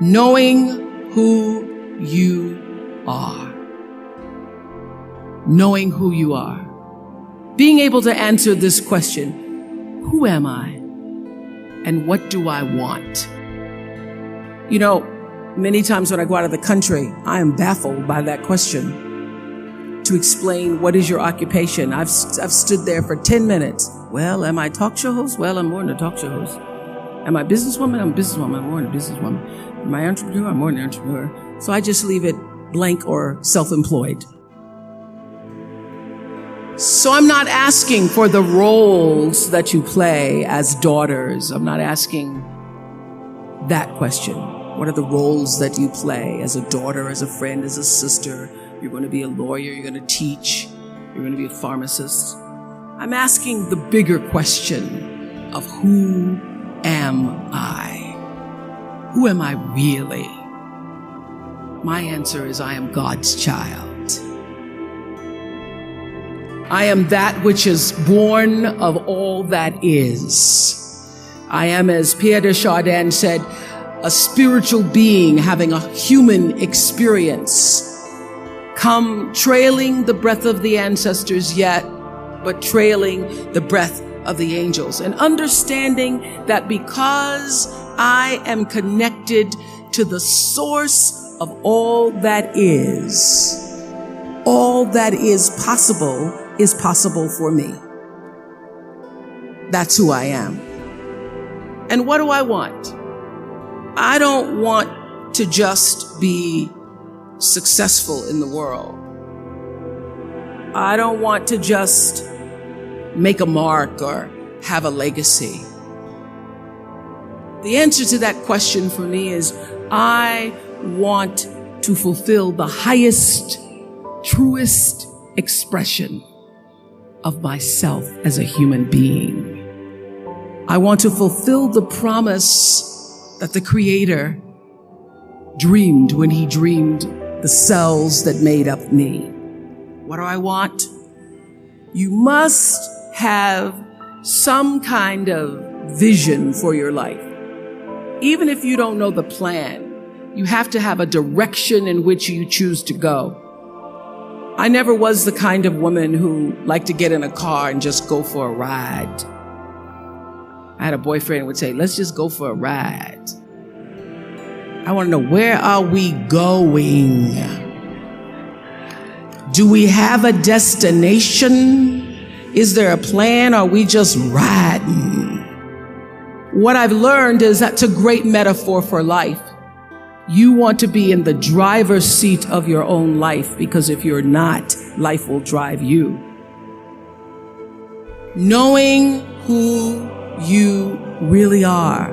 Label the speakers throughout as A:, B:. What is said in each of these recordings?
A: Knowing who you are. Knowing who you are. Being able to answer this question, who am I? And what do I want? You know, many times when I go out of the country, I am baffled by that question. To explain, what is your occupation? I've stood there for 10 minutes. Well, am I a talk show host? Well, I'm more than a talk show host. Am I a businesswoman? I'm a businesswoman. I'm more than a businesswoman. Am I an entrepreneur? I'm more than an entrepreneur. So I just leave it blank or self-employed. So I'm not asking for the roles that you play as daughters. I'm not asking that question. What are the roles that you play as a daughter, as a friend, as a sister? You're going to be a lawyer. You're going to teach. You're going to be a pharmacist. I'm asking the bigger question of who am I? Who am I really? My answer is I am God's child. I am that which is born of all that is. I am, as Pierre de Chardin said, a spiritual being having a human experience. Come trailing the breath of the ancestors yet, but trailing the breath of the angels. And understanding that because I am connected to the source of all that is possible for me. That's who I am. And what do I want? I don't want to just be successful in the world. I don't want to just make a mark or have a legacy. The answer to that question for me is I want to fulfill the highest, truest expression of myself as a human being. I want to fulfill the promise that the Creator dreamed when He dreamed the cells that made up me. What do I want? You must have some kind of vision for your life. Even if you don't know the plan, you have to have a direction in which you choose to go. I never was the kind of woman who liked to get in a car and just go for a ride. I had a boyfriend who would say, let's just go for a ride. I want to know, where are we going? Do we have a destination? Is there a plan? Or are we just riding? What I've learned is that's a great metaphor for life. You want to be in the driver's seat of your own life, because if you're not, life will drive you. Knowing who you really are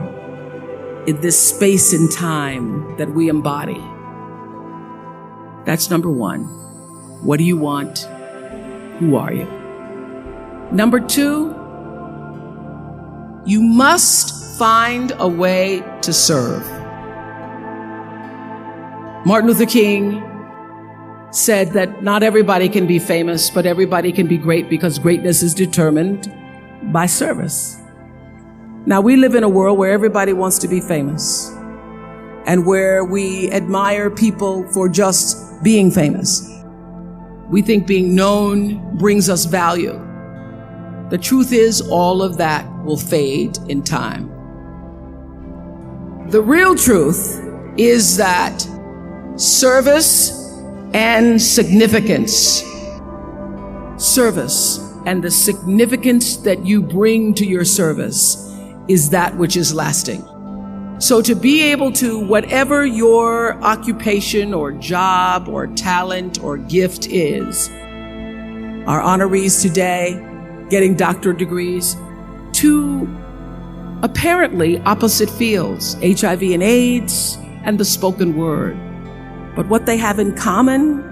A: in this space and time that we embody. That's number one. What do you want? Who are you? Number two, you must find a way to serve. Martin Luther King said that not everybody can be famous, but everybody can be great, because greatness is determined by service. Now, we live in a world where everybody wants to be famous and where we admire people for just being famous. We think being known brings us value. The truth is, all of that will fade in time. The real truth is that service and significance, service and the significance that you bring to your service is that which is lasting. So to be able to, whatever your occupation or job or talent or gift is, our honorees today getting doctorate degrees, to apparently opposite fields, HIV and AIDS and the spoken word. But what they have in common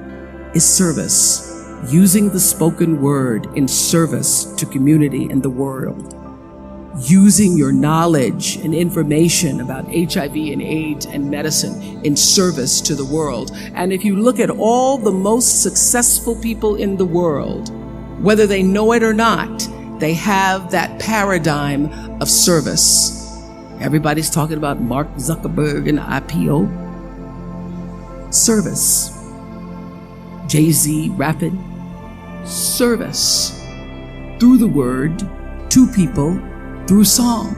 A: is service, using the spoken word in service to community and the world, using your knowledge and information about HIV and AIDS and medicine in service to the world. And if you look at all the most successful people in the world, whether they know it or not, they have that paradigm of service. Everybody's talking about Mark Zuckerberg and IPO. Service. Jay-Z rapping. Service. Through the word, to people, through song.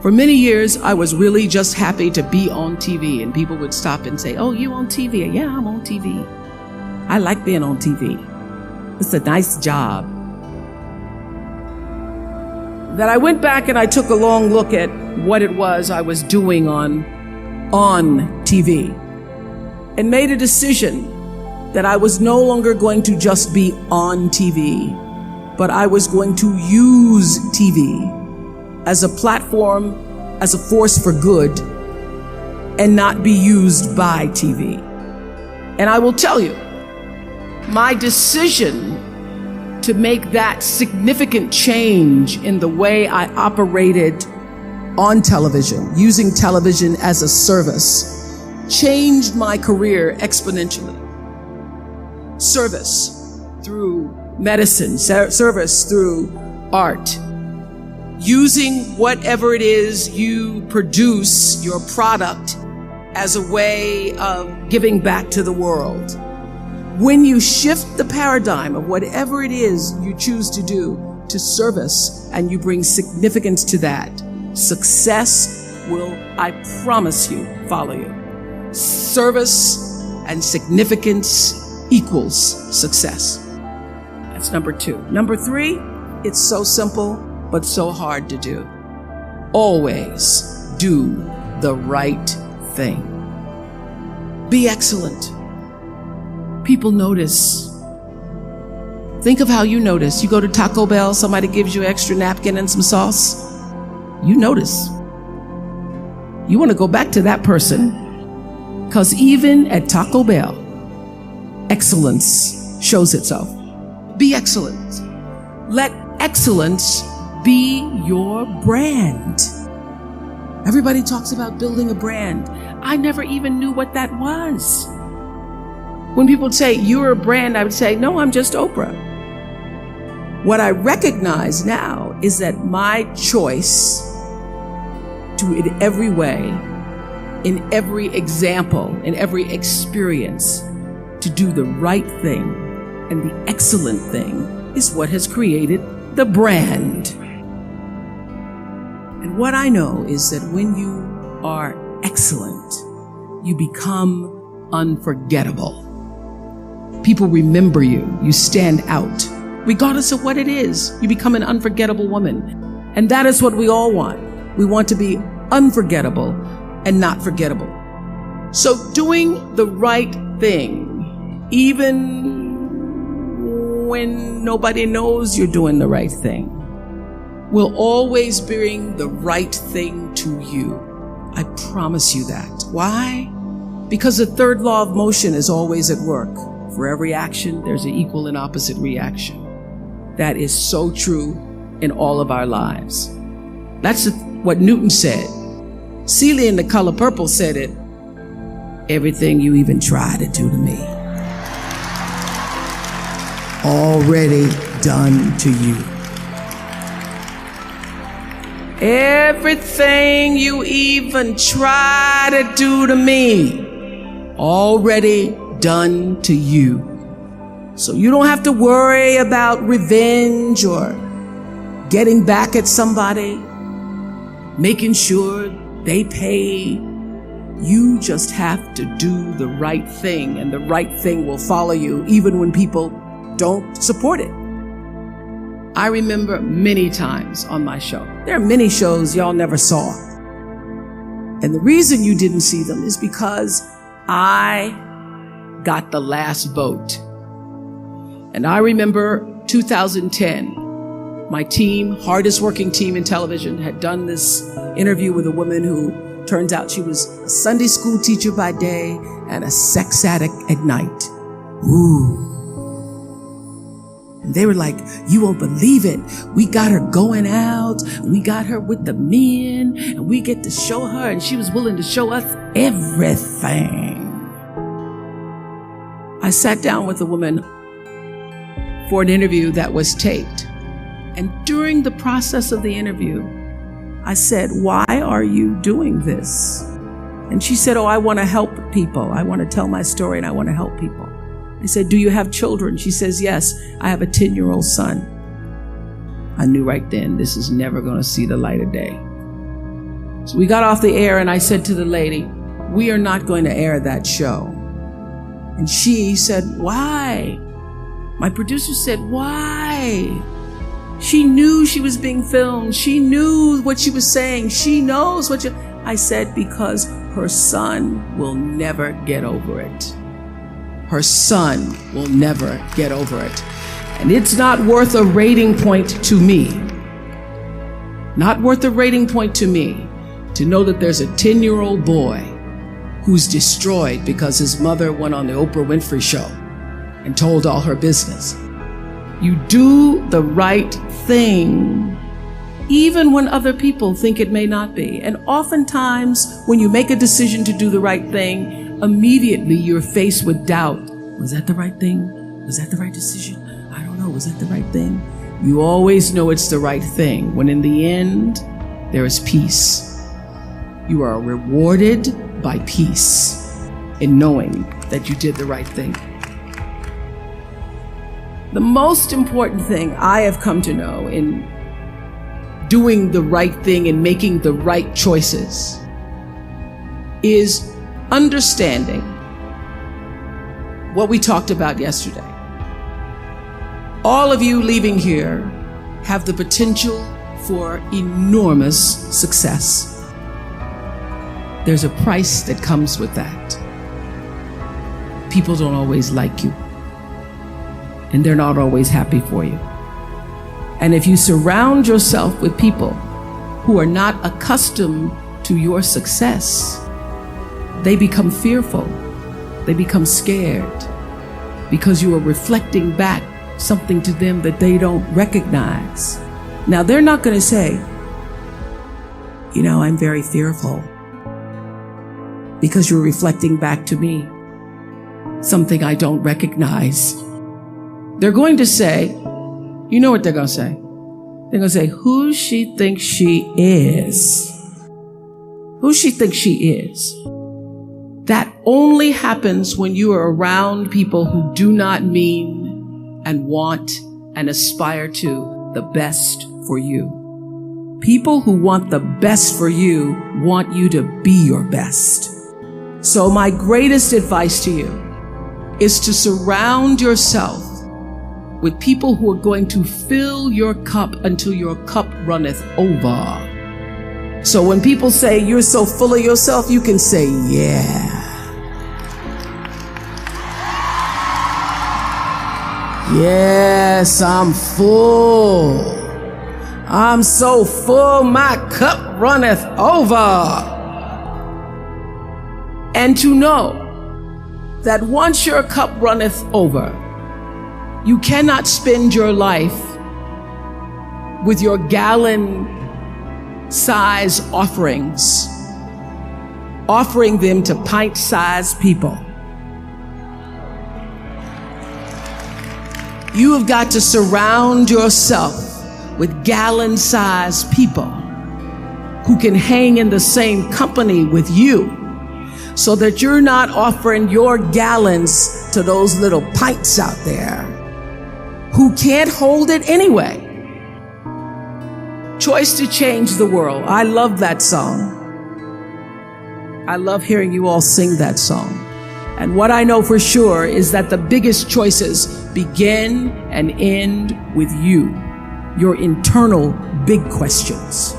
A: For many years, I was really just happy to be on TV, and people would stop and say, "Oh, you on TV?" "Yeah, I'm on TV. I like being on TV. It's a nice job." That I went back and I took a long look at what it was I was doing on TV and made a decision that I was no longer going to just be on TV, but I was going to use TV as a platform, as a force for good, and not be used by TV. And I will tell you, my decision to make that significant change in the way I operated on television, using television as a service, changed my career exponentially. Service through medicine, service through art, using whatever it is you produce, your product, as a way of giving back to the world. When you shift the paradigm of whatever it is you choose to do to service, and you bring significance to that, success will, I promise you, follow you. Service and significance equals success. That's number 2. Number 3, it's so simple, but so hard to do. Always do the right thing. Be excellent. People notice. Think of how you notice. You go to Taco Bell, somebody gives you an extra napkin and some sauce. You notice. You want to go back to that person, because even at Taco Bell, excellence shows itself. Be excellent. Let excellence be your brand. Everybody talks about building a brand. I never even knew what that was. When people say, "You're a brand," I would say, "No, I'm just Oprah." What I recognize now is that my choice to, in every way, in every example, in every experience, to do the right thing and the excellent thing is what has created the brand. And what I know is that when you are excellent, you become unforgettable. People remember you. You stand out. Regardless of what it is, you become an unforgettable woman. And that is what we all want. We want to be unforgettable and not forgettable. So doing the right thing, even when nobody knows you're doing the right thing, will always bring the right thing to you. I promise you that. Why? Because the third law of motion is always at work. For every action, there's an equal and opposite reaction. That is so true in all of our lives. That's what Newton said. Celia in The Color Purple said it. Everything you even try to do to me, already done to you. Everything you even try to do to me, already done to you. So you don't have to worry about revenge or getting back at somebody, making sure they pay. You just have to do the right thing, and the right thing will follow you even when people don't support it. I remember many times on my show. There are many shows y'all never saw. And the reason you didn't see them is because I got the last vote. And I remember 2010, my team, hardest working team in television, had done this interview with a woman who turns out she was a Sunday school teacher by day and a sex addict at night. Ooh. And they were like, "You won't believe it. We got her going out. We got her with the men, and we get to show her." And she was willing to show us everything. I sat down with a woman for an interview that was taped. And during the process of the interview, I said, why are you doing this? And she said, oh, I want to help people. I want to tell my story and I want to help people. I said, do you have children? She says, yes, I have a 10-year-old son. I knew right then this is never going to see the light of day. So we got off the air and I said to the lady, we are not going to air that show. And she said, why? My producer said, why? She knew she was being filmed. She knew what she was saying. She knows what you... I said, because her son will never get over it. Her son will never get over it. And it's not worth a rating point to me. Not worth a rating point to me to know that there's a 10-year-old boy who's destroyed because his mother went on the Oprah Winfrey Show and told all her business. You do the right thing, even when other people think it may not be. And oftentimes, when you make a decision to do the right thing, immediately you're faced with doubt. Was that the right thing? Was that the right decision? I don't know. Was that the right thing? You always know it's the right thing, when in the end, there is peace. You are rewarded by peace in knowing that you did the right thing. The most important thing I have come to know in doing the right thing and making the right choices is understanding what we talked about yesterday. All of you leaving here have the potential for enormous success. There's a price that comes with that. People don't always like you, and they're not always happy for you. And if you surround yourself with people who are not accustomed to your success, they become fearful. They become scared because you are reflecting back something to them that they don't recognize. Now, they're not going to say, you know, I'm very fearful, because you're reflecting back to me something I don't recognize. They're going to say, you know what they're going to say? They're going to say, who she thinks she is. Who she thinks she is. That only happens when you are around people who do not mean and want and aspire to the best for you. People who want the best for you want you to be your best. So my greatest advice to you is to surround yourself with people who are going to fill your cup until your cup runneth over. So when people say you're so full of yourself, you can say, yeah. Yes, I'm full. I'm so full, my cup runneth over. And to know that once your cup runneth over, you cannot spend your life with your gallon-size offerings, offering them to pint-sized people. You have got to surround yourself with gallon-sized people who can hang in the same company with you, so that you're not offering your gallons to those little pints out there who can't hold it anyway. Choice to Change the World. I love that song. I love hearing you all sing that song. And what I know for sure is that the biggest choices begin and end with you, your internal big questions.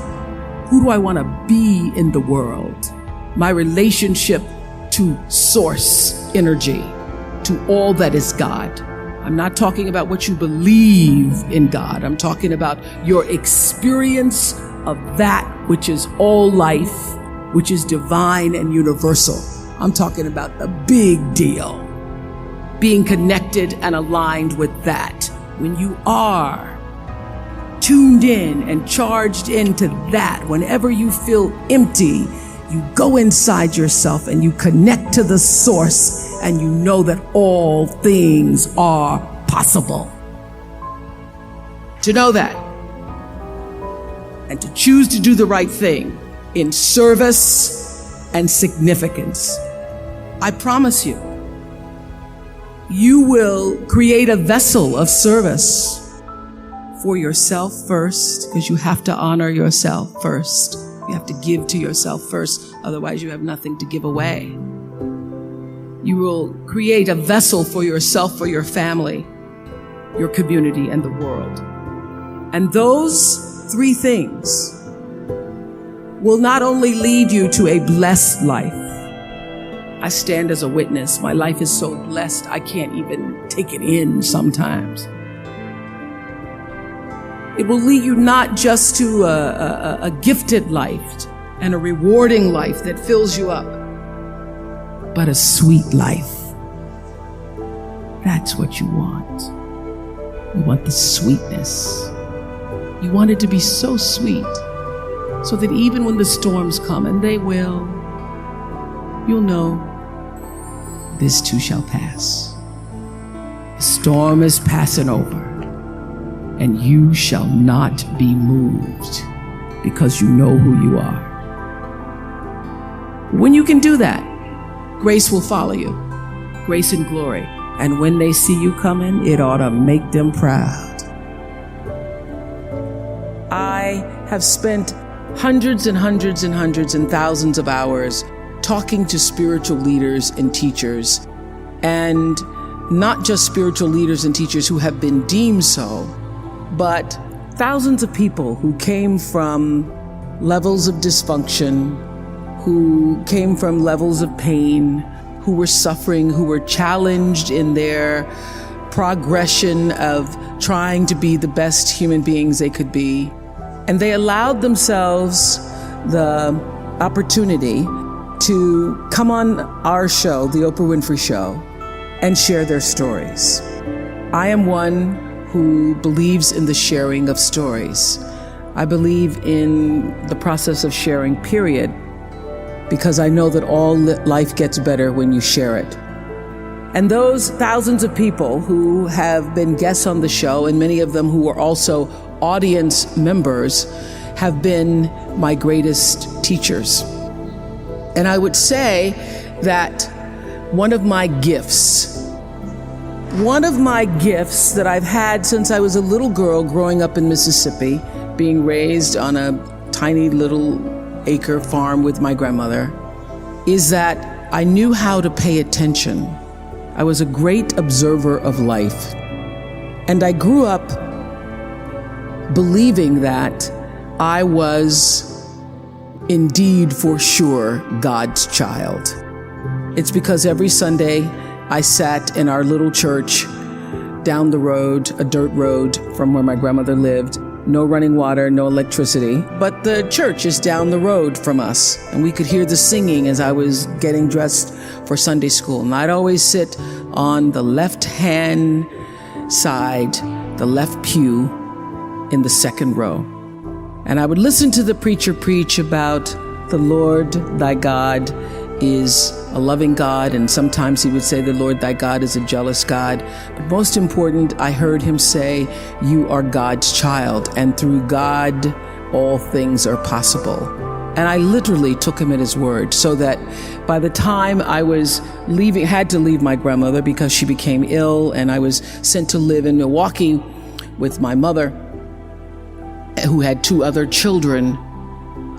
A: Who do I want to be in the world? My relationship to source energy, to all that is God. I'm not talking about what you believe in God. I'm talking about your experience of that which is all life, which is divine and universal. I'm talking about the big deal. Being connected and aligned with that. When you are tuned in and charged into that, whenever you feel empty, you go inside yourself and you connect to the source, and you know that all things are possible. To know that and to choose to do the right thing in service and significance, I promise you, you will create a vessel of service for yourself first, because you have to honor yourself first. You have to give to yourself first, otherwise you have nothing to give away. You will create a vessel for yourself, for your family, your community, and the world. And those three things will not only lead you to a blessed life. I stand as a witness. My life is so blessed, I can't even take it in sometimes. It will lead you not just to a gifted life and a rewarding life that fills you up, but a sweet life. That's what you want. You want the sweetness. You want it to be so sweet, so that even when the storms come, and they will, you'll know this too shall pass. The storm is passing over, and you shall not be moved, because you know who you are. When you can do that, grace will follow you, grace and glory. And when they see you coming, it ought to make them proud. I have spent hundreds and hundreds and hundreds and thousands of hours talking to spiritual leaders and teachers, and not just spiritual leaders and teachers who have been deemed so, but thousands of people who came from levels of dysfunction, who came from levels of pain, who were suffering, who were challenged in their progression of trying to be the best human beings they could be. And they allowed themselves the opportunity to come on our show, the Oprah Winfrey Show, and share their stories. I am one who believes in the sharing of stories. I believe in the process of sharing, period, because I know that all life gets better when you share it. And those thousands of people who have been guests on the show, and many of them who are also audience members, have been my greatest teachers. And I would say that one of my gifts that I've had since I was a little girl growing up in Mississippi, being raised on a tiny little acre farm with my grandmother, is that I knew how to pay attention. I was a great observer of life. And I grew up believing that I was indeed for sure God's child. It's because every Sunday I sat in our little church down the road, a dirt road from where my grandmother lived. No running water, no electricity, but the church is down the road from us. And we could hear the singing as I was getting dressed for Sunday school. And I'd always sit on the left-hand side, the left pew in the second row. And I would listen to the preacher preach about the Lord thy God is a loving God, and sometimes he would say the Lord thy God is a jealous God. But most important, I heard him say, you are God's child, and through God all things are possible. And I literally took him at his word, so that by the time I was had to leave my grandmother because she became ill, and I was sent to live in Milwaukee with my mother, who had two other children,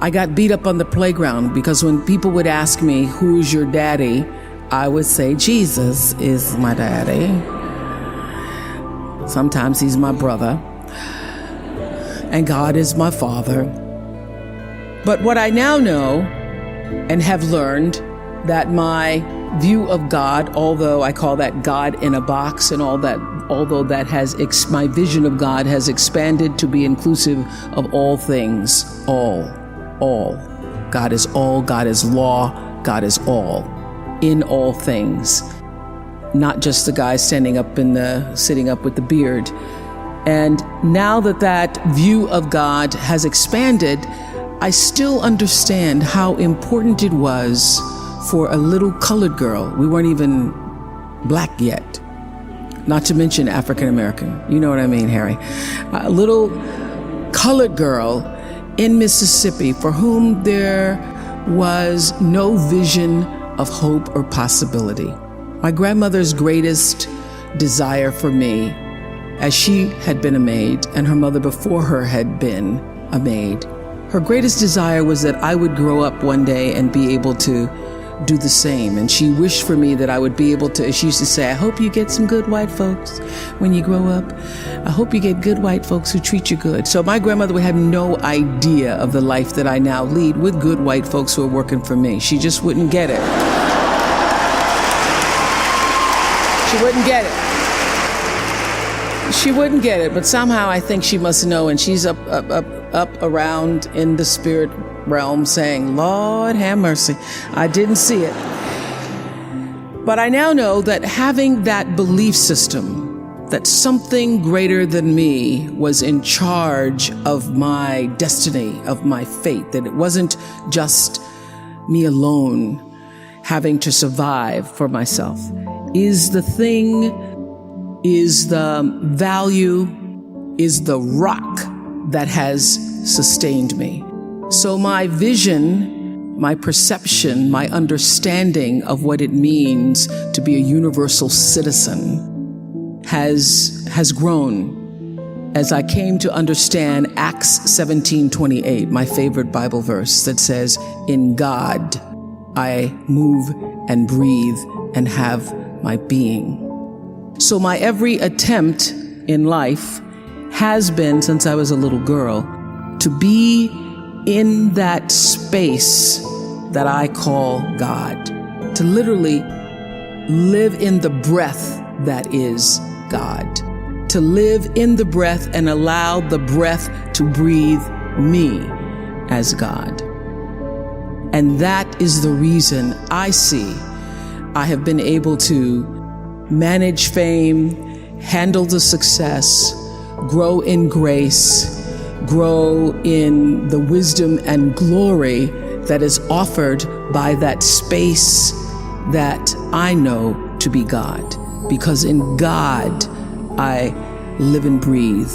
A: I got beat up on the playground, because when people would ask me, who's your daddy? I would say, Jesus is my daddy. Sometimes he's my brother. And God is my father. But what I now know and have learned, that my view of God, although I call that God in a box and all that, although that has my vision of God has expanded to be inclusive of all things, all. God is all, God is law, God is all, in all things. Not just the guy sitting up with the beard. And now that view of God has expanded, I still understand how important it was for a little colored girl. We weren't even black yet, not to mention African American. You know what I mean, Harry? A little colored girl in Mississippi for whom there was no vision of hope or possibility. My grandmother's greatest desire for me, as she had been a maid and her mother before her had been a maid, her greatest desire was that I would grow up one day and be able to do the same. And she wished for me that I would be able to, she used to say, I hope you get some good white folks when you grow up. I hope you get good white folks who treat you good. So my grandmother would have no idea of the life that I now lead with good white folks who are working for me. She just wouldn't get it. She wouldn't get it. She wouldn't get it, but somehow I think she must know, and she's up around in the spirit realm saying, Lord have mercy, I didn't see it. But I now know that having that belief system, that something greater than me was in charge of my destiny, of my fate, that it wasn't just me alone having to survive for myself, is the thing, is the value, is the rock that has sustained me. So my vision, my perception, my understanding of what it means to be a universal citizen has grown as I came to understand Acts 17:28, my favorite Bible verse that says, in God I move and breathe and have my being. So my every attempt in life has been, since I was a little girl, to be in that space that I call God, to literally live in the breath that is God, to live in the breath and allow the breath to breathe me as God. And that is the reason I see I have been able to manage fame, handle the success, grow in grace, grow in the wisdom and glory that is offered by that space that I know to be God. Because in God, I live and breathe,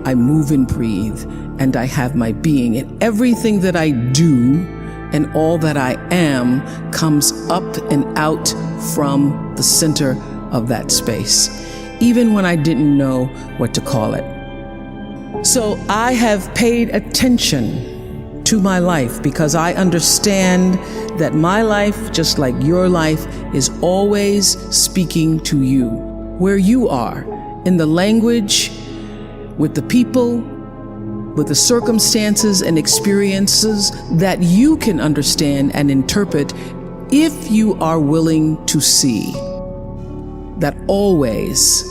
A: I move and breathe, and I have my being. And everything that I do and all that I am comes up and out from the center of that space, even when I didn't know what to call it. So I have paid attention to my life because I understand that my life, just like your life, is always speaking to you, where you are, in the language, with the people, with the circumstances and experiences that you can understand and interpret if you are willing to see that always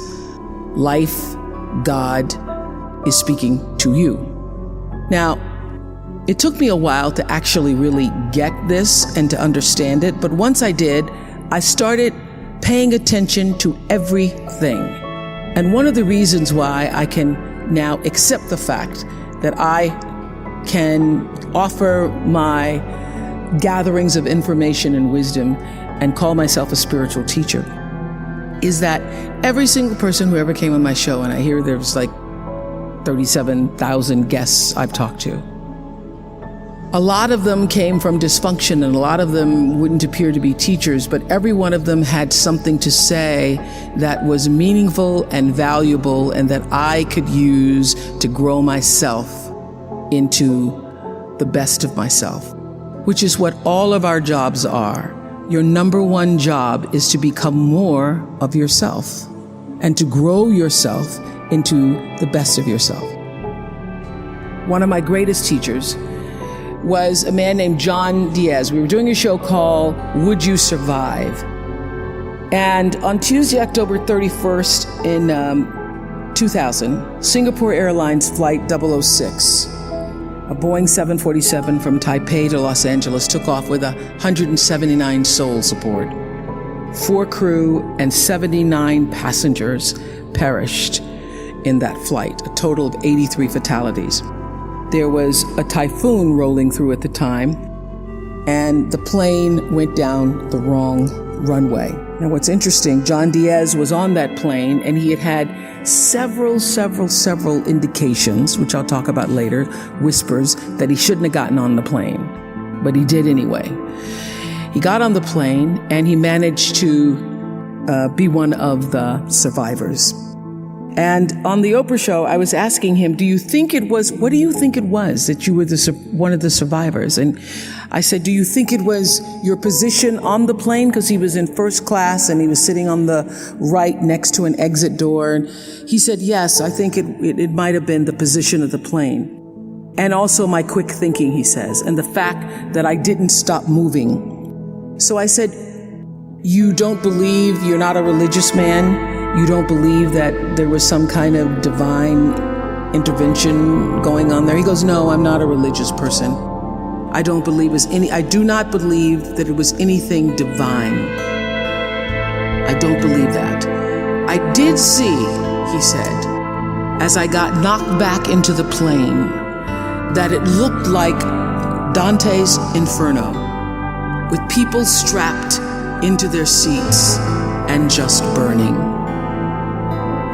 A: life, God, is speaking to you. Now, it took me a while to actually really get this and to understand it, but once I did, I started paying attention to everything. And one of the reasons why I can now accept the fact that I can offer my gatherings of information and wisdom and call myself a spiritual teacher is that every single person who ever came on my show, and I hear there's like 37,000 guests I've talked to, a lot of them came from dysfunction and a lot of them wouldn't appear to be teachers, but every one of them had something to say that was meaningful and valuable and that I could use to grow myself into the best of myself, which is what all of our jobs are. Your number one job is to become more of yourself and to grow yourself into the best of yourself. One of my greatest teachers was a man named John Diaz. We were doing a show called Would You Survive? And on Tuesday, October 31st in 2000, Singapore Airlines Flight 006, a Boeing 747 from Taipei to Los Angeles, took off with 179 souls aboard. 4 crew and 79 passengers perished in that flight, a total of 83 fatalities. There was a typhoon rolling through at the time, and the plane went down the wrong runway. Now, what's interesting, John Diaz was on that plane and he had several indications, which I'll talk about later, whispers, that he shouldn't have gotten on the plane, but he did anyway. He got on the plane and he managed to be one of the survivors. And on the Oprah Show, I was asking him, what do you think it was that you were one of the survivors? And I said, do you think it was your position on the plane? Because he was in first class and he was sitting on the right next to an exit door. And he said, yes, I think it might have been the position of the plane. And also my quick thinking, he says, and the fact that I didn't stop moving. So I said, you don't believe, you're not a religious man? You don't believe that there was some kind of divine intervention going on there? He goes, no, I'm not a religious person. I do not believe that it was anything divine. I don't believe that. I did see, he said, as I got knocked back into the plane, that it looked like Dante's Inferno, with people strapped into their seats and just burning.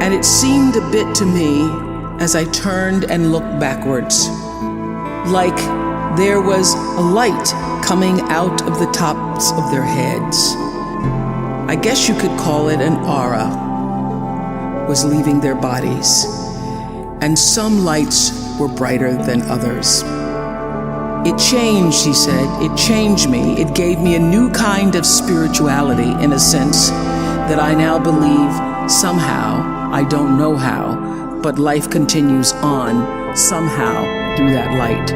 A: And it seemed a bit to me, as I turned and looked backwards, like there was a light coming out of the tops of their heads. I guess you could call it an aura, was leaving their bodies. And some lights were brighter than others. It changed, he said, it changed me. It gave me a new kind of spirituality, in a sense, that I now believe somehow, I don't know how, but life continues on somehow through that light.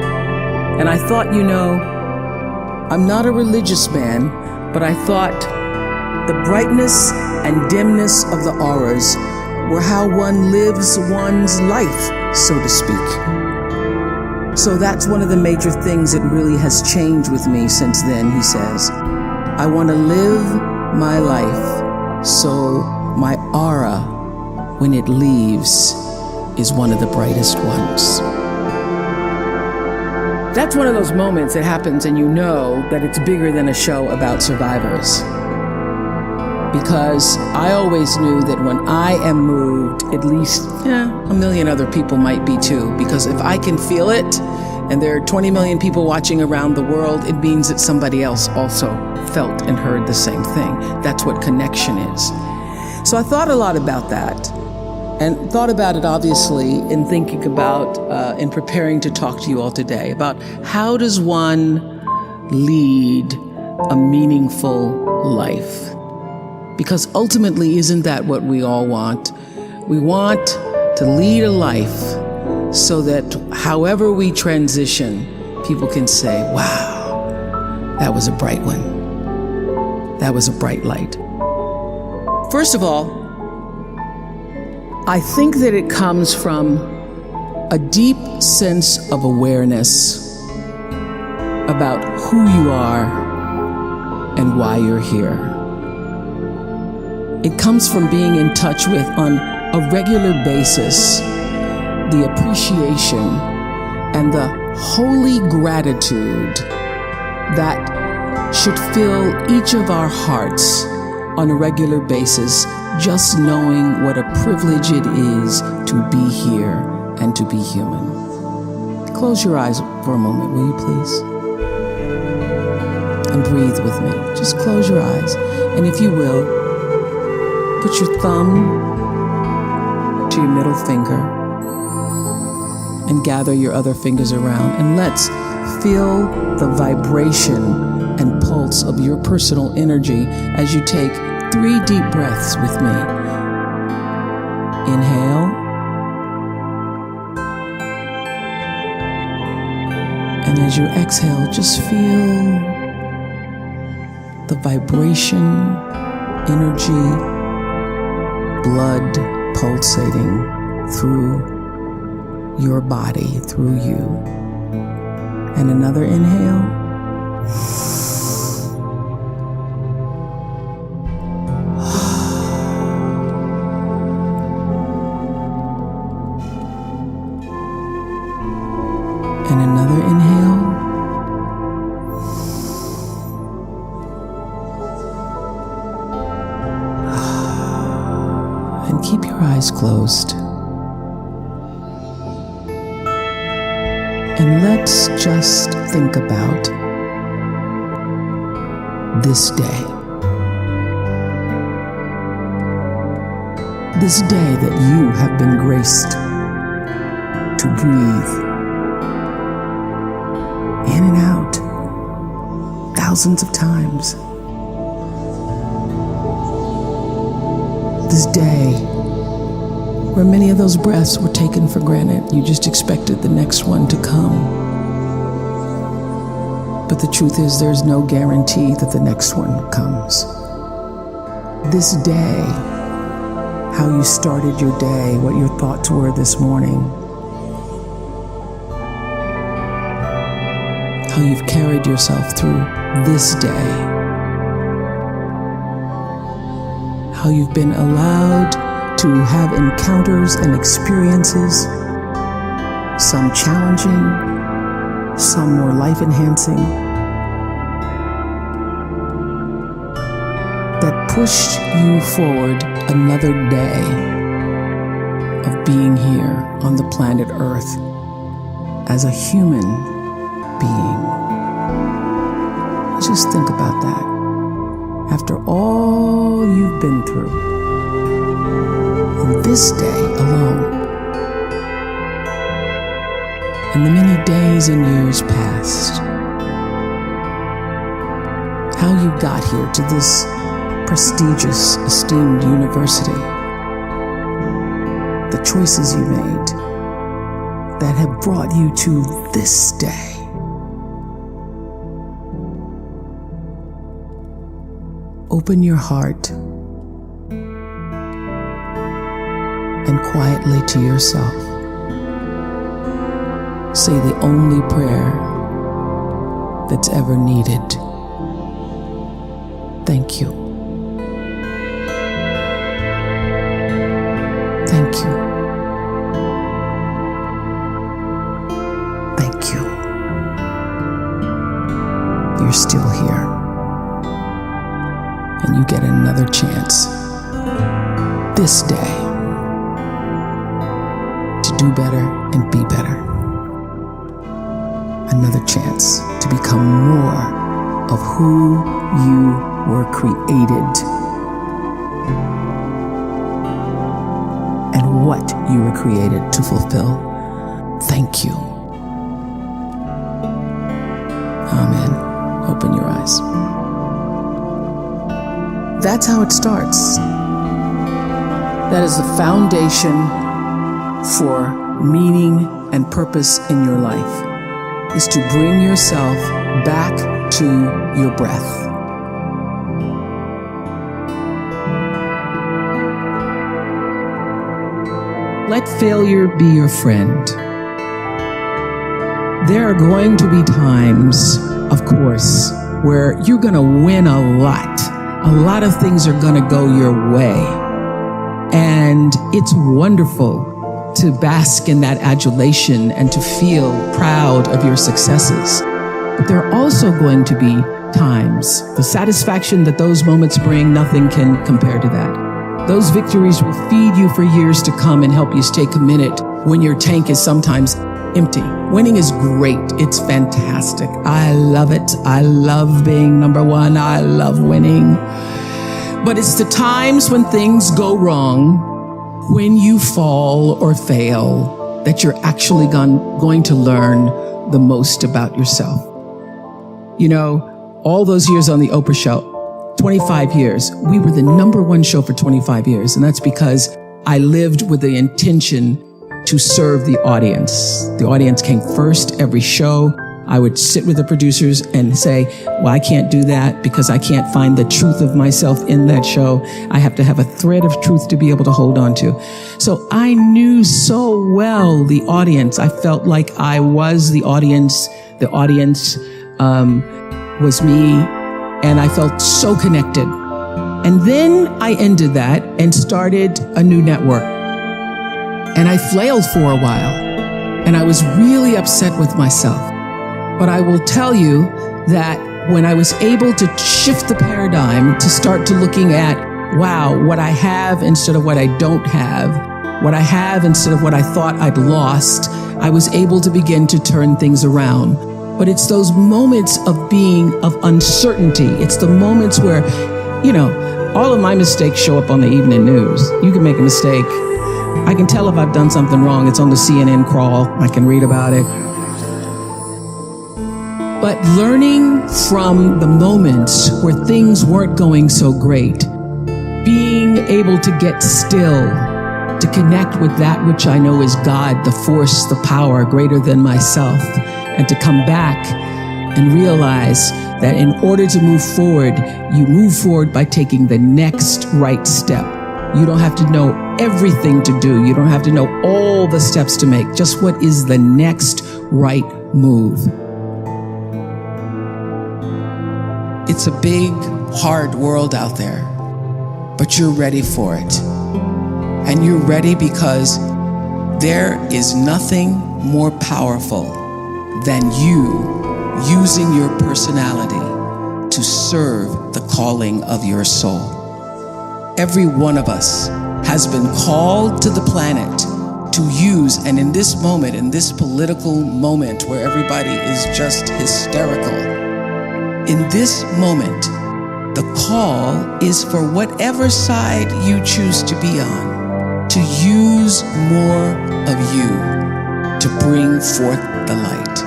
A: And I thought, I'm not a religious man, but I thought the brightness and dimness of the auras were how one lives one's life, so to speak. So that's one of the major things that really has changed with me since then, he says. I want to live my life so my aura, when it leaves, is one of the brightest ones. That's one of those moments that happens and you know that it's bigger than a show about survivors. Because I always knew that when I am moved, at least a million other people might be too. Because if I can feel it, and there are 20 million people watching around the world, it means that somebody else also felt and heard the same thing. That's what connection is. So I thought a lot about that. And thought about it, obviously, in thinking about, in preparing to talk to you all today, about how does one lead a meaningful life? Because ultimately, isn't that what we all want? We want to lead a life so that however we transition, people can say, wow, that was a bright one. That was a bright light. First of all, I think that it comes from a deep sense of awareness about who you are and why you're here. It comes from being in touch with, on a regular basis, the appreciation and the holy gratitude that should fill each of our hearts on a regular basis, just knowing what a privilege it is to be here and to be human. Close your eyes for a moment, will you please? And breathe with me. Just close your eyes. And if you will, put your thumb to your middle finger and gather your other fingers around, and let's feel the vibration and pulse of your personal energy as you take 3 deep breaths with me. Inhale. And as you exhale, just feel the vibration, energy, blood pulsating through your body, through you. And another inhale. And another inhale. Keep your eyes closed. And let's just think about this day. This day that you have been graced to breathe in and out thousands of times. This day where many of those breaths were taken for granted. You just expected the next one to come. But the truth is, there's no guarantee that the next one comes. This day, how you started your day, what your thoughts were this morning, how you've carried yourself through this day, how you've been allowed to have encounters and experiences, some challenging, some more life-enhancing, that pushed you forward another day of being here on the planet Earth as a human being. Just think about that. After all you've been through, in this day alone, and the many days and years past, how you got here to this prestigious, esteemed university, the choices you made that have brought you to this day. Open your heart and quietly to yourself say the only prayer that's ever needed. Thank you. Thank you. Thank you. You're still here. And you get another chance this day to do better and be better. Another chance to become more of who you were created and what you were created to fulfill. Thank you. Amen. Open your eyes. That's how it starts. That is the foundation for meaning and purpose in your life, is to bring yourself back to your breath. Let failure be your friend. There are going to be times, of course, where you're going to win a lot. A lot of things are going to go your way. And it's wonderful to bask in that adulation and to feel proud of your successes. But there are also going to be times, the satisfaction that those moments bring, nothing can compare to that. Those victories will feed you for years to come and help you stay committed when your tank is sometimes empty. Winning is great. It's fantastic. I love it. I love being number one. I love winning. But it's the times when things go wrong, when you fall or fail, that you're actually going to learn the most about yourself. You know, all those years on the Oprah Show, 25 years, we were the number one show for 25 years. And that's because I lived with the intention to serve the audience. The audience came first every show. I would sit with the producers and say, well, I can't do that because I can't find the truth of myself in that show. I have to have a thread of truth to be able to hold on to. So I knew so well the audience. I felt like I was the audience. The audience was me, and I felt so connected. And then I ended that and started a new network. And I flailed for a while, and I was really upset with myself. But I will tell you that when I was able to shift the paradigm to start to looking at wow, what I have instead of what I don't have, what I have instead of what I thought I'd lost, I was able to begin to turn things around. But it's those moments of being of uncertainty. It's the moments where, all of my mistakes show up on the evening news. You can make a mistake. I can tell if I've done something wrong. It's on the CNN crawl. I can read about it. But learning from the moments where things weren't going so great, being able to get still, to connect with that which I know is God, the force, the power greater than myself, and to come back and realize that in order to move forward, you move forward by taking the next right step. You don't have to know everything to do. You don't have to know all the steps to make. Just what is the next right move? It's a big, hard world out there, but you're ready for it. And you're ready because there is nothing more powerful than you using your personality to serve the calling of your soul. Every one of us has been called to the planet to use, and in this moment, in this political moment where everybody is just hysterical, in this moment, the call is for whatever side you choose to be on, to use more of you to bring forth the light.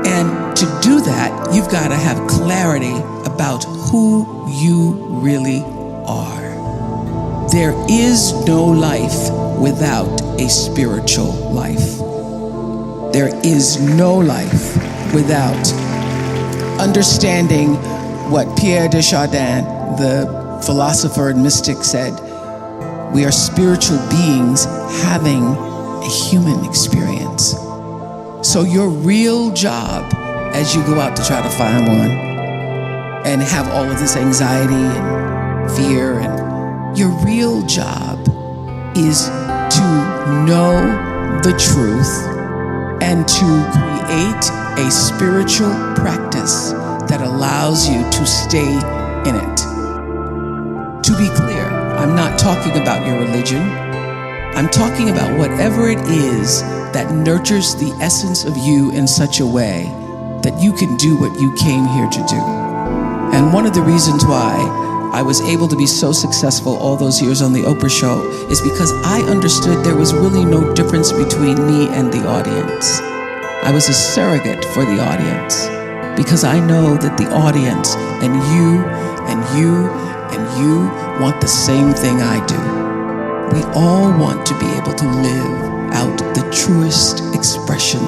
A: And to do that, you've got to have clarity about who you really are. There is no life without a spiritual life. There is no life without understanding what Pierre de Chardin, the philosopher and mystic, said. We are spiritual beings having a human experience. So your real job as you go out to try to find one and have all of this anxiety and fear, and your real job is to know the truth and to create a spiritual practice that allows you to stay in it. To be clear, I'm not talking about your religion. I'm talking about whatever it is that nurtures the essence of you in such a way that you can do what you came here to do. And one of the reasons why I was able to be so successful all those years on the Oprah Show is because I understood there was really no difference between me and the audience. I was a surrogate for the audience because I know that the audience and you and you and you want the same thing I do. We all want to be able to live out the truest expression,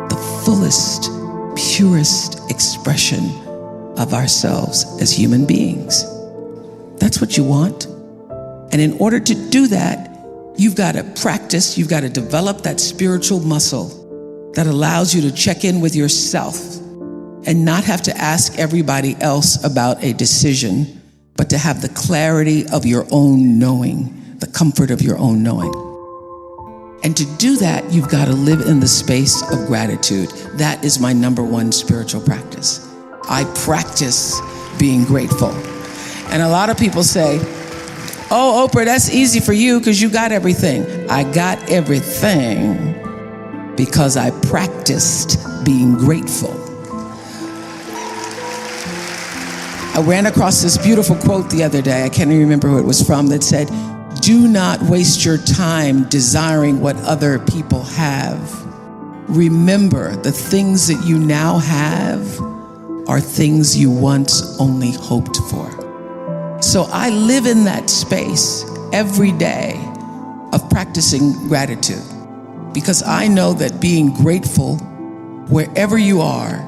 A: the fullest, purest expression of ourselves as human beings. That's what you want. And in order to do that, you've got to practice, you've got to develop that spiritual muscle that allows you to check in with yourself and not have to ask everybody else about a decision, but to have the clarity of your own knowing, the comfort of your own knowing. And to do that, you've got to live in the space of gratitude. That is my number one spiritual practice. I practice being grateful. And a lot of people say, oh, Oprah, that's easy for you because you got everything. I got everything because I practiced being grateful. I ran across this beautiful quote the other day. I can't even remember who it was from, that said, do not waste your time desiring what other people have. Remember, the things that you now have are things you once only hoped for. So I live in that space every day of practicing gratitude because I know that being grateful wherever you are,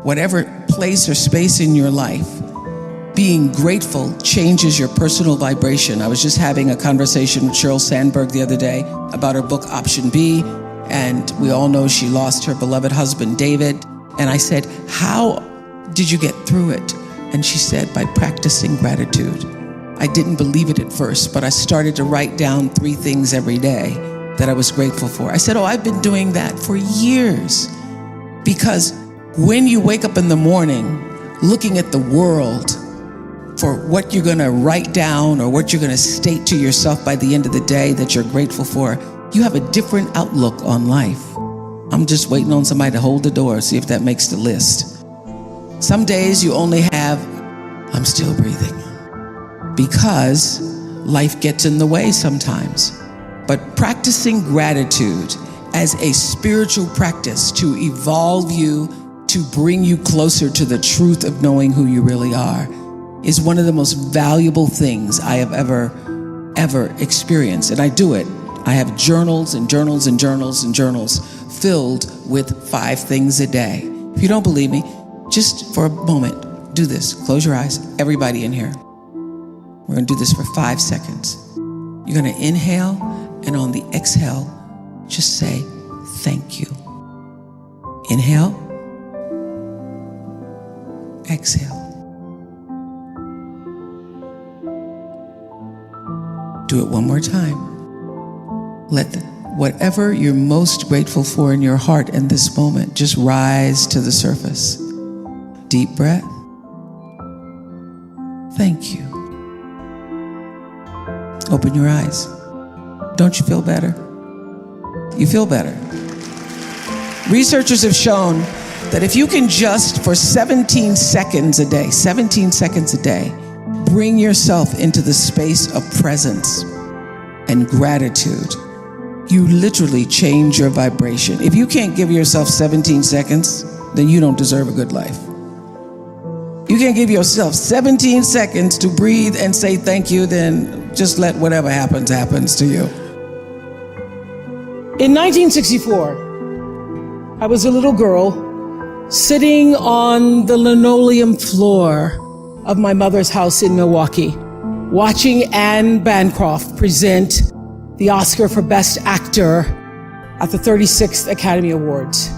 A: whatever place or space in your life, being grateful changes your personal vibration. I was just having a conversation with Sheryl Sandberg the other day about her book, Option B, and we all know she lost her beloved husband, David. And I said, how did you get through it? And she said, by practicing gratitude. I didn't believe it at first, but I started to write down 3 things every day that I was grateful for. I said, oh, I've been doing that for years. Because when you wake up in the morning, looking at the world, for what you're going to write down or what you're going to state to yourself by the end of the day that you're grateful for, you have a different outlook on life. I'm just waiting on somebody to hold the door, see if that makes the list. Some days you only have, I'm still breathing, because life gets in the way sometimes. But practicing gratitude as a spiritual practice to evolve you, to bring you closer to the truth of knowing who you really are, is one of the most valuable things I have ever experienced. And I do it. I have journals and journals and journals and journals filled with 5 things a day. If you don't believe me, just for a moment, do this. Close your eyes, everybody in here. We're gonna do this for 5 seconds. You're gonna inhale, and on the exhale, just say, thank you. Inhale, exhale. Do it one more time. Let whatever you're most grateful for in your heart in this moment just rise to the surface. Deep breath. Thank you. Open your eyes. Don't you feel better? You feel better. Researchers have shown that if you can just for 17 seconds a day, bring yourself into the space of presence and gratitude, you literally change your vibration. If you can't give yourself 17 seconds, then you don't deserve a good life. You can't give yourself 17 seconds to breathe and say thank you, then just let whatever happens to you.
B: In 1964, I was a little girl sitting on the linoleum floor of my mother's house in Milwaukee, watching Anne Bancroft present the Oscar for Best Actor at the 36th Academy Awards.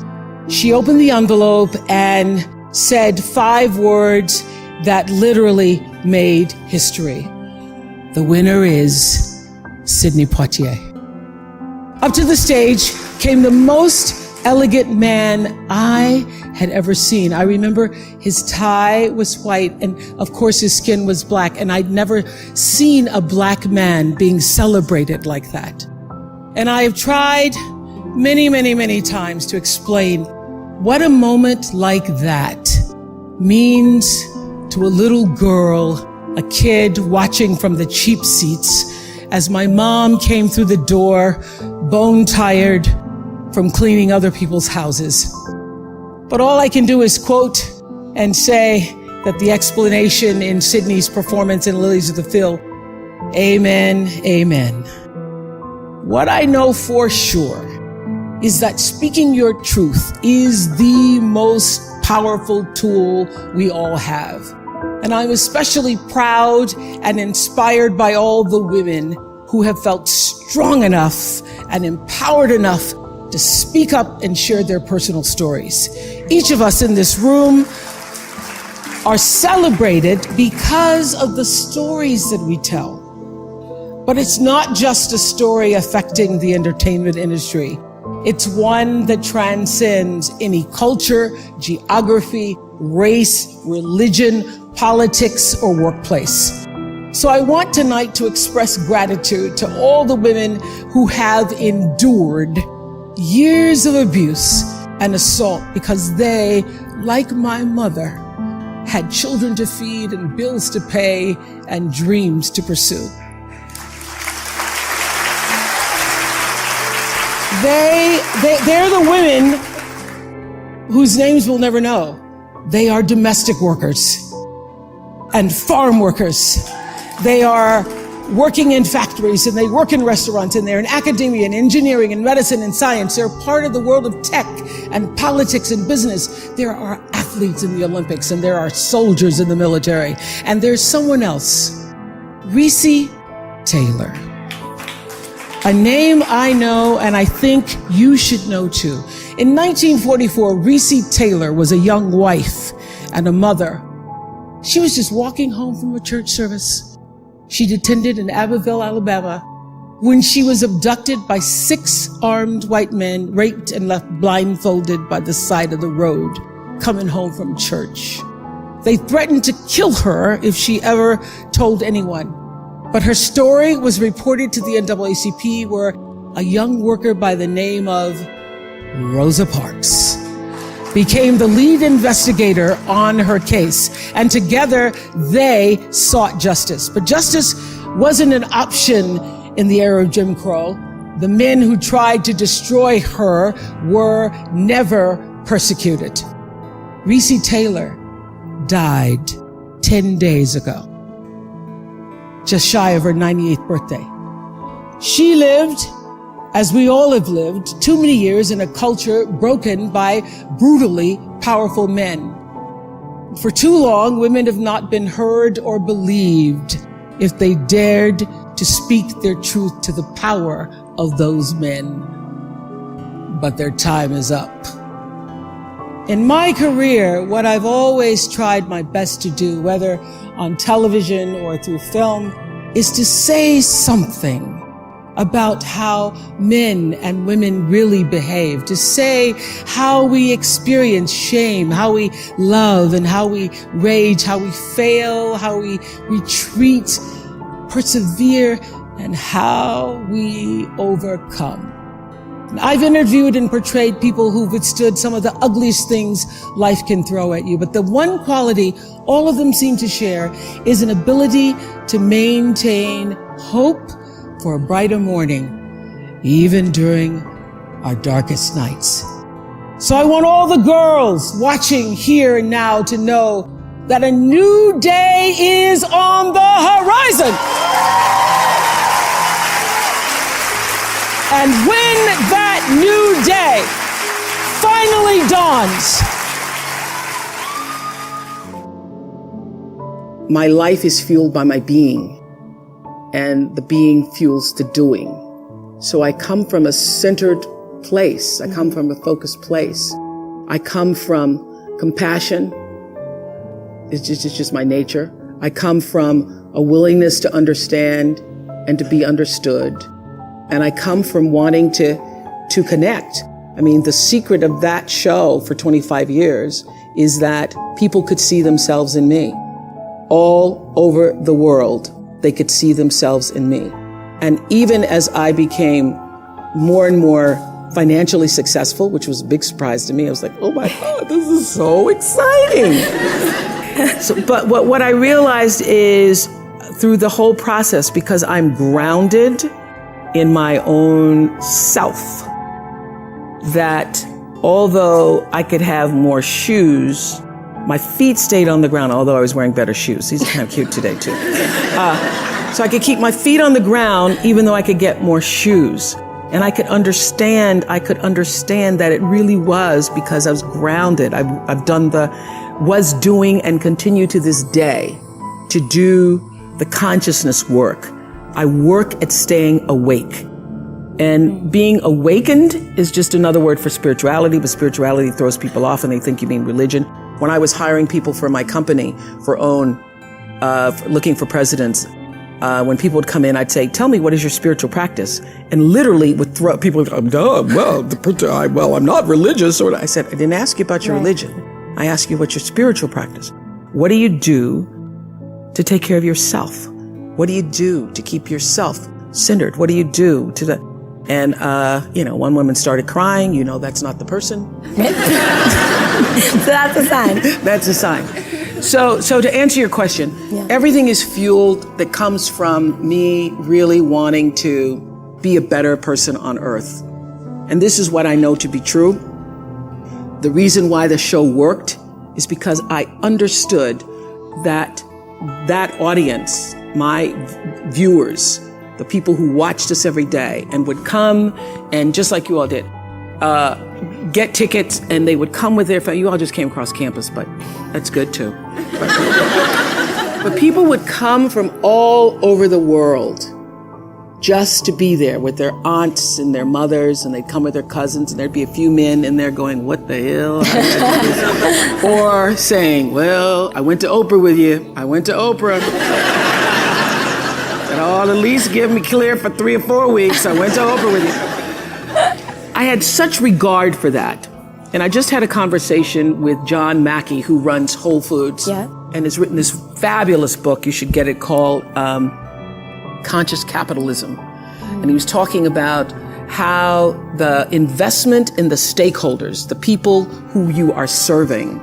B: She opened the envelope and said 5 words that literally made history. The winner is Sidney Poitier. Up to the stage came the most elegant man I had ever seen. I remember his tie was white and of course his skin was black, and I'd never seen a black man being celebrated like that. And I have tried many times to explain what a moment like that means to a little girl, a kid watching from the cheap seats as my mom came through the door, bone-tired from cleaning other people's houses. But all I can do is quote and say that the explanation in Sidney's performance in Lilies of the Field, amen, amen. What I know for sure is that speaking your truth is the most powerful tool we all have. And I'm especially proud and inspired by all the women who have felt strong enough and empowered enough to speak up and share their personal stories. Each of us in this room are celebrated because of the stories that we tell. But it's not just a story affecting the entertainment industry. It's one that transcends any culture, geography, race, religion, politics, or workplace. So I want tonight to express gratitude to all the women who have endured years of abuse and assault because they, like my mother, had children to feed and bills to pay and dreams to pursue. They're the women whose names we'll never know. They are domestic workers and farm workers. They are working in factories and they work in restaurants and they're in academia and engineering and medicine and science. They're part of the world of tech and politics and business. There are athletes in the Olympics and there are soldiers in the military. And there's someone else, Recy Taylor. A name I know and I think you should know too. In 1944, Recy Taylor was a young wife and a mother. She was just walking home from a church service she'd attended in Abbeville, Alabama, when she was abducted by 6 armed white men, raped and left blindfolded by the side of the road, coming home from church. They threatened to kill her if she ever told anyone. But her story was reported to the NAACP, where a young worker by the name of Rosa Parks became the lead investigator on her case. And together they sought justice. But justice wasn't an option in the era of Jim Crow. The men who tried to destroy her were never persecuted. Reese Taylor died 10 days ago, just shy of her 98th birthday. She lived, as we all have lived, too many years in a culture broken by brutally powerful men. For too long, women have not been heard or believed if they dared to speak their truth to the power of those men. But their time is up. In my career, what I've always tried my best to do, whether on television or through film, is to say something about how men and women really behave, to say how we experience shame, how we love and how we rage, how we fail, how we retreat, persevere, and how we overcome. I've interviewed and portrayed people who've withstood some of the ugliest things life can throw at you. But the one quality all of them seem to share is an ability to maintain hope for a brighter morning, even during our darkest nights. So I want all the girls watching here and now to know that a new day is on the horizon. And when that new day finally dawns,
A: my life is fueled by my being, and the being fuels the doing. So I come from a centered place. I come from a focused place. I come from compassion. It's just my nature. I come from a willingness to understand and to be understood. And I come from wanting to connect. I mean, the secret of that show for 25 years is that people could see themselves in me. All over the world, they could see themselves in me. And even as I became more and more financially successful, which was a big surprise to me, I was like, oh my God, this is so exciting. But what I realized is through the whole process, because I'm grounded in my own self, that although I could have more shoes, my feet stayed on the ground, although I was wearing better shoes. These are kind of cute today, too. So I could keep my feet on the ground, even though I could get more shoes. And I could understand that it really was because I was grounded. I've done was doing and continue to this day to do the consciousness work. I work at staying awake. And being awakened is just another word for spirituality, but spirituality throws people off and they think you mean religion. When I was hiring people for my company looking for presidents, when people would come in, I'd say, tell me, what is your spiritual practice? And literally would throw people, I'm not religious. Or I said, I didn't ask you about your religion. I asked you what's your spiritual practice. What do you do to take care of yourself? What do you do to keep yourself centered? What do you do to the... And, one woman started crying. You know, that's not the person.
C: So that's a sign.
A: That's a sign. So to answer your question, everything is fueled that comes from me really wanting to be a better person on earth. And this is what I know to be true. The reason why the show worked is because I understood that audience, my viewers, the people who watched us every day and would come and just like you all did, get tickets, and they would come with their family. You all just came across campus, but that's good too. But people would come from all over the world just to be there with their aunts and their mothers, and they'd come with their cousins, and there'd be a few men in there going, what the hell? Or saying, well, I went to Oprah with you. I went to Oprah. At least give me clear for 3 or 4 weeks. I went to Oprah with you. I had such regard for that. And I just had a conversation with John Mackey, who runs Whole Foods, and has written this fabulous book. You should get it, called Conscious Capitalism. And he was talking about how the investment in the stakeholders, the people who you are serving,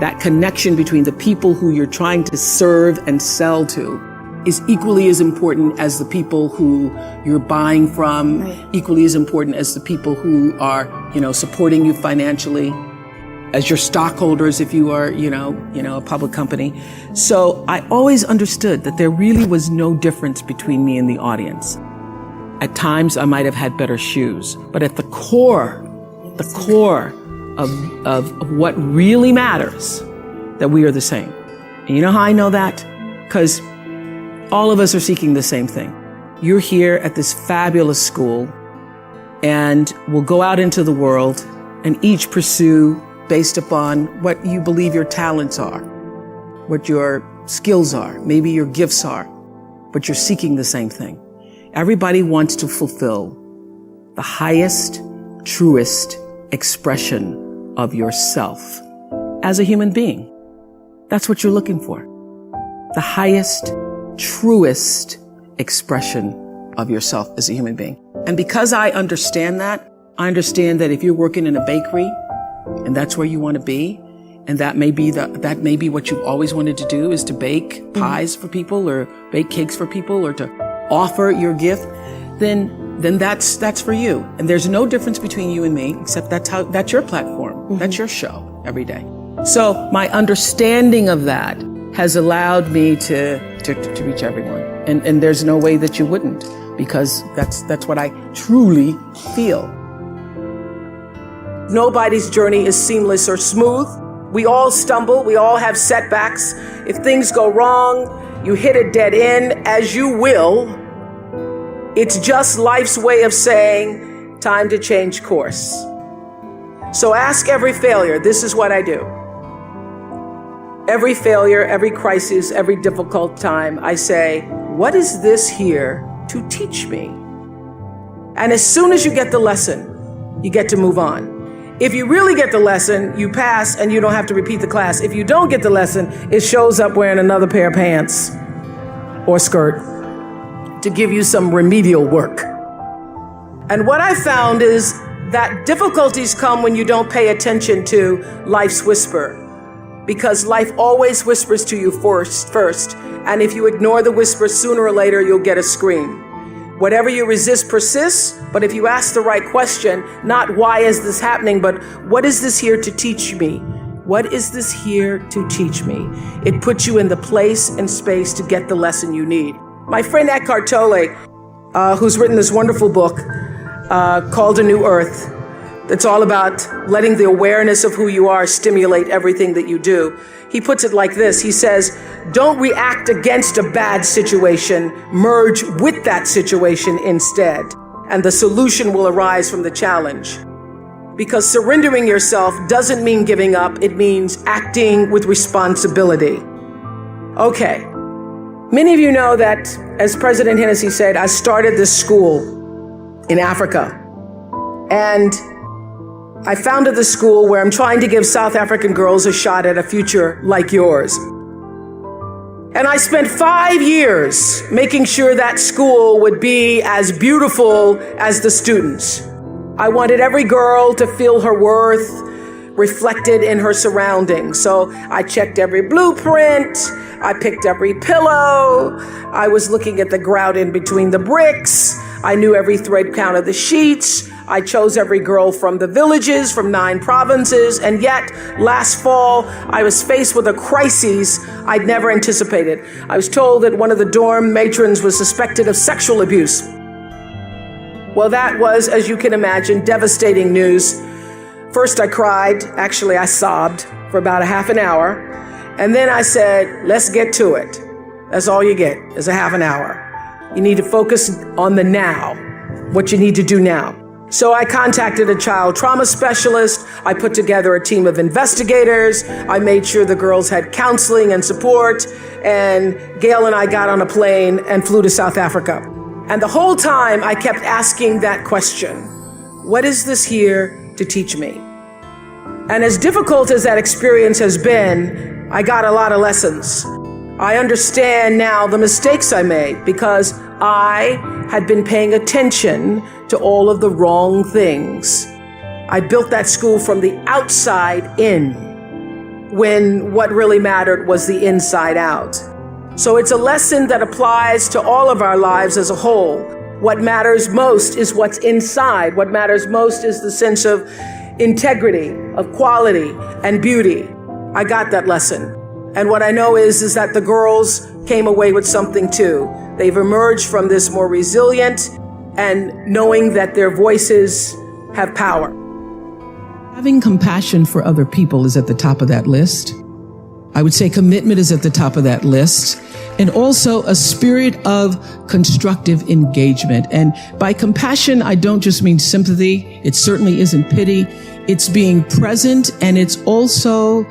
A: that connection between the people who you're trying to serve and sell to, is equally as important as the people who you're buying from, equally as important as the people who are, supporting you financially, as your stockholders if you are, a public company. So I always understood that there really was no difference between me and the audience. At times I might have had better shoes, but at the core of what really matters, that we are the same. And you know how I know that? Because all of us are seeking the same thing. You're here at this fabulous school, and we'll go out into the world and each pursue based upon what you believe your talents are, what your skills are, maybe your gifts are, but you're seeking the same thing. Everybody wants to fulfill the highest, truest expression of yourself as a human being. That's what you're looking for. The highest, truest expression of yourself as a human being. And because I understand that if you're working in a bakery and that's where you want to be, and that may be what you've always wanted to do, is to bake pies for people or bake cakes for people or to offer your gift, then that's for you. And there's no difference between you and me, except that's your platform. That's your show every day. So my understanding of that has allowed me to reach everyone. And there's no way that you wouldn't, because that's what I truly feel. Nobody's journey is seamless or smooth. We all stumble. We all have setbacks. If things go wrong, you hit a dead end, as you will. It's just life's way of saying, time to change course. So ask every failure. This is what I do. Every failure, every crisis, every difficult time, I say, what is this here to teach me? And as soon as you get the lesson, you get to move on. If you really get the lesson, you pass and you don't have to repeat the class. If you don't get the lesson, it shows up wearing another pair of pants or skirt to give you some remedial work. And what I found is that difficulties come when you don't pay attention to life's whisper, because life always whispers to you first. And if you ignore the whisper, sooner or later, you'll get a scream. Whatever you resist persists, but if you ask the right question, not why is this happening, but what is this here to teach me? What is this here to teach me? It puts you in the place and space to get the lesson you need. My friend Eckhart Tolle, who's written this wonderful book called A New Earth, that's all about letting the awareness of who you are stimulate everything that you do. He puts it like this. He says, don't react against a bad situation, merge with that situation instead, and the solution will arise from the challenge. Because surrendering yourself doesn't mean giving up, it means acting with responsibility. Okay, many of you know that, as President Hennessy said, I started this school in Africa. And I founded the school where I'm trying to give South African girls a shot at a future like yours. And I spent 5 years making sure that school would be as beautiful as the students. I wanted every girl to feel her worth reflected in her surroundings. So I checked every blueprint. I picked every pillow. I was looking at the grout in between the bricks. I knew every thread count of the sheets. I chose every girl from the villages, from 9 provinces, and yet last fall, I was faced with a crisis I'd never anticipated. I was told that one of the dorm matrons was suspected of sexual abuse. Well, that was, as you can imagine, devastating news. First, I cried. Actually, I sobbed for about a half an hour. And then I said, let's get to it. That's all you get, is a half an hour. You need to focus on the now, what you need to do now. So I contacted a child trauma specialist. I put together a team of investigators. I made sure the girls had counseling and support. And Gail and I got on a plane and flew to South Africa. And the whole time I kept asking that question, what is this here to teach me?
B: And as difficult as that experience has been, I got a lot of lessons. I understand now the mistakes I made because I had been paying attention to all of the wrong things. I built that school from the outside in, when what really mattered was the inside out. So it's a lesson that applies to all of our lives as a whole. What matters most is what's inside. What matters most is the sense of integrity, of quality, and beauty. I got that lesson. And what I know is that the girls came away with something too. They've emerged from this more resilient and knowing that their voices have power.
A: Having compassion for other people is at the top of that list. I would say commitment is at the top of that list. And also a spirit of constructive engagement. And by compassion, I don't just mean sympathy. It certainly isn't pity. It's being present, and it's also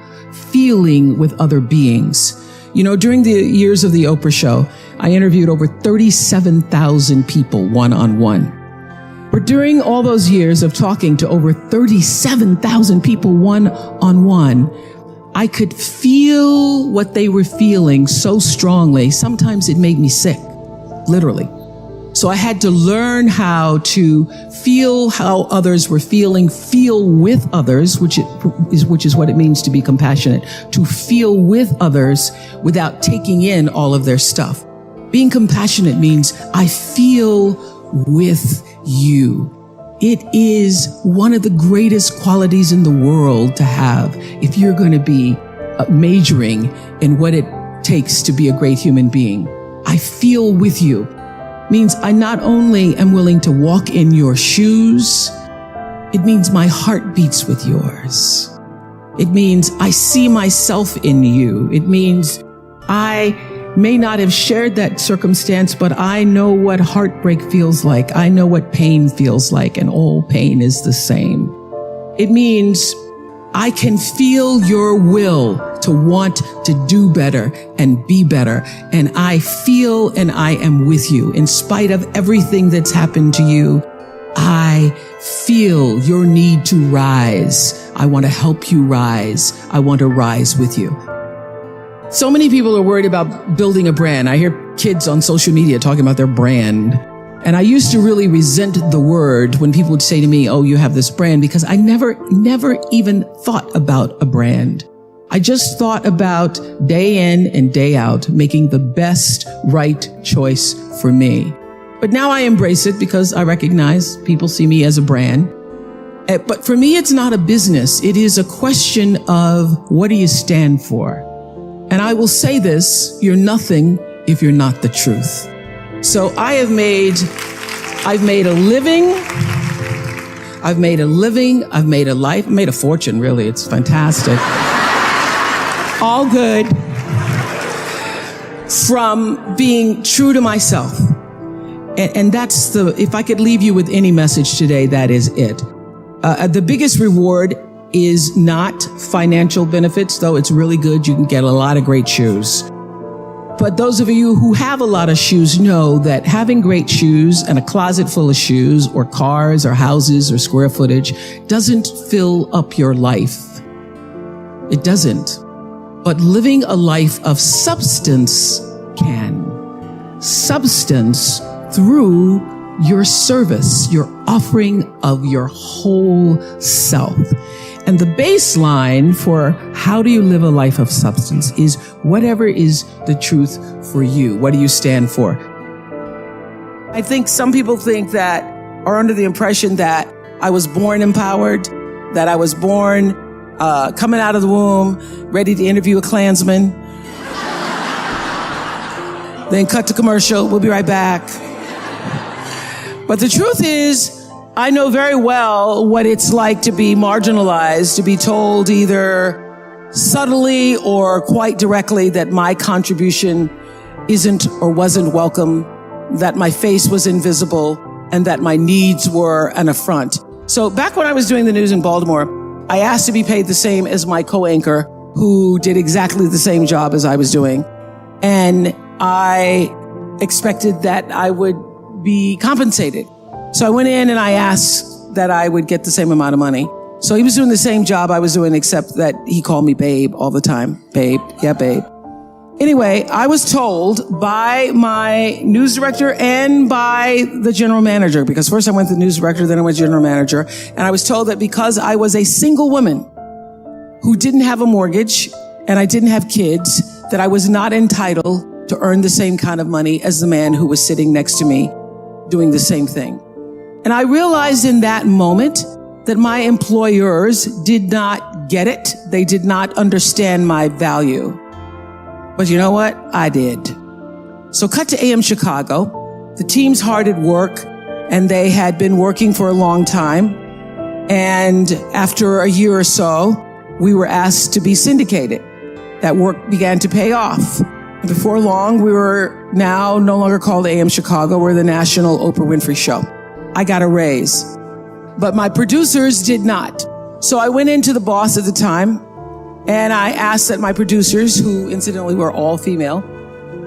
A: feeling with other beings. You know, during the years of the Oprah Show, I interviewed over 37,000 people one-on-one. But during all those years of talking to over 37,000 people one-on-one, I could feel what they were feeling so strongly. Sometimes it made me sick, literally. So I had to learn how to feel how others were feeling, feel with others, which is what it means to be compassionate, to feel with others without taking in all of their stuff. Being compassionate means I feel with you. It is one of the greatest qualities in the world to have if you're going to be majoring in what it takes to be a great human being. I feel with you means I not only am willing to walk in your shoes, it means my heart beats with yours. It means I see myself in you. It means I may not have shared that circumstance, but I know what heartbreak feels like. I know what pain feels like, and all pain is the same. It means I can feel your will to want to do better and be better. And I feel and I am with you. In spite of everything that's happened to you, I feel your need to rise. I want to help you rise. I want to rise with you. So many people are worried about building a brand. I hear kids on social media talking about their brand. And I used to really resent the word when people would say to me, oh, you have this brand, because I never even thought about a brand. I just thought about day in and day out, making the best right choice for me. But now I embrace it because I recognize people see me as a brand. But for me, it's not a business. It is a question of what do you stand for? And I will say this, you're nothing if you're not the truth. So I've made a living, I've made a life, I've made a fortune, really. It's fantastic. All good from being true to myself. And that's if I could leave you with any message today, that is it. The biggest reward is not financial benefits, though it's really good. You can get a lot of great shoes. But those of you who have a lot of shoes know that having great shoes and a closet full of shoes or cars or houses or square footage doesn't fill up your life. It doesn't. But living a life of substance can. Substance through your service, your offering of your whole self. And the baseline for how do you live a life of substance is whatever is the truth for you. What do you stand for? I think some people think that, are under the impression that I was born empowered, that I was born coming out of the womb, ready to interview a Klansman. Then cut to commercial. We'll be right back. But the truth is, I know very well what it's like to be marginalized, to be told either subtly or quite directly that my contribution isn't or wasn't welcome, that my face was invisible, and that my needs were an affront. So back when I was doing the news in Baltimore, I asked to be paid the same as my co-anchor, who did exactly the same job as I was doing. And I expected that I would be compensated. So I went in and I asked that I would get the same amount of money.
B: So he was doing the same job I was doing, except that he called me babe all the time. Babe. Yeah, babe. Anyway, I was told by my news director and by the general manager, because first I went to the news director, then I went to general manager, and I was told that because I was a single woman who didn't have a mortgage and I didn't have kids, that I was not entitled to earn the same kind of money as the man who was sitting next to me doing the same thing. And I realized in that moment that my employers did not get it. They did not understand my value. But you know what? I did. So cut to AM Chicago. The team's hard at work, and they had been working for a long time. And after a year or so, we were asked to be syndicated. That work began to pay off. Before long, we were now no longer called AM Chicago. We're the national Oprah Winfrey Show. I got a raise, but my producers did not. So I went into the boss at the time, and I asked that my producers, who incidentally were all female,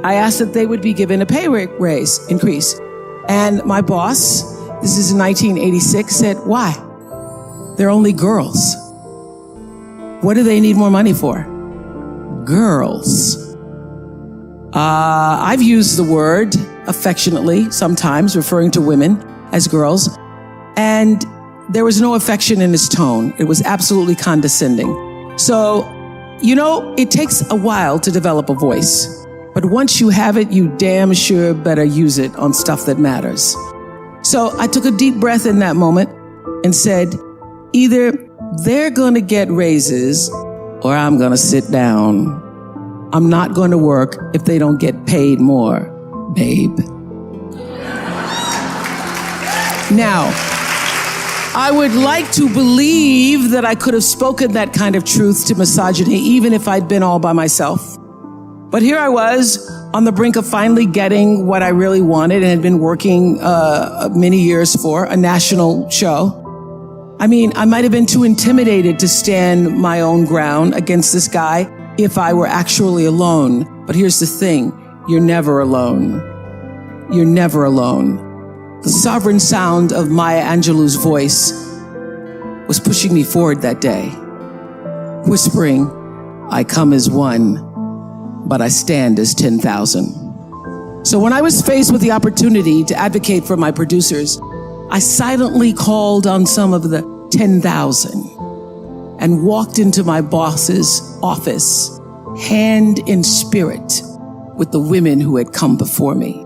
B: I asked that they would be given a pay raise increase. And my boss, this is in 1986, said, why? They're only girls. What do they need more money for? Girls. I've used the word affectionately sometimes, referring to women as girls, and there was no affection in his tone. It was absolutely condescending. So, you know, it takes a while to develop a voice, but once you have it, you damn sure better use it on stuff that matters. So I took a deep breath in that moment and said, either they're going to get raises or I'm going to sit down. I'm not going to work if they don't get paid more, babe. Now, I would like to believe that I could have spoken that kind of truth to misogyny, even if I'd been all by myself. But here I was on the brink of finally getting what I really wanted and had been working many years for, a national show. I mean, I might have been too intimidated to stand my own ground against this guy if I were actually alone. But here's the thing, you're never alone. You're never alone. The sovereign sound of Maya Angelou's voice was pushing me forward that day, whispering, I come as one, but I stand as 10,000. So when I was faced with the opportunity to advocate for my producers, I silently called on some of the 10,000 and walked into my boss's office, hand in spirit, with the women who had come before me.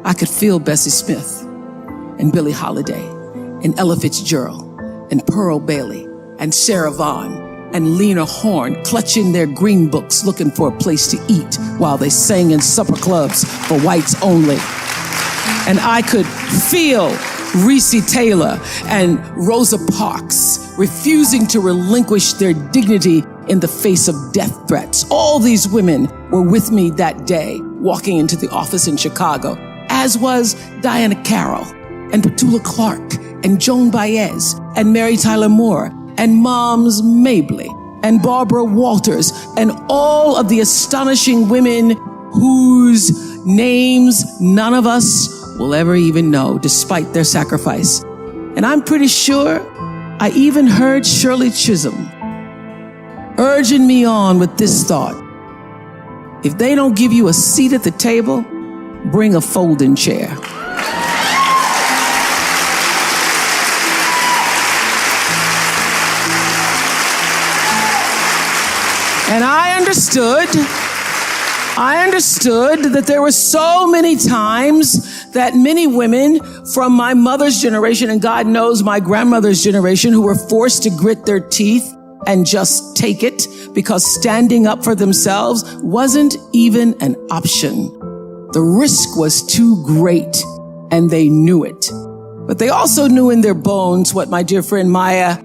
B: I could feel Bessie Smith and Billie Holiday and Ella Fitzgerald and Pearl Bailey and Sarah Vaughan and Lena Horne clutching their green books looking for a place to eat while they sang in supper clubs for whites only. And I could feel Reese Taylor and Rosa Parks refusing to relinquish their dignity in the face of death threats. All these women were with me that day, walking into the office in Chicago, as was Diana Carroll and Petula Clark and Joan Baez and Mary Tyler Moore and Moms Mabley and Barbara Walters and all of the astonishing women whose names none of us will ever even know, despite their sacrifice. And I'm pretty sure I even heard Shirley Chisholm urging me on with this thought: if they don't give you a seat at the table, bring a folding chair. And I understood that there were so many times that many women from my mother's generation, and God knows my grandmother's generation, who were forced to grit their teeth and just take it because standing up for themselves wasn't even an option. The risk was too great, and they knew it. But they also knew in their bones what my dear friend Maya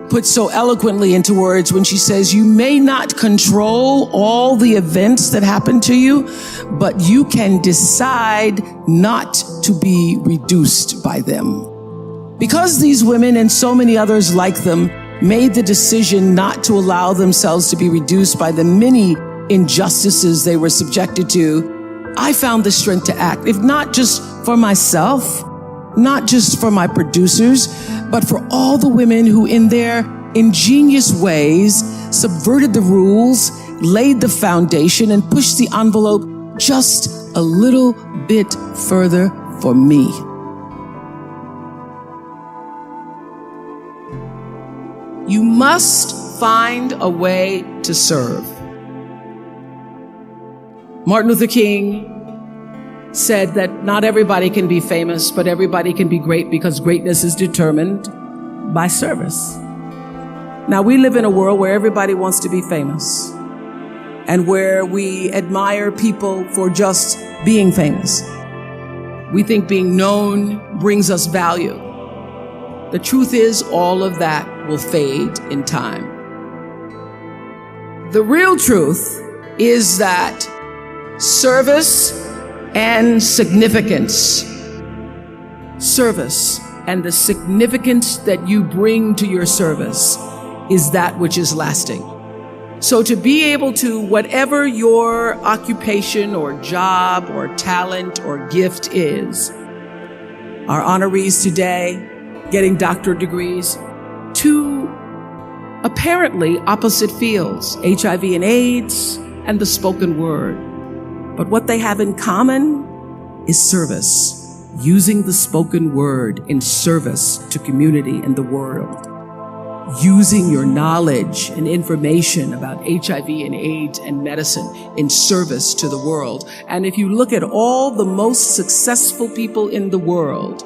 B: put so eloquently into words when she says, you may not control all the events that happen to you, but you can decide not to be reduced by them. Because these women and so many others like them made the decision not to allow themselves to be reduced by the many injustices they were subjected to, I found the strength to act, if not just for myself, not just for my producers, but for all the women who in their ingenious ways subverted the rules, laid the foundation, and pushed the envelope just a little bit further for me. You must find a way to serve. Martin Luther King said that not everybody can be famous, but everybody can be great because greatness is determined by service. Now, we live in a world where everybody wants to be famous and where we admire people for just being famous. We think being known brings us value. The truth is, all of that will fade in time. The real truth is that service and significance, service and the significance that you bring to your service is that which is lasting. So to be able to, whatever your occupation or job or talent or gift is, our honorees today getting doctorate degrees, to apparently opposite fields, HIV and AIDS and the spoken word. But what they have in common is service, using the spoken word in service to community and the world, using your knowledge and information about HIV and AIDS and medicine in service to the world. And if you look at all the most successful people in the world,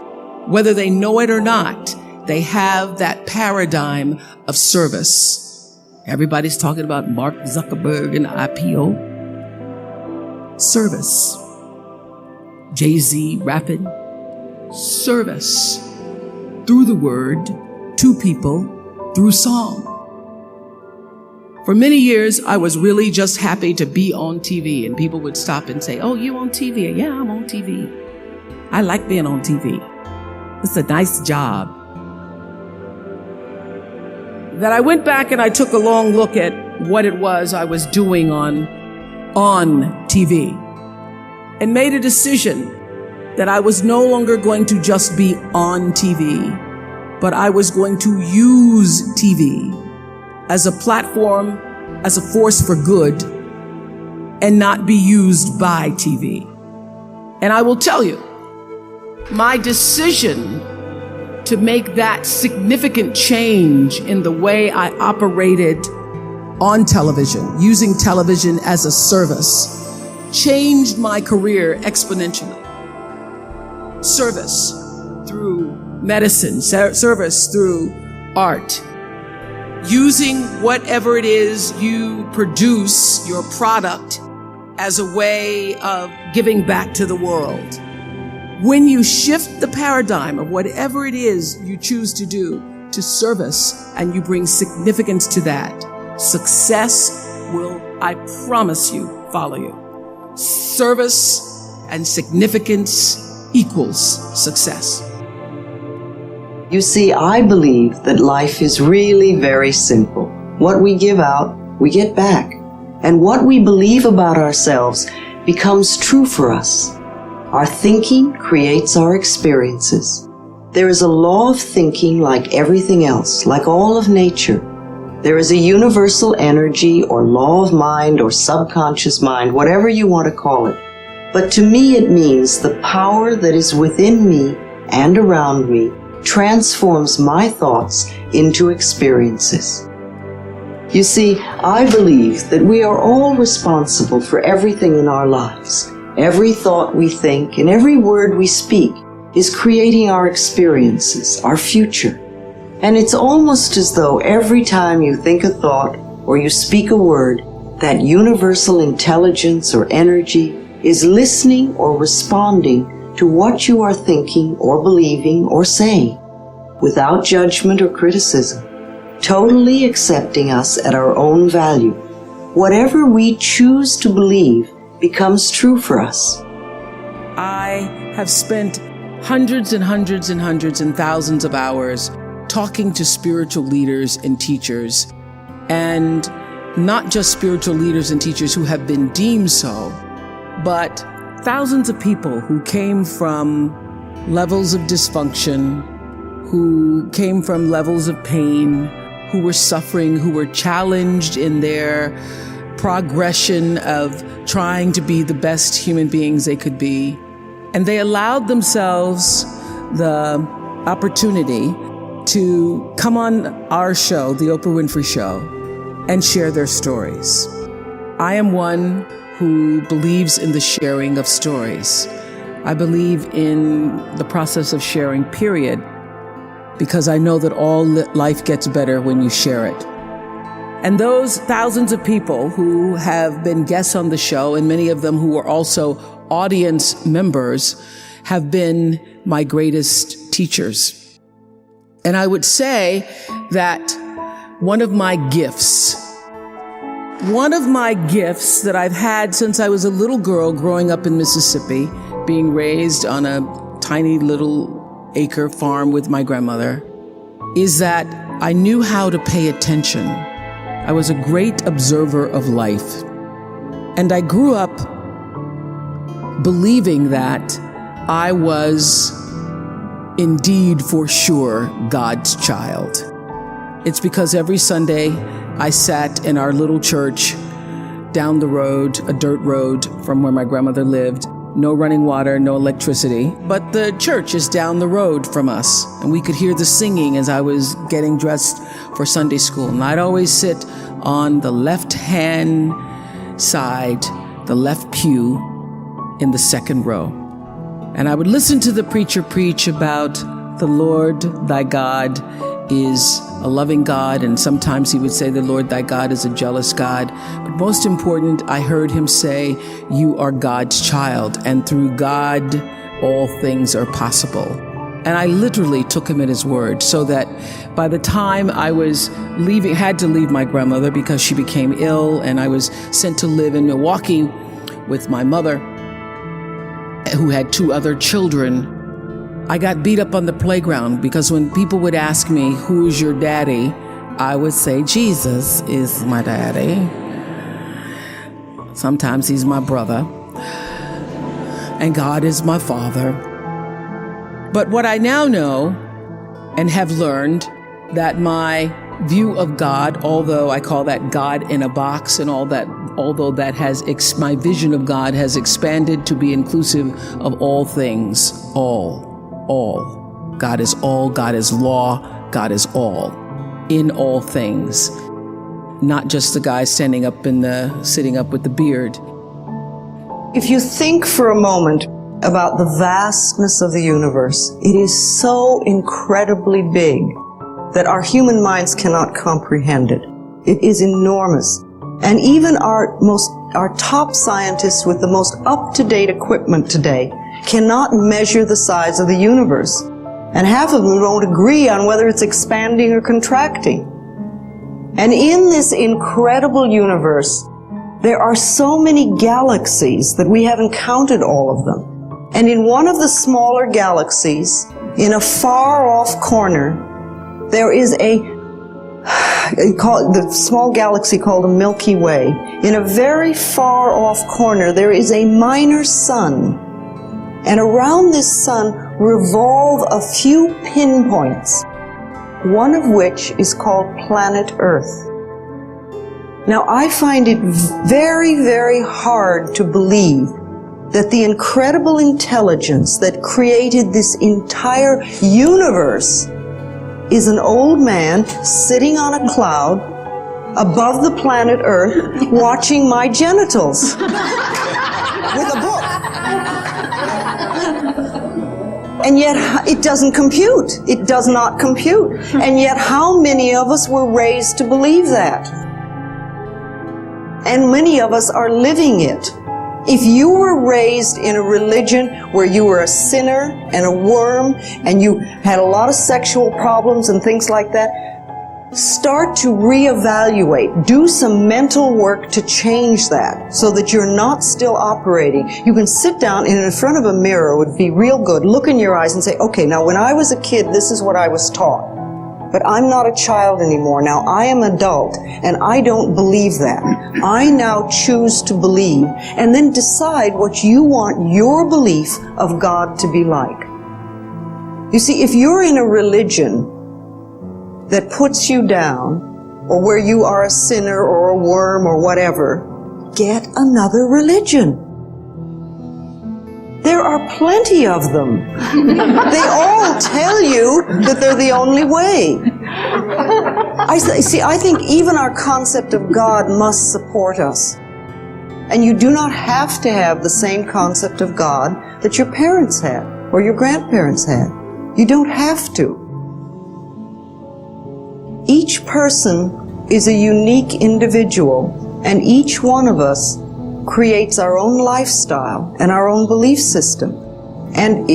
B: whether they know it or not, they have that paradigm of service. Everybody's talking about Mark Zuckerberg and IPO. Service. Jay-Z rapping. Service. Through the word, to people, through song. For many years, I was really just happy to be on TV, and people would stop and say, "Oh, you on TV?" "Yeah, I'm on TV. I like being on TV. It's a nice job." That I went back and I took a long look at what it was I was doing on TV and made a decision that I was no longer going to just be on TV, but I was going to use TV as a platform, as a force for good, and not be used by TV. And I will tell you, my decision to make that significant change in the way I operated on television, using television as a service, changed my career exponentially. Service through medicine, service through art, using whatever it is you produce, your product, as a way of giving back to the world. When you shift the paradigm of whatever it is you choose to do to service and you bring significance to that, success will, I promise you, follow you. Service and significance equals success.
D: You see, I believe that life is really very simple. What we give out, we get back. And what we believe about ourselves becomes true for us. Our thinking creates our experiences. There is a law of thinking like everything else, like all of nature. There is a universal energy or law of mind or subconscious mind, whatever you want to call it. But to me it means the power that is within me and around me transforms my thoughts into experiences. You see, I believe that we are all responsible for everything in our lives. Every thought we think and every word we speak is creating our experiences, our future. And it's almost as though every time you think a thought or you speak a word, that universal intelligence or energy is listening or responding to what you are thinking or believing or saying, without judgment or criticism, totally accepting us at our own value. Whatever we choose to believe becomes true for us.
B: I have spent hundreds and hundreds and hundreds and thousands of hours talking to spiritual leaders and teachers, and not just spiritual leaders and teachers who have been deemed so, but thousands of people who came from levels of dysfunction, who came from levels of pain, who were suffering, who were challenged in their progression of trying to be the best human beings they could be. And they allowed themselves the opportunity to come on our show, the Oprah Winfrey Show, and share their stories. I am one who believes in the sharing of stories. I believe in the process of sharing, period, because I know that all life gets better when you share it. And those thousands of people who have been guests on the show, and many of them who are also audience members, have been my greatest teachers. And I would say that one of my gifts that I've had since I was a little girl growing up in Mississippi, being raised on a tiny little acre farm with my grandmother, is that I knew how to pay attention. I was a great observer of life. And I grew up believing that I was indeed for sure God's child. It's because every Sunday I sat in our little church down the road, a dirt road from where my grandmother lived. No running water, no electricity, but the church is down the road from us. And we could hear the singing as I was getting dressed for Sunday school. And I'd always sit on the left-hand side, the left pew in the second row. And I would listen to the preacher preach about the Lord thy God is a loving God, and sometimes he would say the Lord thy God is a jealous God. But most important, I heard him say, you are God's child, and through God, all things are possible. And I literally took him at his word, so that by the time I was had to leave my grandmother because she became ill, and I was sent to live in Milwaukee with my mother, who had 2 other children, I got beat up on the playground because when people would ask me, who's your daddy? I would say, Jesus is my daddy. Sometimes he's my brother. And God is my father. But what I now know and have learned, that my view of God, although I call that God in a box and all that, although that has, my vision of God has expanded to be inclusive of all things, all. God is all, God is law, God is all, in all things. Not just the guy sitting up with the beard.
D: If you think for a moment about the vastness of the universe, it is so incredibly big that our human minds cannot comprehend it. It is enormous. And even our top scientists with the most up-to-date equipment today cannot measure the size of the universe. And half of them don't agree on whether it's expanding or contracting. And in this incredible universe, there are so many galaxies that we haven't counted all of them. And in one of the smaller galaxies, in a far-off corner, there is the small galaxy called the Milky Way. In a very far-off corner, there is a minor sun. And around this sun revolve a few pinpoints, one of which is called planet Earth. Now, I find it very, very hard to believe that the incredible intelligence that created this entire universe is an old man sitting on a cloud above the planet Earth watching my genitals with a book. And yet it doesn't compute. It does not compute. And yet how many of us were raised to believe that? And many of us are living it. If you were raised in a religion where you were a sinner and a worm and you had a lot of sexual problems and things like that, start to reevaluate. Do some mental work to change that so that you're not still operating. You can sit down and in front of a mirror, it would be real good, look in your eyes and say, okay, now when I was a kid, this is what I was taught. But I'm not a child anymore. Now I am an adult and I don't believe that. I now choose to believe and then decide what you want your belief of God to be like. You see, if you're in a religion that puts you down, or where you are a sinner or a worm or whatever, get another religion. There are plenty of them. They all tell you that they're the only way. I think even our concept of God must support us. And you do not have to have the same concept of God that your parents had or your grandparents had. You don't have to. Each person is a unique individual, and each one of us creates our own lifestyle and our own belief system. And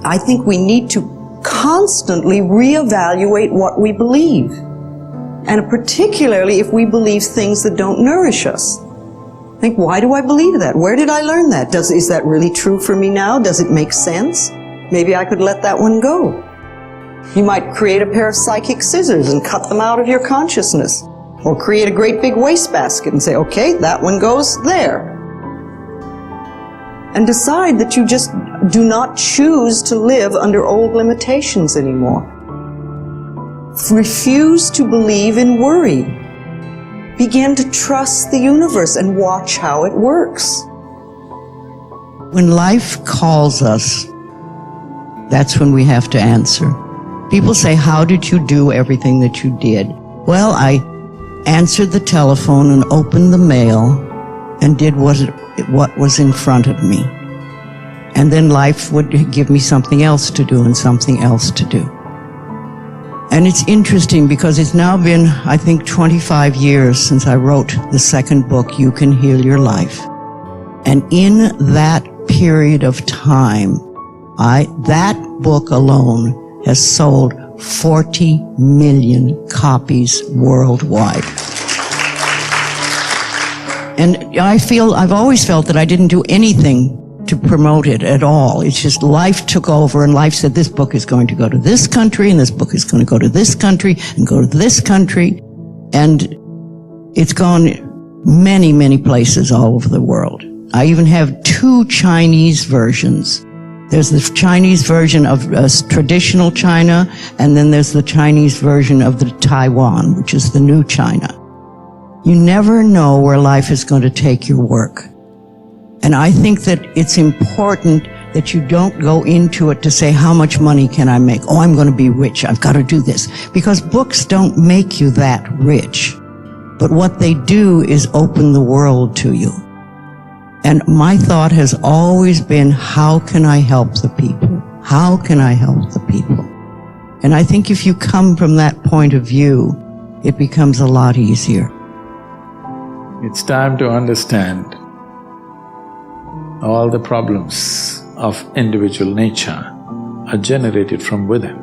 D: I think we need to constantly reevaluate what we believe. And particularly if we believe things that don't nourish us. Think, why do I believe that? Where did I learn that? Is that really true for me now? Does it make sense? Maybe I could let that one go. You might create a pair of psychic scissors and cut them out of your consciousness. Or create a great big wastebasket and say, okay, that one goes there. And decide that you just do not choose to live under old limitations anymore. Refuse to believe in worry. Begin to trust the universe and watch how it works.
E: When life calls us, that's when we have to answer. People say, how did you do everything that you did? Well, I answered the telephone and opened the mail and did what was in front of me. And then life would give me something else to do and something else to do. And it's interesting because it's now been, I think, 25 years since I wrote the second book, You Can Heal Your Life. And in that period of time, that book alone has sold 40 million copies worldwide. And I've always felt that I didn't do anything to promote it at all. It's just life took over, and life said, this book is going to go to this country, and this book is going to go to this country, and go to this country. And it's gone many, many places all over the world. I even have 2 Chinese versions. There's the Chinese version of traditional China, and then there's the Chinese version of the Taiwan, which is the new China. You never know where life is going to take your work. And I think that it's important that you don't go into it to say, how much money can I make? Oh, I'm going to be rich. I've got to do this. Because books don't make you that rich. But what they do is open the world to you. And my thought has always been, how can I help the people? How can I help the people? And I think if you come from that point of view, it becomes a lot easier.
F: It's time to understand all the problems of individual nature are generated from within.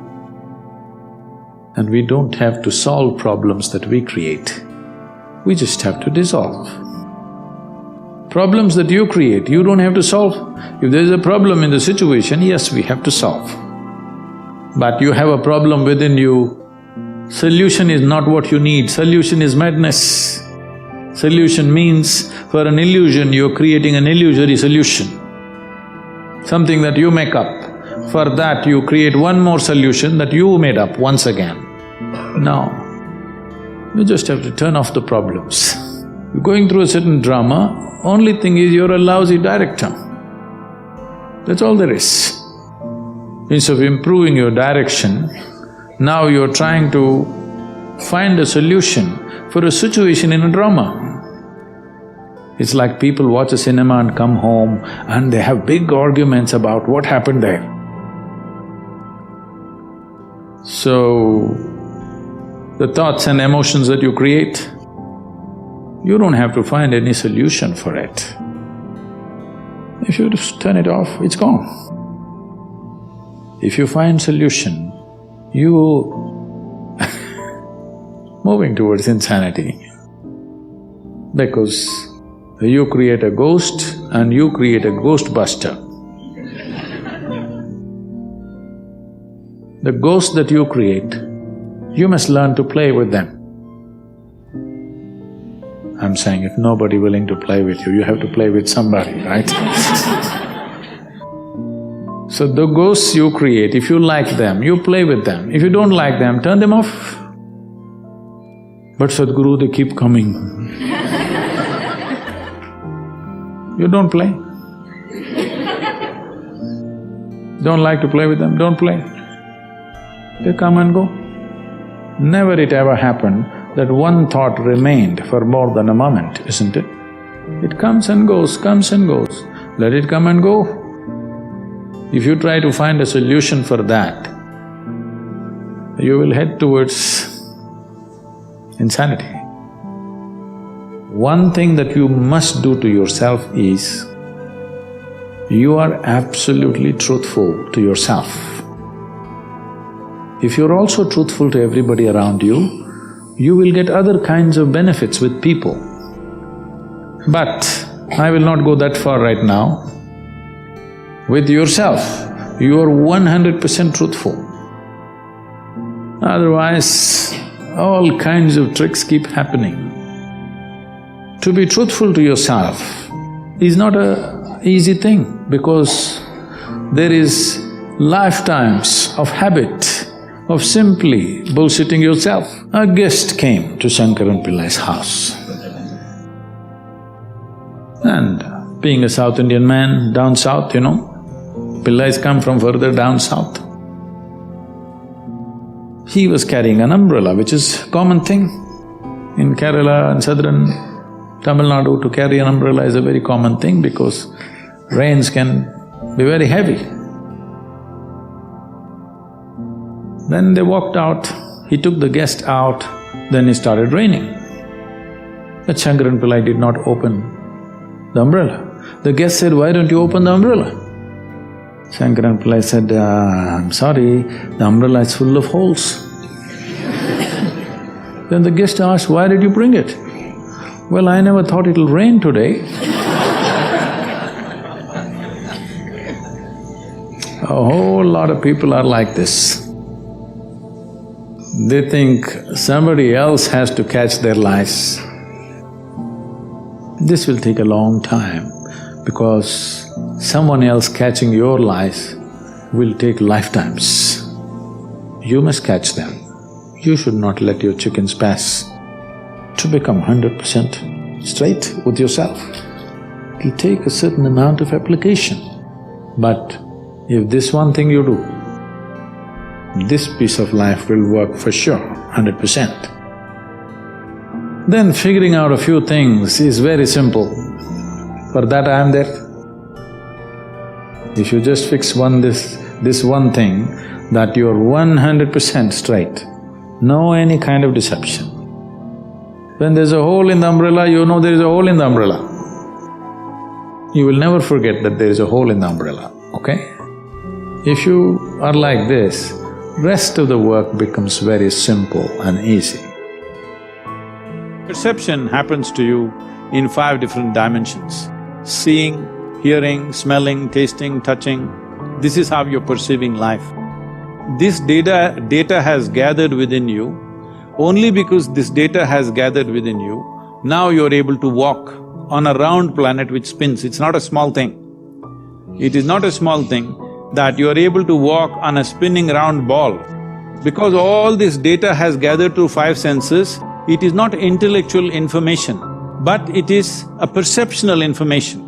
F: And we don't have to solve problems that we create. We just have to dissolve. Problems that you create, you don't have to solve. If there is a problem in the situation, yes, we have to solve. But you have a problem within you, solution is not what you need, solution is madness. Solution means, for an illusion, you're creating an illusory solution. Something that you make up. For that, you create one more solution that you made up once again. No. You just have to turn off the problems. You're going through a certain drama, only thing is you're a lousy director. That's all there is. Instead of improving your direction, now you're trying to find a solution for a situation in a drama. It's like people watch a cinema and come home and they have big arguments about what happened there. So, the thoughts and emotions that you create, you don't have to find any solution for it. If you just turn it off, it's gone. If you find solution, you moving towards insanity. Because you create a ghost and you create a ghostbuster. The ghosts that you create, you must learn to play with them. I'm saying if nobody willing to play with you, you have to play with somebody, right? So the ghosts you create, if you like them, you play with them. If you don't like them, turn them off. But Sadhguru, they keep coming. You don't play. Don't like to play with them, don't play. They come and go. Never it ever happened that one thought remained for more than a moment, isn't it? It comes and goes, comes and goes. Let it come and go. If you try to find a solution for that, you will head towards insanity. One thing that you must do to yourself is, you are absolutely truthful to yourself. If you're also truthful to everybody around you, you will get other kinds of benefits with people. But I will not go that far right now. With yourself, you are 100% truthful. Otherwise, all kinds of tricks keep happening. To be truthful to yourself is not an easy thing because there is lifetimes of habit of simply bullshitting yourself. A guest came to Shankaran Pillai's house. And being a South Indian man, down south, Pillais come from further down south. He was carrying an umbrella, which is a common thing. In Kerala and southern Tamil Nadu, to carry an umbrella is a very common thing because rains can be very heavy. Then they walked out, he took the guest out, then it started raining. But Shankaran Pillai did not open the umbrella. The guest said, "Why don't you open the umbrella?" Shankaran Pillai said, "I'm sorry, the umbrella is full of holes." Then the guest asked, "Why did you bring it?" "Well, I never thought it'll rain today." A whole lot of people are like this. They think somebody else has to catch their lice. This will take a long time because someone else catching your lice will take lifetimes. You must catch them. You should not let your chickens pass. To become 100% straight with yourself, it'll take a certain amount of application. But if this one thing you do, this piece of life will work for sure, 100%. Then figuring out a few things is very simple. For that I am there. If you just fix this one thing, that you're 100% straight, no any kind of deception. When there's a hole in the umbrella, you know there is a hole in the umbrella. You will never forget that there is a hole in the umbrella, okay? If you are like this, rest of the work becomes very simple and easy. Perception happens to you in 5 different dimensions. Seeing, hearing, smelling, tasting, touching, this is how you're perceiving life. This data has gathered within you. Only because this data has gathered within you, now you're able to walk on a round planet which spins. It's not a small thing. It is not a small thing that you're able to walk on a spinning round ball. Because all this data has gathered through 5 senses, it is not intellectual information, but it is a perceptual information.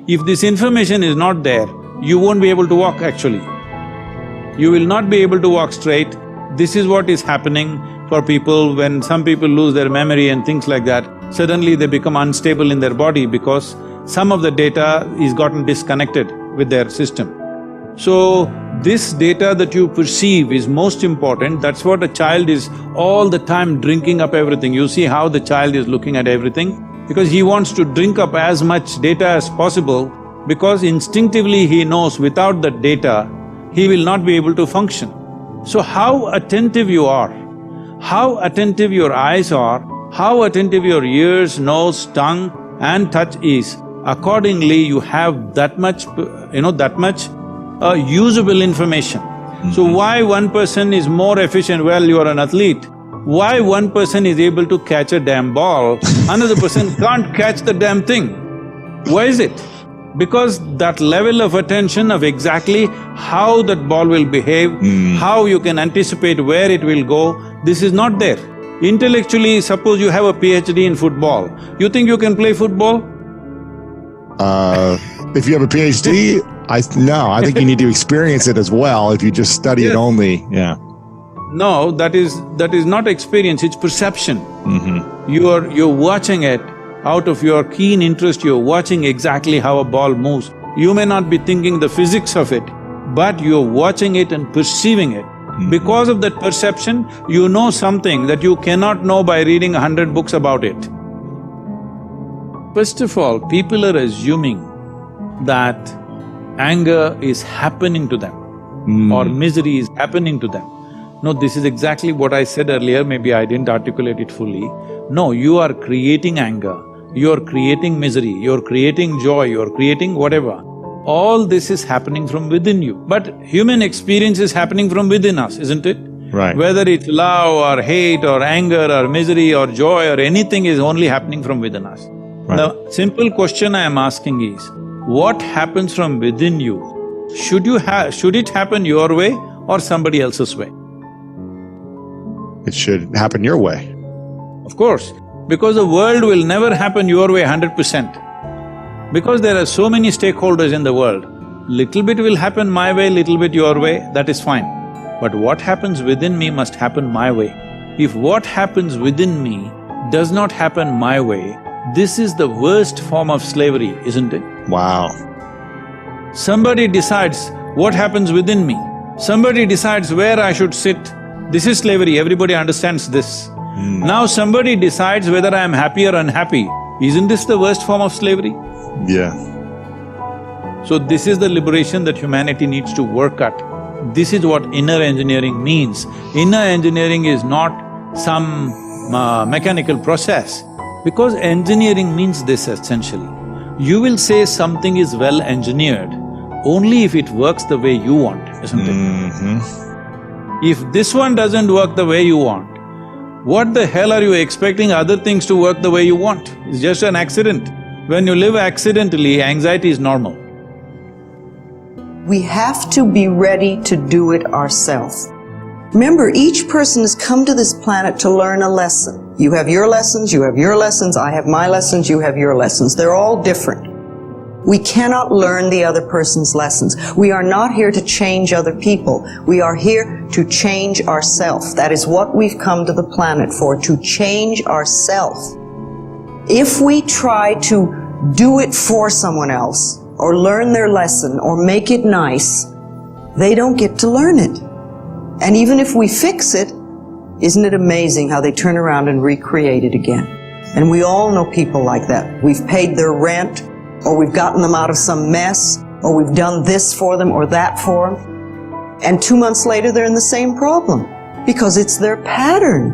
F: If this information is not there, you won't be able to walk actually. You will not be able to walk straight. This is what is happening for people when some people lose their memory and things like that. Suddenly they become unstable in their body because some of the data is gotten disconnected with their system. So, this data that you perceive is most important. That's what a child is all the time drinking up everything. You see how the child is looking at everything? Because he wants to drink up as much data as possible because instinctively he knows without that data, he will not be able to function. So how attentive you are, how attentive your eyes are, how attentive your ears, nose, tongue and touch is, accordingly you have that much, usable information. So why one person is more efficient? Well, you are an athlete. Why one person is able to catch a damn ball, another person can't catch the damn thing? Why is it? Because that level of attention of exactly how that ball will behave, how you can anticipate where it will go, this is not there. Intellectually, suppose you have a PhD in football, you think you can play football?
G: If you have a PhD, I think you need to experience it as well. If you just study it only,
F: No, that is not experience, it's perception. You're watching it out of your keen interest, you're watching exactly how a ball moves. You may not be thinking the physics of it, but you're watching it and perceiving it. Because of that perception, you know something that you cannot know by reading 100 books about it. First of all, people are assuming that anger is happening to them or misery is happening to them. No, this is exactly what I said earlier, maybe I didn't articulate it fully. No, you are creating anger, you're creating misery, you're creating joy, you're creating whatever. All this is happening from within you. But human experience is happening from within us, isn't it?
G: Right.
F: Whether it's love or hate or anger or misery or joy or anything is only happening from within us.
G: Right.
F: The simple question I am asking is, what happens from within you? Should it happen your way or somebody else's way?
G: It should happen your way.
F: Of course, because the world will never happen your way 100%. Because there are so many stakeholders in the world, little bit will happen my way, little bit your way, that is fine. But what happens within me must happen my way. If what happens within me does not happen my way, this is the worst form of slavery, isn't it?
G: Wow.
F: Somebody decides what happens within me, somebody decides where I should sit. This is slavery, everybody understands this. Now somebody decides whether I am happy or unhappy. Isn't this the worst form of slavery?
G: Yeah.
F: So this is the liberation that humanity needs to work at. This is what inner engineering means. Inner engineering is not some mechanical process, because engineering means this essentially. You will say something is well engineered only if it works the way you want, isn't it? If this one doesn't work the way you want, what the hell are you expecting other things to work the way you want? It's just an accident. When you live accidentally, anxiety is normal.
D: We have to be ready to do it ourselves. Remember, each person has come to this planet to learn a lesson. You have your lessons, you have your lessons, I have my lessons, you have your lessons. They're all different. We cannot learn the other person's lessons. We are not here to change other people. We are here to change ourselves. That is what we've come to the planet for, to change ourselves. If we try to do it for someone else, or learn their lesson, or make it nice, they don't get to learn it. And even if we fix it, isn't it amazing how they turn around and recreate it again? And we all know people like that. We've paid their rent, or we've gotten them out of some mess, or we've done this for them or that for them. And 2 months later, they're in the same problem, because it's their pattern.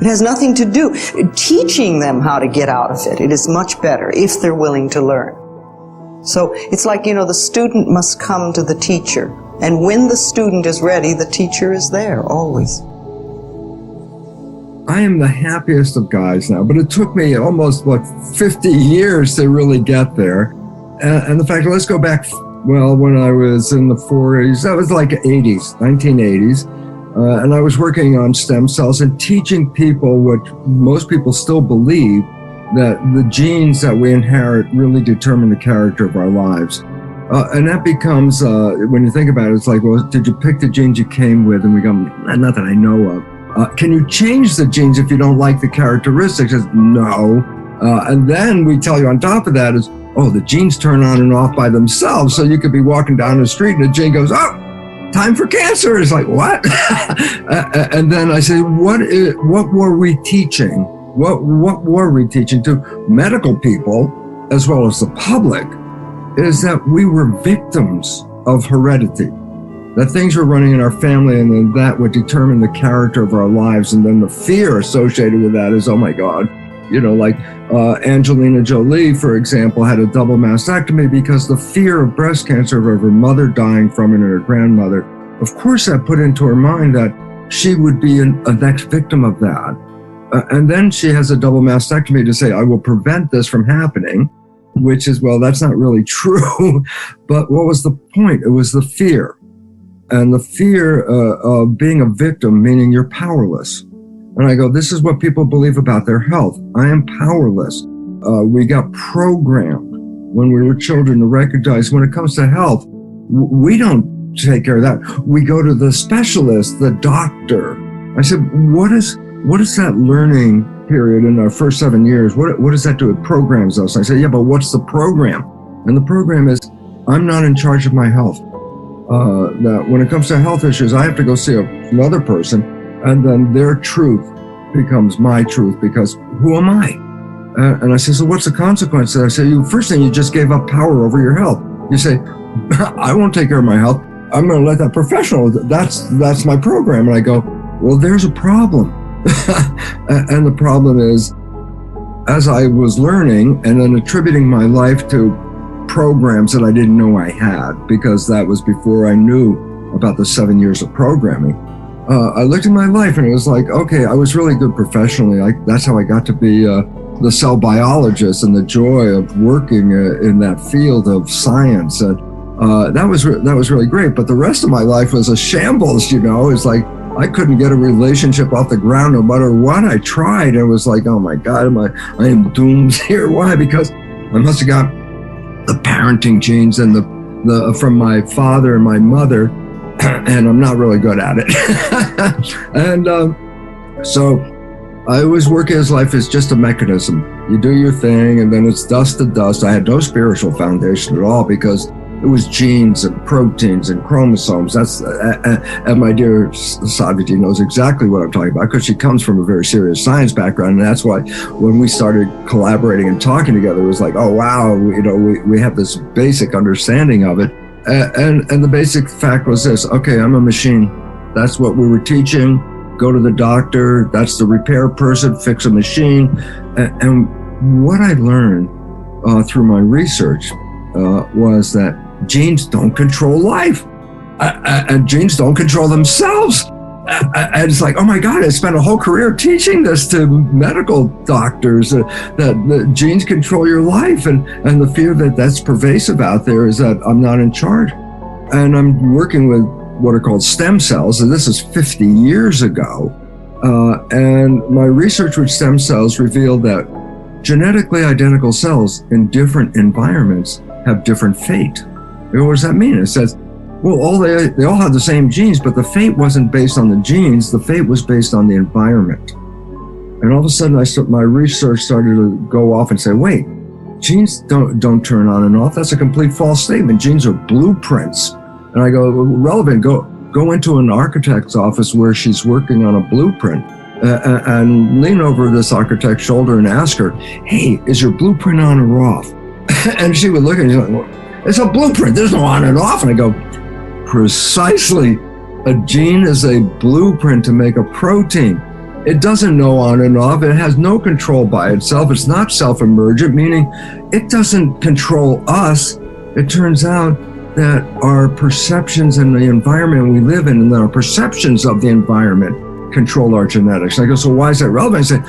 D: It has nothing to do. Teaching them how to get out of it, it is much better if they're willing to learn. So it's like, the student must come to the teacher. And when the student is ready, the teacher is there, always.
H: I am the happiest of guys now, but it took me almost, 50 years to really get there. And the fact, let's go back, when I was in the 40s, that was like 1980s, and I was working on stem cells and teaching people what most people still believe, that the genes that we inherit really determine the character of our lives. And that becomes, when you think about it, it's like, well, did you pick the genes you came with? And we go, not that I know of. Can you change the genes if you don't like the characteristics? It's no. And then we tell you on top of that is, the genes turn on and off by themselves. So you could be walking down the street and the gene goes, time for cancer. It's like, what? And then I say, what were we teaching? What were we teaching to medical people as well as the public is that we were victims of heredity. That things were running in our family and then that would determine the character of our lives. And then the fear associated with that is, oh my God, like Angelina Jolie, for example, had a double mastectomy because the fear of breast cancer of her mother dying from it and her grandmother. Of course, that put into her mind that she would be a next victim of that. And then she has a double mastectomy to say, I will prevent this from happening. which is, well, that's not really true. But what was the point? It was the fear. And the fear of being a victim, meaning you're powerless. And I go, this is what people believe about their health. I am powerless. We got programmed when we were children to recognize when it comes to health, we don't take care of that. We go to the specialist, the doctor. I said, what is that learning period in our first 7 years? What does that do? It programs us. I said, yeah, but what's the program? And the program is, I'm not in charge of my health. That when it comes to health issues, I have to go see another person, and then their truth becomes my truth, because who am I? And I say, so what's the consequence? And I say, first thing, you just gave up power over your health. You say, I won't take care of my health. I'm going to let that professional, that's my program. And I go, well, there's a problem. And the problem is, as I was learning and then attributing my life to programs that I didn't know I had, because that was before I knew about the 7 years of programming, I looked at my life and it was like, okay, I was really good professionally. That's how I got to be the cell biologist, and the joy of working in that field of science. And that was really great. But the rest of my life was a shambles, It's like I couldn't get a relationship off the ground no matter what I tried. It was like, oh my God, I am doomed here. Why? Because I must have got the parenting genes and the from my father and my mother, and I'm not really good at it. And so I always work as life is just a mechanism. You do your thing, and then it's dust to dust. I had no spiritual foundation at all, because it was genes and proteins and chromosomes. And my dear Saviti knows exactly what I'm talking about, because she comes from a very serious science background. And that's why when we started collaborating and talking together, it was like, oh, wow, we have this basic understanding of it. And the basic fact was this: okay, I'm a machine. That's what we were teaching. Go to the doctor. That's the repair person. Fix a machine. And what I learned through my research was that genes don't control life, and genes don't control themselves. And it's like, oh my God, I spent a whole career teaching this to medical doctors, that the genes control your life, and the fear that's pervasive out there is that I'm not in charge. And I'm working with what are called stem cells, and this is 50 years ago. And my research with stem cells revealed that genetically identical cells in different environments have different fate. What does that mean? It says, well, they all have the same genes, but the fate wasn't based on the genes. The fate was based on the environment. And all of a sudden, my research started to go off and say, wait, genes don't turn on and off. That's a complete false statement. Genes are blueprints. And I go, relevant, go into an architect's office where she's working on a blueprint, and lean over this architect's shoulder and ask her, hey, is your blueprint on or off? And she would look at me and she's like, well, it's a blueprint. There's no on and off. And I go, precisely. A gene is a blueprint to make a protein. It doesn't know on and off. It has no control by itself. It's not self-emergent, meaning it doesn't control us. It turns out that our perceptions and the environment we live in, and our perceptions of the environment, control our genetics. And I go, so why is that relevant? I say,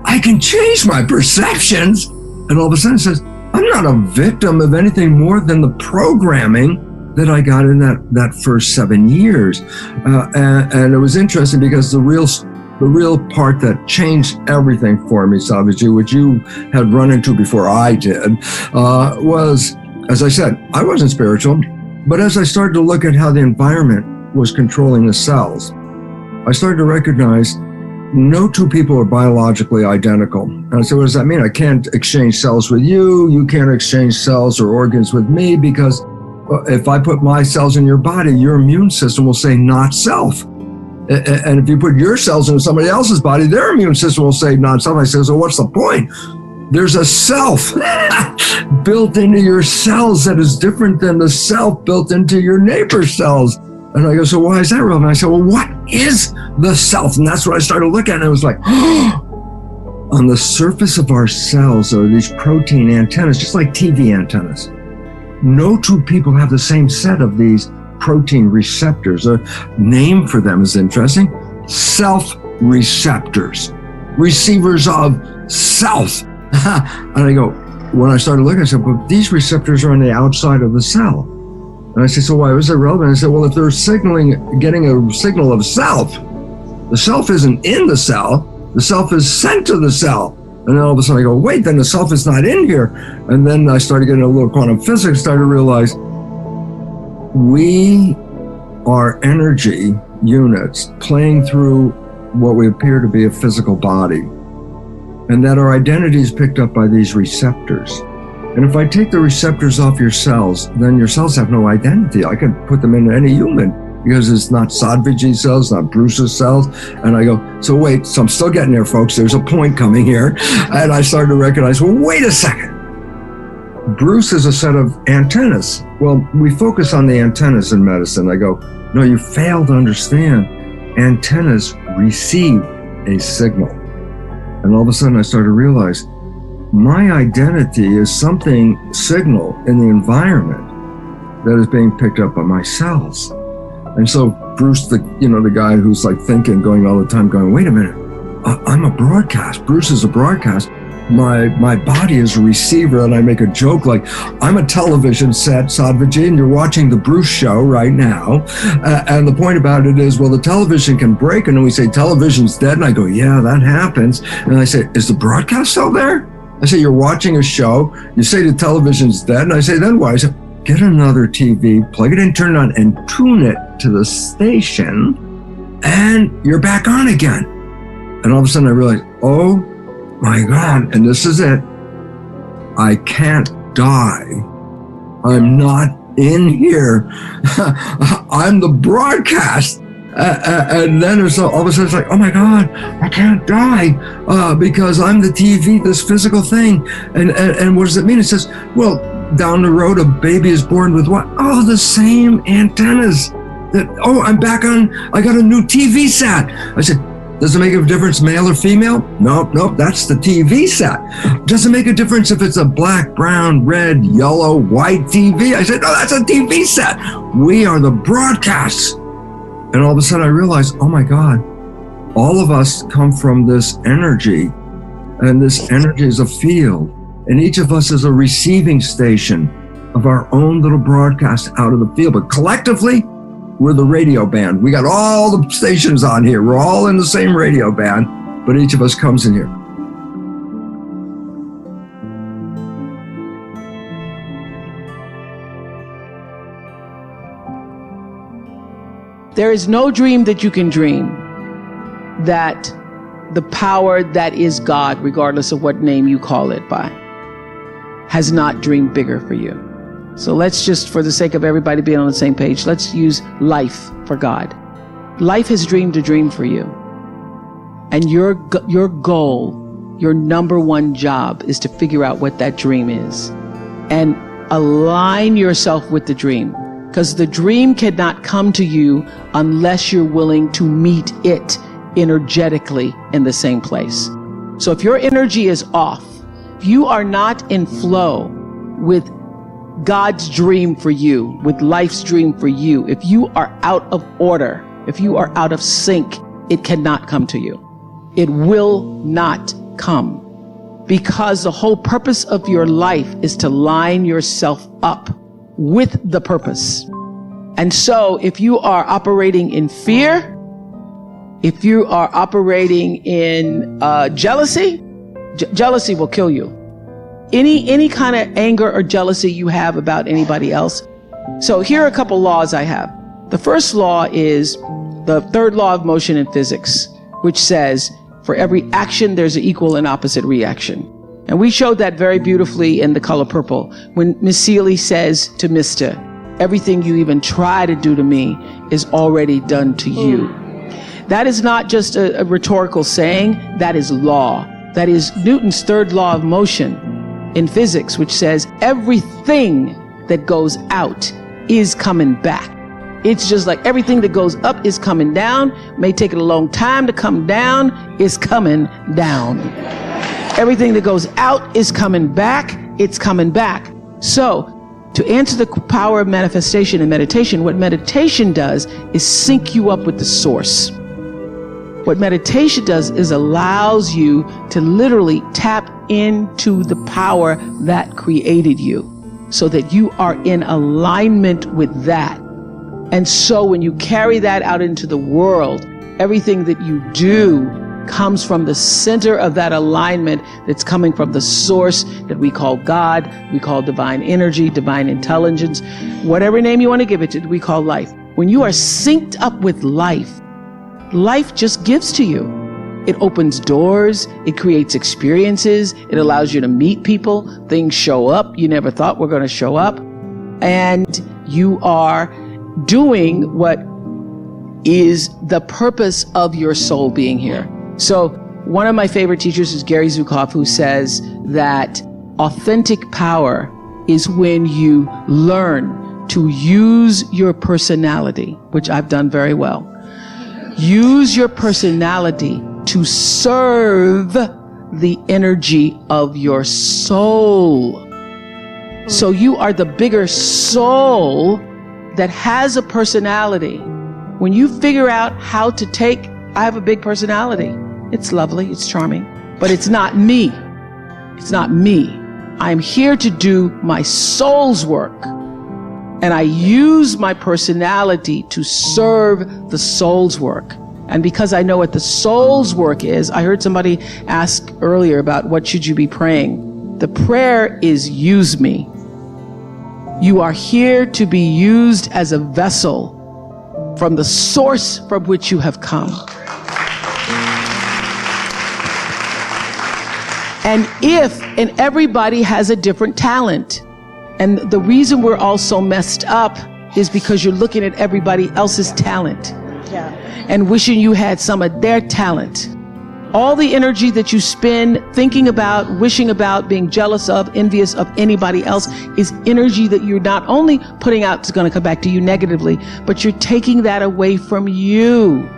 H: I can change my perceptions. And all of a sudden it says, I'm not a victim of anything more than the programming that I got in that first 7 years. And it was interesting, because the real part that changed everything for me, Saviji, which you had run into before I did, was, as I said, I wasn't spiritual, but as I started to look at how the environment was controlling the cells, I started to recognize no two people are biologically identical. And I said, what does that mean? I can't exchange cells with you. You can't exchange cells or organs with me, because if I put my cells in your body, your immune system will say not self. And if you put your cells into somebody else's body, their immune system will say not self. I say, so what's the point? There's a self built into your cells that is different than the self built into your neighbor's cells. And I go, so why is that relevant? I said, well, what is the self? And that's what I started to look at. And it was like, on the surface of our cells are these protein antennas, just like TV antennas. No two people have the same set of these protein receptors. A name for them is interesting. Self receptors, receivers of self. And I go, when I started looking, I said, but these receptors are on the outside of the cell. And I said, so why was it relevant? I said, well, if they're getting a signal of self, the self isn't in the cell, the self is sent to the cell. And then all of a sudden I go, wait, then the self is not in here. And then I started getting a little quantum physics, started to realize we are energy units playing through what we appear to be a physical body. And that our identity is picked up by these receptors. And if I take the receptors off your cells, then your cells have no identity. I can put them in any human because it's not Sadhviji's cells, not Bruce's cells. And I go, so wait, so I'm still getting there, folks. There's a point coming here. And I started to recognize, well, wait a second. Bruce is a set of antennas. Well, we focus on the antennas in medicine. I go, no, you fail to understand. Antennas receive a signal. And all of a sudden I started to realize my identity is something signal in the environment that is being picked up by my cells. And so Bruce, the guy who's like thinking, going all the time, going, wait a minute, I'm a broadcast. Bruce is a broadcast. My body is a receiver, and I make a joke like, I'm a television set, Sadhviji, and you're watching the Bruce show right now. And the point about it is, well, the television can break, and then we say television's dead, and I go, yeah, that happens. And I say, is the broadcast still there? I say, you're watching a show. You say the television's dead, and I say, then why? I say, get another TV, plug it in, turn it on, and tune it to the station, and you're back on again. And all of a sudden I realize, oh my God, and this is it. I can't die. I'm not in here. I'm the broadcast. And then there's all of a sudden it's like, oh my God, I can't die because I'm the TV, this physical thing. And what does it mean? It says, well, down the road, a baby is born with what? Oh, the same antennas. I'm back on, I got a new TV set. I said, does it make a difference, male or female? Nope, that's the TV set. Does it make a difference if it's a black, brown, red, yellow, white TV? I said, no, that's a TV set. We are the broadcasts. And all of a sudden I realized, oh my God, all of us come from this energy, and this energy is a field, and each of us is a receiving station of our own little broadcast out of the field. But collectively, we're the radio band. We got all the stations on here. We're all in the same radio band, but each of us comes in here.
B: There is no dream that you can dream that the power that is God, regardless of what name you call it by, has not dreamed bigger for you. So let's just, for the sake of everybody being on the same page, let's use life for God. Life has dreamed a dream for you. And your goal, your number one job is to figure out what that dream is and align yourself with the dream. Because the dream cannot come to you unless you're willing to meet it energetically in the same place. So if your energy is off, if you are not in flow with God's dream for you, with life's dream for you, if you are out of order, if you are out of sync, it cannot come to you. It will not come. Because the whole purpose of your life is to line yourself up with the purpose. And so if you are operating in fear, if you are operating in jealousy, jealousy will kill you. Any kind of anger or jealousy you have about anybody else. So here are a couple laws I have. The first law is the third law of motion in physics, which says for every action, there's an equal and opposite reaction. And we showed that very beautifully in The Color Purple when Miss Seeley says to Mr., everything you even try to do to me is already done to you. That is not just a rhetorical saying, that is law. That is Newton's third law of motion in physics, which says everything that goes out is coming back. It's just like everything that goes up is coming down. May take it a long time to come down, is coming down. Everything that goes out is coming back, it's coming back. So, to answer the power of manifestation and meditation, what meditation does is sync you up with the source. What meditation does is allows you to literally tap into the power that created you so that you are in alignment with that. And so when you carry that out into the world, everything that you do comes from the center of that alignment that's coming from the source that we call God, we call divine energy, divine intelligence, whatever name you want to give it to, we call life. When you are synced up with life, life just gives to you. It opens doors, it creates experiences, it allows you to meet people, things show up you never thought were going to show up, and you are doing what is the purpose of your soul being here. So one of my favorite teachers is Gary Zukav, who says that authentic power is when you learn to use your personality, which I've done very well. Use your personality to serve the energy of your soul. So you are the bigger soul that has a personality. When you figure out how to take, I have a big personality. It's lovely, it's charming, but it's not me. It's not me. I'm here to do my soul's work. And I use my personality to serve the soul's work. And because I know what the soul's work is, I heard somebody ask earlier about what should you be praying. The prayer is use me. You are here to be used as a vessel from the source from which you have come. And everybody has a different talent. And the reason we're all so messed up is because you're looking at everybody else's talent and wishing you had some of their talent. All the energy that you spend thinking about, wishing about, being jealous of, envious of anybody else is energy that you're not only putting out is going to come back to you negatively, but you're taking that away from you.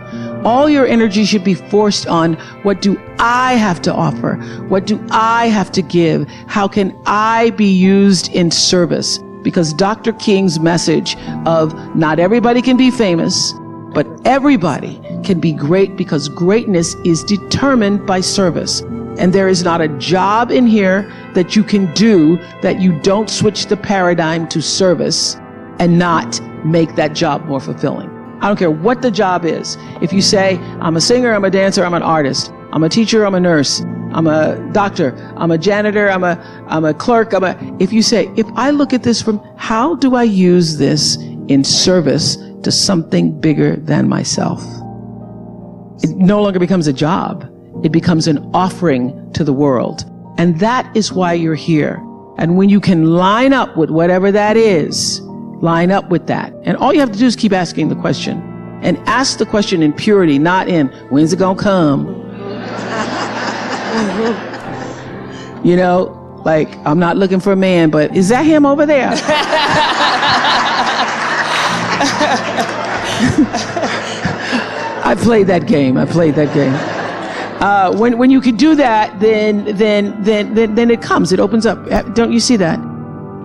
B: All your energy should be forced on what do I have to offer? What do I have to give? How can I be used in service? Because Dr. King's message of not everybody can be famous, but everybody can be great because greatness is determined by service. And there is not a job in here that you can do that you don't switch the paradigm to service and not make that job more fulfilling. I don't care what the job is. If you say, I'm a singer, I'm a dancer, I'm an artist, I'm a teacher, I'm a nurse, I'm a doctor, I'm a janitor, I'm a clerk, if you say, if I look at this from how do I use this in service to something bigger than myself? It no longer becomes a job. It becomes an offering to the world. And that is why you're here. And when you can line up with whatever that is, line up with that. And all you have to do is keep asking the question. And ask the question in purity, not in, when's it gonna come? You know, like, I'm not looking for a man, but is that him over there? I played that game. When you can do that, then it comes. It opens up. Don't you see that?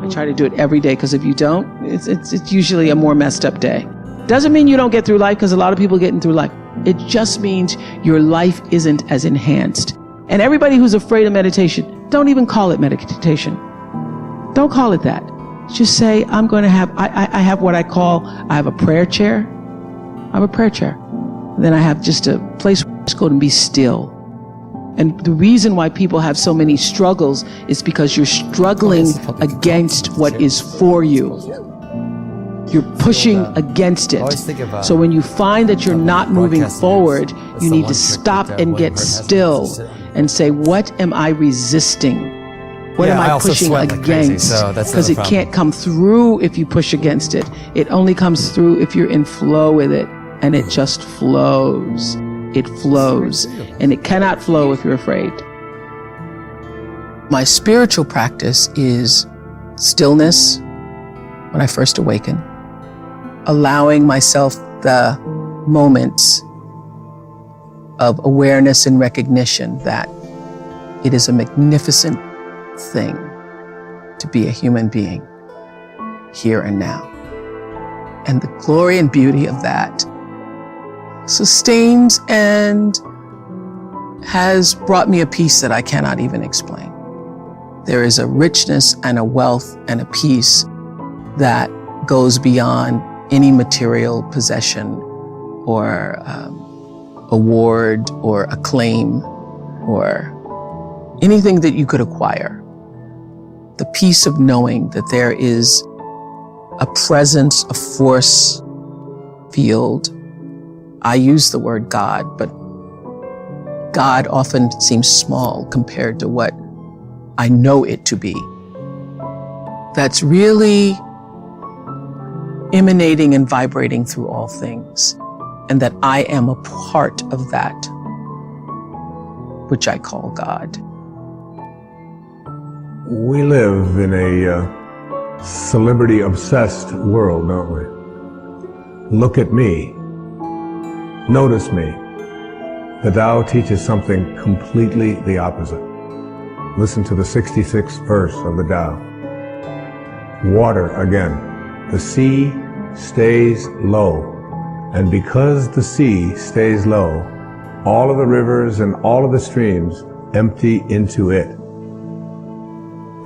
B: I try to do it every day because if you don't, it's usually a more messed up day. Doesn't mean you don't get through life because a lot of people getting through life. It just means your life isn't as enhanced. And everybody who's afraid of meditation, don't even call it meditation. Don't call it that. Just say, I'm going to have, I have what I have a prayer chair. I have a prayer chair. Then I have just a place where I just go and be still. And the reason why people have so many struggles is because you're struggling against what is for you. You're pushing against it. So when you find that you're not moving forward, you need to stop and get still and say, what am I resisting? What am I pushing against? Because it can't come through if you push against it. It only comes through if you're in flow with it. And it just flows. It flows. And it cannot flow if you're afraid. My spiritual practice is stillness when I first awaken. Allowing myself the moments of awareness and recognition that it is a magnificent thing to be a human being here and now. And the glory and beauty of that sustains and has brought me a peace that I cannot even explain. There is a richness and a wealth and a peace that goes beyond any material possession or award or acclaim or anything that you could acquire. The peace of knowing that there is a presence, a force field. I use the word God, but God often seems small compared to what I know it to be. That's really emanating and vibrating through all things, and that I am a part of that, which I call God.
I: We live in a celebrity-obsessed world, don't we? Look at me. Notice me. The Tao teaches something completely the opposite. Listen to the 66th verse of the Tao. Water again. The sea stays low. And because the sea stays low, all of the rivers and all of the streams empty into it.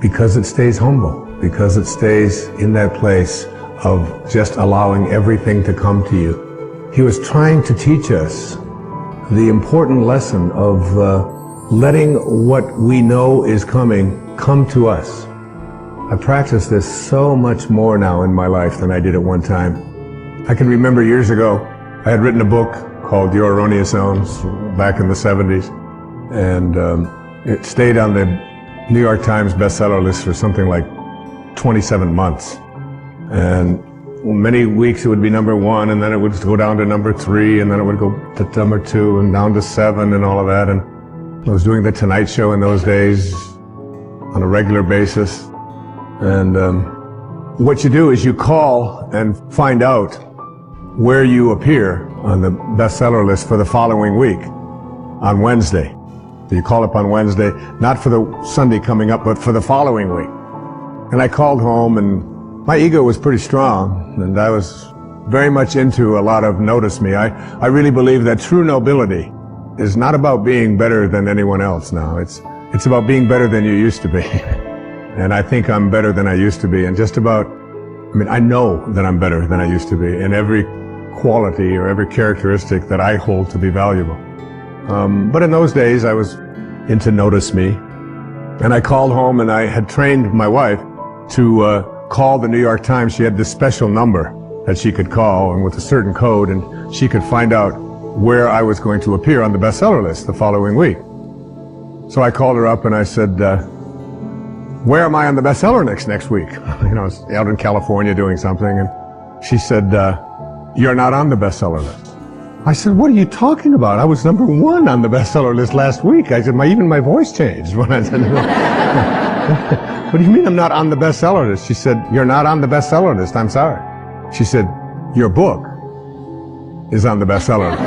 I: Because it stays humble. Because it stays in that place of just allowing everything to come to you. He was trying to teach us the important lesson of letting what we know is coming come to us. I practice this so much more now in my life than I did at one time. I can remember years ago, I had written a book called Your Erroneous Zones back in the 70s, and it stayed on the New York Times bestseller list for something like 27 months. And many weeks it would be number 1, and then it would go down to number 3, and then it would go to number 2, and down to 7, and all of that. And I was doing The Tonight Show in those days on a regular basis. And what you do is you call and find out where you appear on the bestseller list for the following week on Wednesday. So you call up on Wednesday, not for the Sunday coming up, but for the following week. And I called home, and my ego was pretty strong, and I was very much into a lot of notice me. I really believe that true nobility is not about being better than anyone else now. It's about being better than you used to be. And I think I'm better than I used to be. And just about, I know that I'm better than I used to be in every quality or every characteristic that I hold to be valuable. But in those days, I was into notice me. And I called home, and I had trained my wife to call the New York Times. She had this special number that she could call, and with a certain code, and she could find out where I was going to appear on the bestseller list the following week. So I called her up and I said, where am I on the bestseller list next week? I was out in California doing something, and she said, you're not on the bestseller list. I said, what are you talking about? I was number 1 on the bestseller list last week. I said, even my voice changed when I said, what do you mean I'm not on the bestseller list? She said, you're not on the bestseller list. I'm sorry. She said, your book is on the bestseller list.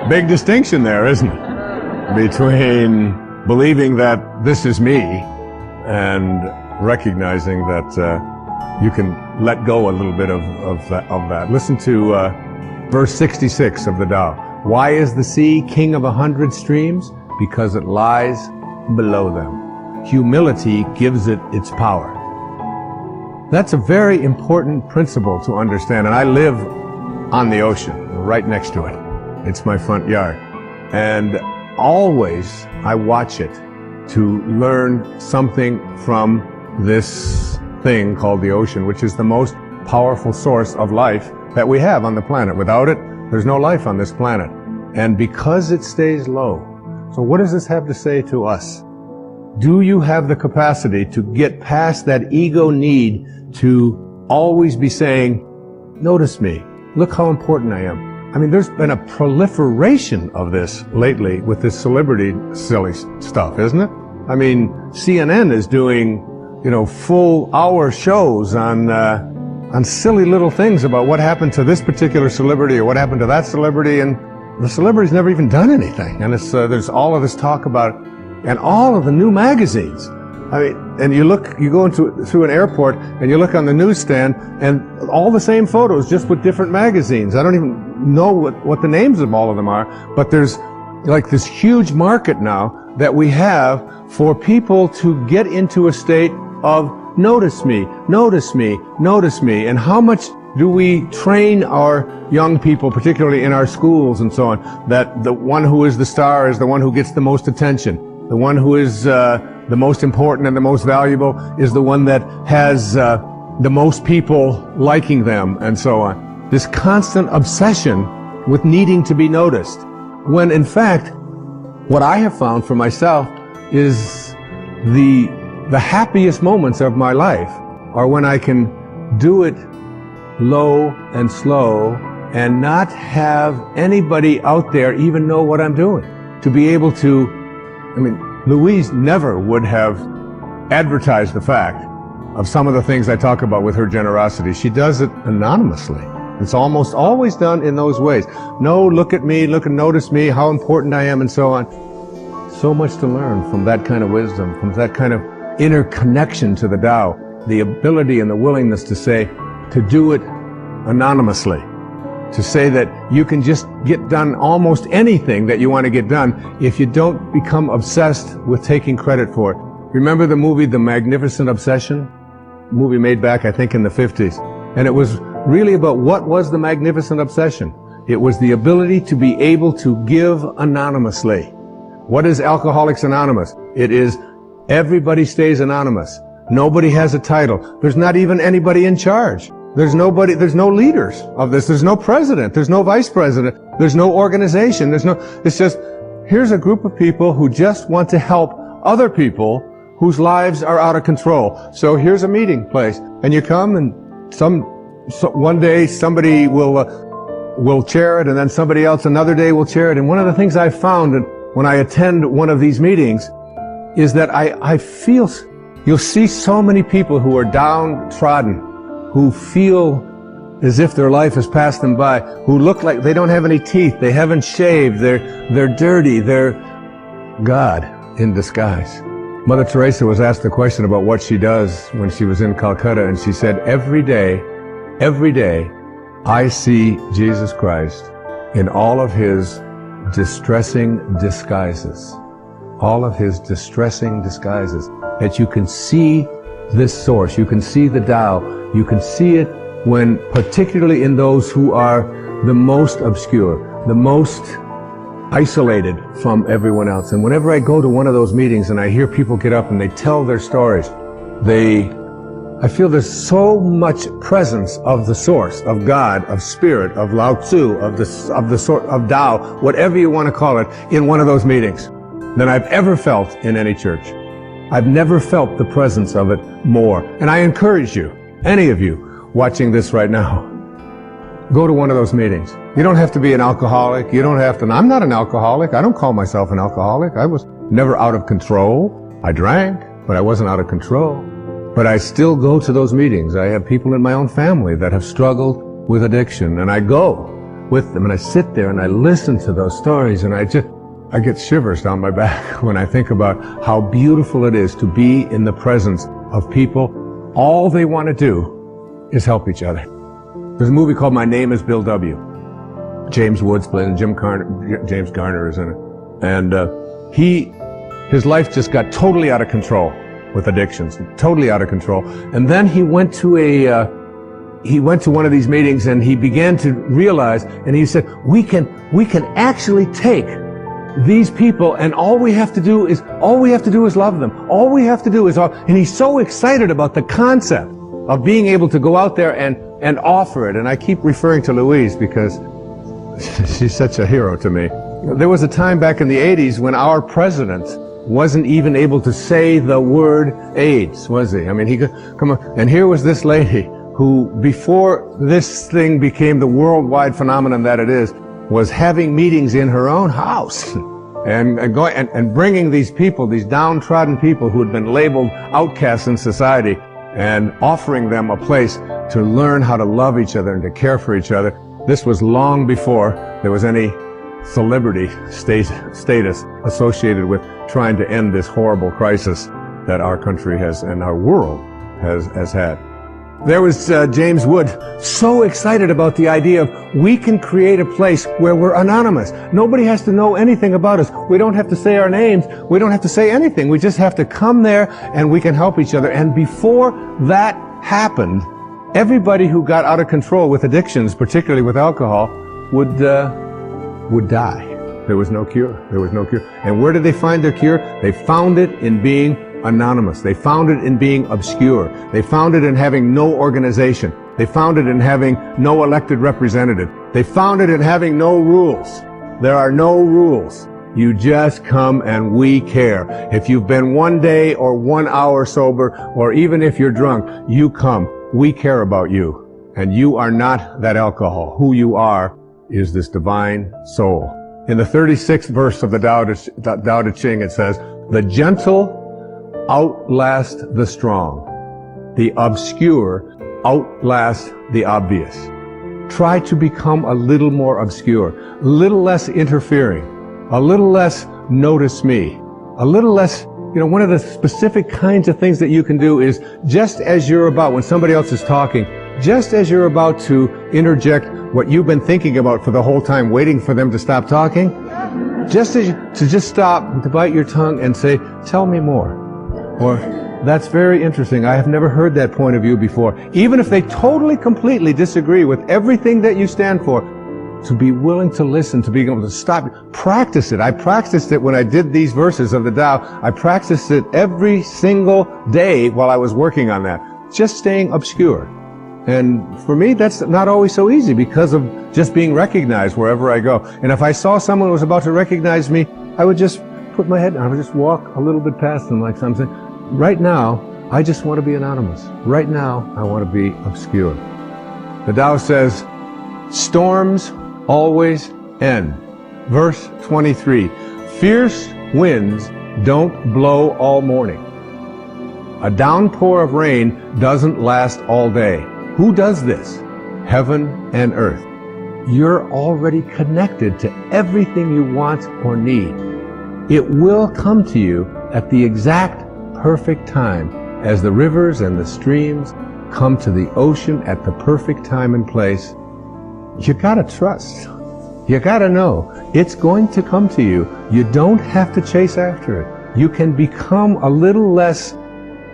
I: Big distinction there, isn't it? Between believing that this is me and recognizing that you can let go a little bit of that. Listen to verse 66 of the Tao. Why is the sea king of 100 streams? Because it lies below them. Humility gives it its power. That's a very important principle to understand. And I live on the ocean, right next to it. It's my front yard. And always I watch it to learn something from this thing called the ocean, which is the most powerful source of life that we have on the planet. Without it, there's no life on this planet. And because it stays low. So what does this have to say to us? Do you have the capacity to get past that ego need to always be saying, notice me, look how important I am? There's been a proliferation of this lately with this celebrity silly stuff, isn't it? CNN is doing full hour shows on silly little things about what happened to this particular celebrity or what happened to that celebrity, and the celebrity's never even done anything. And there's all of this talk about, and all of the new magazines. and you go through an airport and you look on the newsstand and all the same photos, just with different magazines. I don't even know what the names of all of them are, but there's like this huge market now that we have for people to get into a state of notice me, notice me, notice me. And how much do we train our young people, particularly in our schools and so on, that the one who is the star is the one who gets the most attention. The one who is the most important and the most valuable is the one that has the most people liking them and so on. This constant obsession with needing to be noticed. When in fact, what I have found for myself is the happiest moments of my life are when I can do it low and slow and not have anybody out there even know what I'm doing. To be able to, I mean, Louise never would have advertised the fact of some of the things I talk about with her generosity. She does it anonymously. It's almost always done in those ways. No, look at me, look and notice me, how important I am, and so on. So much to learn from that kind of wisdom, from that kind of inner connection to the Tao, the ability and the willingness to say, to do it anonymously, to say that you can just get done almost anything that you want to get done if you don't become obsessed with taking credit for it. Remember the movie The Magnificent Obsession? A movie made back, I think, in the 50s. And it was really about what was the magnificent obsession. It was the ability to be able to give anonymously. What is Alcoholics Anonymous? It is everybody stays anonymous. Nobody has a title. There's not even anybody in charge. There's no leaders of this. There's no president. There's no vice president. There's no organization. It's just, here's a group of people who just want to help other people whose lives are out of control. So here's a meeting place, and you come, and one day somebody will chair it, and then somebody else another day will chair it. And one of the things I found when I attend one of these meetings is that I feel you'll see so many people who are downtrodden, who feel as if their life has passed them by, who look like they don't have any teeth, they haven't shaved, they're dirty, they're God in disguise. Mother Teresa was asked the question about what she does when she was in Calcutta, and she said, every day, I see Jesus Christ in all of his distressing disguises. All of his distressing disguises. That you can see this source, you can see the Tao, you can see it when, particularly in those who are the most obscure, the most isolated from everyone else. And whenever I go to one of those meetings and I hear people get up and they tell their stories, I feel there's so much presence of the source, of God, of spirit, of Lao Tzu, of Tao, whatever you want to call it, in one of those meetings than I've ever felt in any church. I've never felt the presence of it more. And I encourage you, any of you watching this right now, go to one of those meetings. You don't have to be an alcoholic. You don't have to. I'm not an alcoholic. I don't call myself an alcoholic. I was never out of control. I drank, but I wasn't out of control. But I still go to those meetings. I have people in my own family that have struggled with addiction, and I go with them and I sit there and I listen to those stories, and I get shivers down my back when I think about how beautiful it is to be in the presence of people. All they want to do is help each other. There's a movie called My Name is Bill W. James Woods played it, James Garner is in it. And his life just got totally out of control with addictions, totally out of control. And then he went to one of these meetings and he began to realize, and he said, we can actually take these people, and all we have to do is love them. All we have to do is, and he's so excited about the concept of being able to go out there and offer it. And I keep referring to Louise because she's such a hero to me. There was a time back in the 80s when our president wasn't even able to say the word AIDS, was he? I mean, he could come on. And here was this lady who, before this thing became the worldwide phenomenon that it is, was having meetings in her own house and bringing these people, these downtrodden people who had been labeled outcasts in society, and offering them a place to learn how to love each other and to care for each other. This was long before there was any celebrity status associated with trying to end this horrible crisis. that our country has and our world has had. There was James Wood, so excited about the idea of we can create a place where we're anonymous. Nobody has to know anything about us. We don't have to say our names. We don't have to say anything. We just have to come there and we can help each other. And before that happened, everybody who got out of control with addictions, particularly with alcohol, would die. There was no cure. There was no cure. And where did they find their cure? They found it in being anonymous. They found it in being obscure. They found it in having no organization. They found it in having no elected representative. They found it in having no rules. There are no rules. You just come and we care. If you've been 1 day or 1 hour sober, or even if you're drunk, you come. We care about you. And you are not that alcohol. Who you are is this divine soul. In the 36th verse of the Tao Te Ching, it says, "The gentle outlast the strong. The obscure outlast the obvious." Try to become a little more obscure, a little less interfering, a little less notice me, a little less, one of the specific kinds of things that you can do is just as you're about, when somebody else is talking, just as you're about to interject what you've been thinking about for the whole time, waiting for them to stop talking, just stop, to bite your tongue and say, "Tell me more." Or, "That's very interesting. I have never heard that point of view before." Even if they totally, completely disagree with everything that you stand for, to be willing to listen, to be able to stop. Practice it. I practiced it when I did these verses of the Tao. I practiced it every single day while I was working on that. Just staying obscure. And for me, that's not always so easy because of just being recognized wherever I go. And if I saw someone who was about to recognize me, I would just put my head down. I would just walk a little bit past them like something. Right now, I just want to be anonymous. Right now, I want to be obscure. The Tao says, storms always end. Verse 23, fierce winds don't blow all morning. A downpour of rain doesn't last all day. Who does this? Heaven and earth. You're already connected to everything you want or need. It will come to you at the exact perfect time, as the rivers and the streams come to the ocean at the perfect time and place. You gotta trust. You gotta know it's going to come to you. You don't have to chase after it. You can become a little less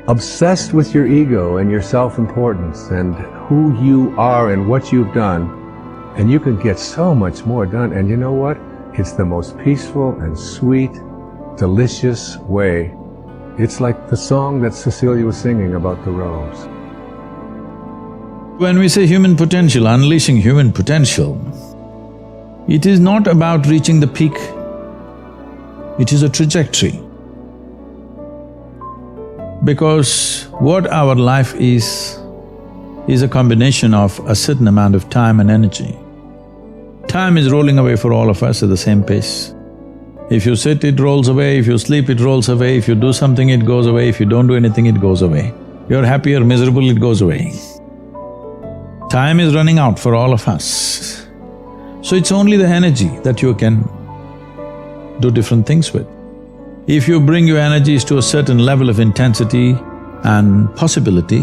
I: obsessed with your ego and your self-importance and who you are and what you've done, and you can get so much more done. And you know what? It's the most peaceful and sweet, delicious way. It's like the song that Cecilia was singing about the rose.
F: When we say human potential, unleashing human potential, it is not about reaching the peak, it is a trajectory. Because what our life is a combination of a certain amount of time and energy. Time is rolling away for all of us at the same pace. If you sit, it rolls away. If you sleep, it rolls away. If you do something, it goes away. If you don't do anything, it goes away. You're happy or miserable, it goes away. Time is running out for all of us. So it's only the energy that you can do different things with. If you bring your energies to a certain level of intensity and possibility,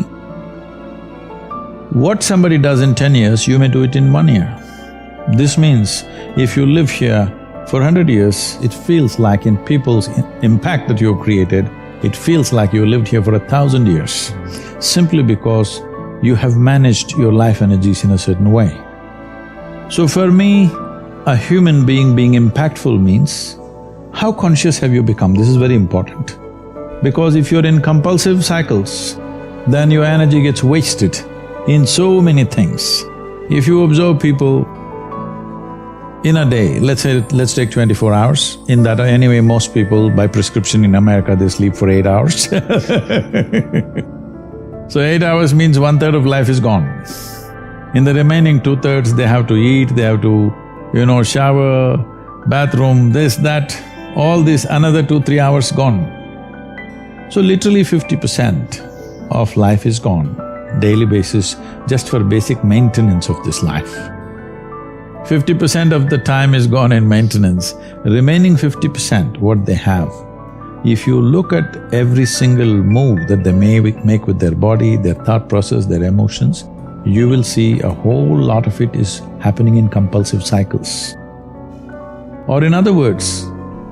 F: what somebody does in 10 years, you may do it in 1 year. This means if you live here for 100 years, it feels like in people's impact that you've created, it feels like you lived here for 1,000 years, simply because you have managed your life energies in a certain way. So for me, a human being impactful means, how conscious have you become? This is very important. Because if you're in compulsive cycles, then your energy gets wasted in so many things. If you observe people in a day, let's take 24 hours, in that anyway most people by prescription in America they sleep for 8 hours. So 8 hours means 1/3 of life is gone. In the remaining 2/3 they have to eat, they have to, shower, bathroom, this, that, all this, another 2-3 hours gone. So literally 50% of life is gone, daily basis, just for basic maintenance of this life. 50% of the time is gone in maintenance, remaining 50%, what they have If you look at every single move that they may make with their body, their thought process, their emotions, you will see a whole lot of it is happening in compulsive cycles. Or in other words,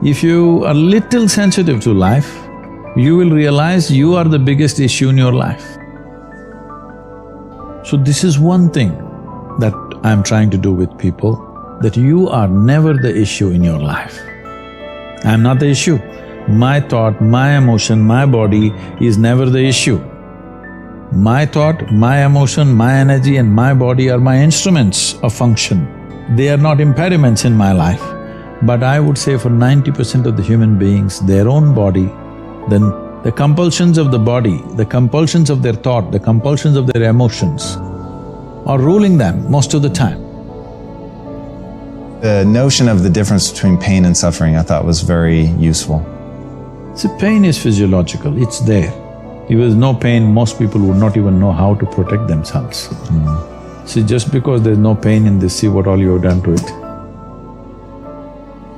F: if you are little sensitive to life, you will realize you are the biggest issue in your life. So this is one thing that I'm trying to do with people, that you are never the issue in your life. I'm not the issue. My thought, my emotion, my body is never the issue. My thought, my emotion, my energy and my body are my instruments of function. They are not impediments in my life. But I would say for 90% of the human beings, their own body, then the compulsions of the body, the compulsions of their thought, the compulsions of their emotions are ruling them most of the time.
J: The notion of the difference between pain and suffering I thought was very useful.
F: See, pain is physiological, it's there. If there's no pain, most people would not even know how to protect themselves. See, just because there's no pain in this, see what all you have done to it.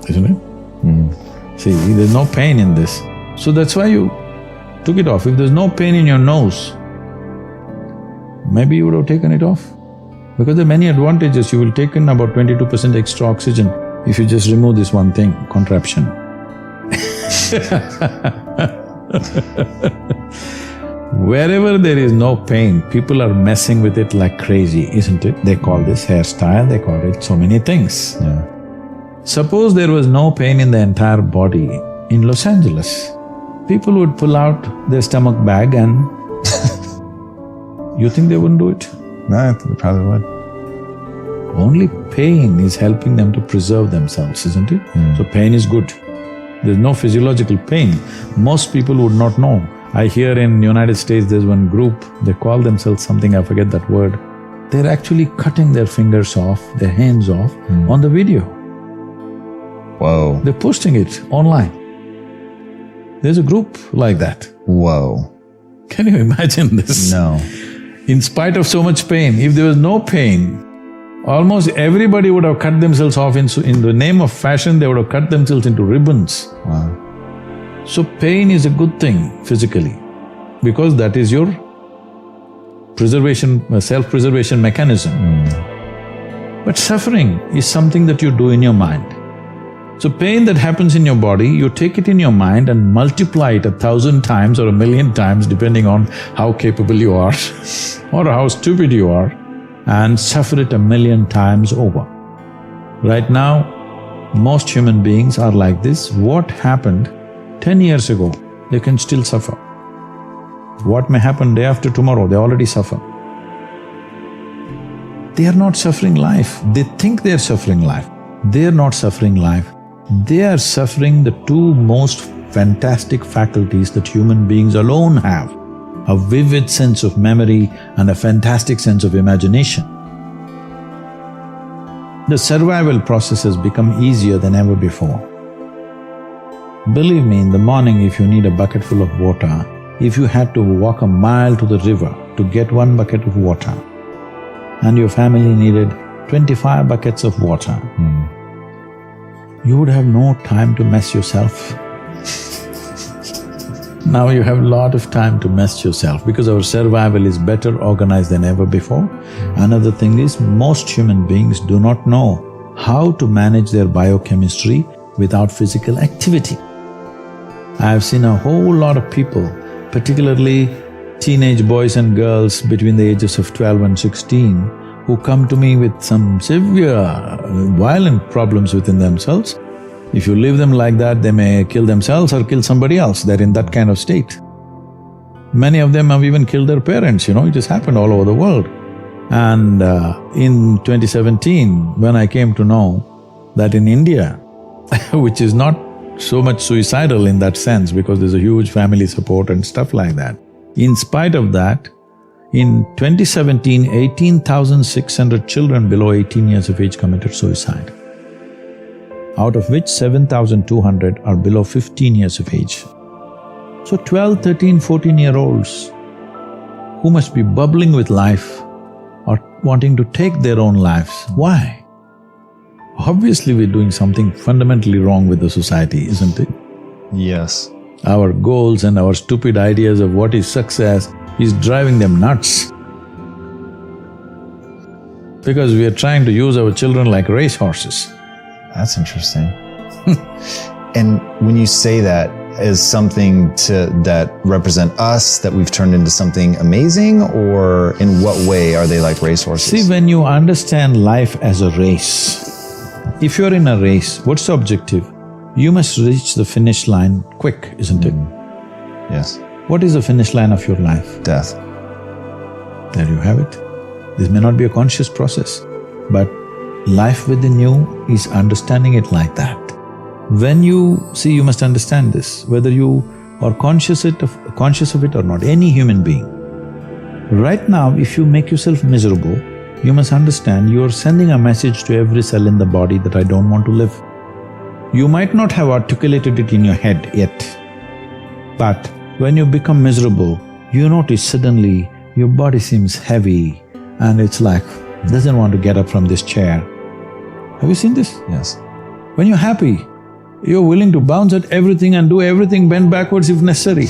F: Isn't it? See, there's no pain in this. So that's why you took it off. If there's no pain in your nose, maybe you would have taken it off. Because there are many advantages. You will take in about 22% extra oxygen if you just remove this one thing, contraption. Wherever there is no pain, people are messing with it like crazy, isn't it? They call this hairstyle, they call it so many things.
J: Yeah.
F: Suppose there was no pain in the entire body in Los Angeles, people would pull out their stomach bag and you think they wouldn't do it?
J: No, they probably would.
F: Only pain is helping them to preserve themselves, isn't it? So pain is good. There's no physiological pain. Most people would not know. I hear in United States there's one group, they call themselves something, I forget that word. They're actually cutting their fingers off, their hands off on the video.
J: Whoa.
F: They're posting it online. There's a group like that.
J: Whoa.
F: Can you imagine this?
J: No.
F: In spite of so much pain, if there was no pain, almost everybody would have cut themselves off in the name of fashion, they would have cut themselves into ribbons.
J: Wow.
F: So pain is a good thing physically, because that is your preservation, self-preservation mechanism. But suffering is something that you do in your mind. So pain that happens in your body, you take it in your mind and multiply it 1,000 times or 1,000,000 times depending on how capable you are or how stupid you are, and suffer it 1,000,000 times over. Right now, most human beings are like this. What happened 10 years ago, they can still suffer. What may happen day after tomorrow, they already suffer. They are not suffering life, they think they are suffering life. They are not suffering life. They are suffering the two most fantastic faculties that human beings alone have, a vivid sense of memory and a fantastic sense of imagination. The survival process has become easier than ever before. Believe me, in the morning if you need a bucket full of water, if you had to walk a mile to the river to get one bucket of water, and your family needed 25 buckets of water, you would have no time to mess yourself. Now you have a lot of time to mess yourself because our survival is better organized than ever before. Another thing is, most human beings do not know how to manage their biochemistry without physical activity. I have seen a whole lot of people, particularly teenage boys and girls between the ages of 12 and 16, who come to me with some severe, violent problems within themselves. If you leave them like that, they may kill themselves or kill somebody else. They're in that kind of state. Many of them have even killed their parents, it has happened all over the world. And in 2017, when I came to know that in India, which is not so much suicidal in that sense because there's a huge family support and stuff like that, in spite of that, in 2017, 18,600 children below 18 years of age committed suicide, out of which 7,200 are below 15 years of age. So 12, 13, 14-year-olds who must be bubbling with life are wanting to take their own lives. Why? Obviously we're doing something fundamentally wrong with the society, isn't it?
J: Yes.
F: Our goals and our stupid ideas of what is success is driving them nuts. Because we are trying to use our children like racehorses.
J: That's interesting. And when you say that as something that represent us, that we've turned into something amazing, or in what way are they like racehorses?
F: See, when you understand life as a race, if you're in a race, what's the objective? You must reach the finish line quick, isn't it?
J: Yes.
F: What is the finish line of your life?
J: Death.
F: There you have it. This may not be a conscious process, but life within you is understanding it like that. When you… see, you must understand this, whether you are conscious of it or not, any human being. Right now, if you make yourself miserable, you must understand you are sending a message to every cell in the body that I don't want to live. You might not have articulated it in your head yet, but when you become miserable, you notice suddenly your body seems heavy and it's like, doesn't want to get up from this chair. Have you seen this?
J: Yes.
F: When you're happy, you're willing to bounce at everything and do everything, bend backwards if necessary.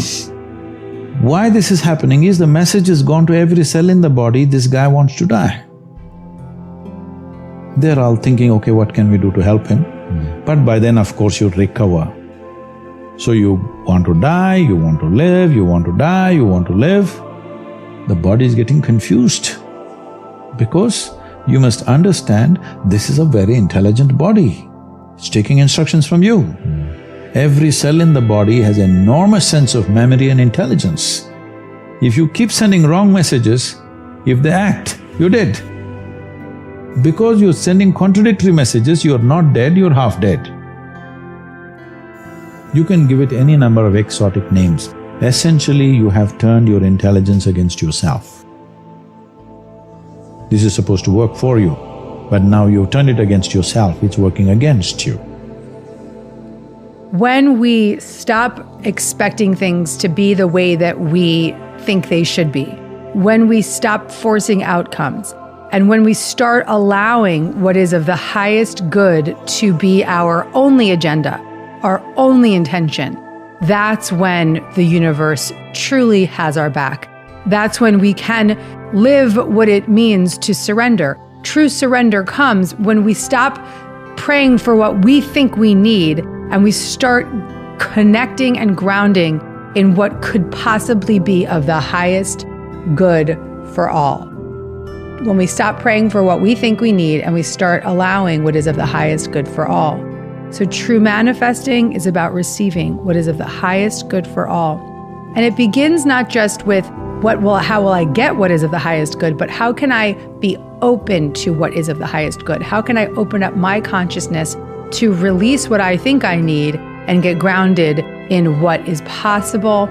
F: Why this is happening is the message has gone to every cell in the body, this guy wants to die. They're all thinking, okay, what can we do to help him? But by then, of course, you recover. So you want to die, you want to live, you want to die, you want to live. The body is getting confused because you must understand this is a very intelligent body. It's taking instructions from you. Every cell in the body has an enormous sense of memory and intelligence. If you keep sending wrong messages, if they act, you're dead. Because you're sending contradictory messages, you're not dead, you're half dead. You can give it any number of exotic names. Essentially, you have turned your intelligence against yourself. This is supposed to work for you, but now you've turned it against yourself, it's working against you.
K: When we stop expecting things to be the way that we think they should be, when we stop forcing outcomes, and when we start allowing what is of the highest good to be our only agenda, our only intention, that's when the universe truly has our back. That's when we can live what it means to surrender. True surrender comes when we stop praying for what we think we need and we start connecting and grounding in what could possibly be of the highest good for all. When we stop praying for what we think we need and we start allowing what is of the highest good for all. So true manifesting is about receiving what is of the highest good for all. And it begins not just with how will I get what is of the highest good, but how can I be open to what is of the highest good? How can I open up my consciousness to release what I think I need and get grounded in what is possible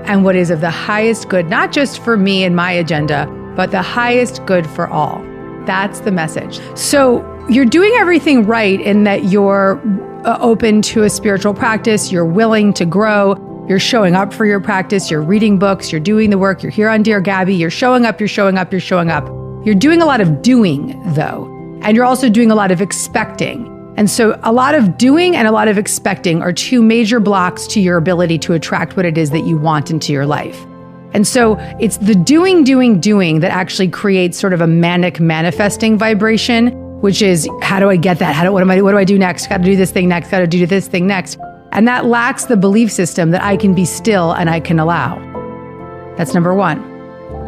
K: and what is of the highest good, not just for me and my agenda, but the highest good for all. That's the message. So you're doing everything right in that you're open to a spiritual practice, you're willing to grow, you're showing up for your practice, you're reading books, you're doing the work, you're here on Dear Gabby, you're showing up, you're showing up, you're showing up. You're doing a lot of doing, though, and you're also doing a lot of expecting. And so a lot of doing and a lot of expecting are two major blocks to your ability to attract what it is that you want into your life. And so it's the doing that actually creates sort of a manic manifesting vibration, which is, how do I get that? What do I do next? Got to do this thing next, got to do this thing next. And that lacks the belief system that I can be still and I can allow. That's number one.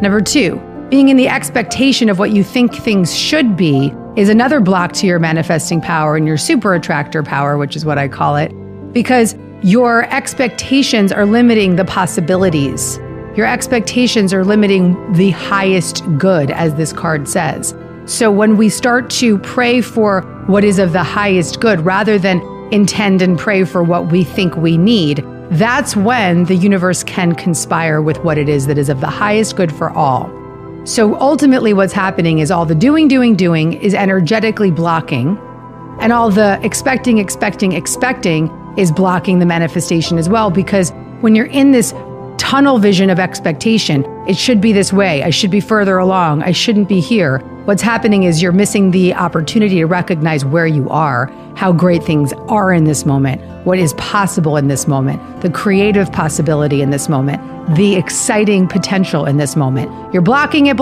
K: Number two, being in the expectation of what you think things should be is another block to your manifesting power and your super attractor power, which is what I call it, because your expectations are limiting the possibilities. Your expectations are limiting the highest good, as this card says. So when we start to pray for what is of the highest good, rather than intend and pray for what we think we need, that's when the universe can conspire with what it is that is of the highest good for all. So ultimately what's happening is all the doing is energetically blocking, and all the expecting is blocking the manifestation as well, because when you're in this tunnel vision of expectation. It should be this way. I should be further along. I shouldn't be here. What's happening is you're missing the opportunity to recognize where you are, how great things are in this moment, what is possible in this moment, the creative possibility in this moment, the exciting potential in this moment. You're blocking it.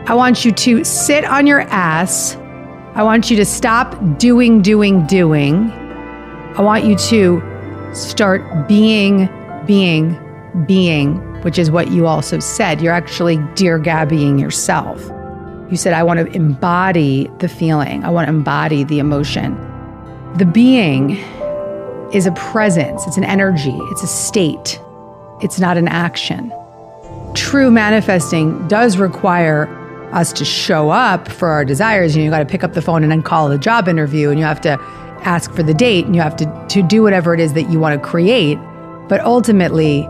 K: I want you to sit on your ass. I want you to stop doing. I want you to start being, which is what you also said. You're actually Dear Gabbying yourself. You said, I want to embody the feeling. I want to embody the emotion. The being is a presence. It's an energy. It's a state. It's not an action. True manifesting does require us to show up for our desires. You got to pick up the phone and then call the job interview, and you have to ask for the date, and you have to do whatever it is that you want to create. But ultimately,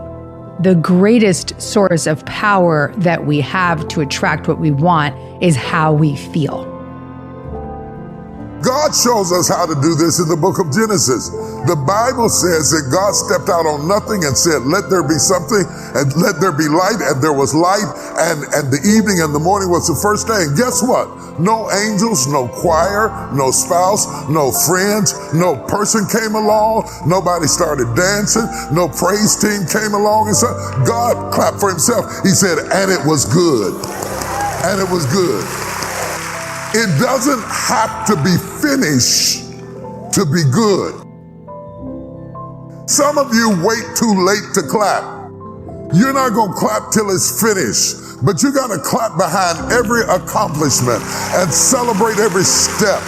K: the greatest source of power that we have to attract what we want is how we feel.
L: God shows us how to do this in the book of Genesis. The Bible says that God stepped out on nothing and said, let there be something, and let there be light, and there was light, and the evening and the morning was the first day. And guess what? No angels, no choir, no spouse, no friends, no person came along, nobody started dancing, no praise team came along, and so God clapped for himself. He said, and it was good. And it was good. It doesn't have to be finished to be good. Some of you wait too late to clap. You're not going to clap till it's finished, but you got to clap behind every accomplishment and celebrate every step.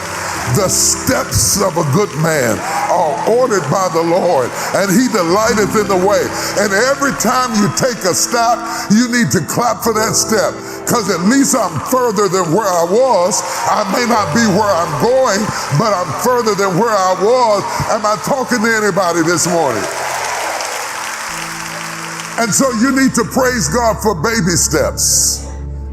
L: The steps of a good man are ordered by the Lord, and he delighteth in the way. And every time you take a step, you need to clap for that step, because at least I'm further than where I was. I may not be where I'm going, but I'm further than where I was. Am I talking to anybody this morning? And so you need to praise God for baby steps.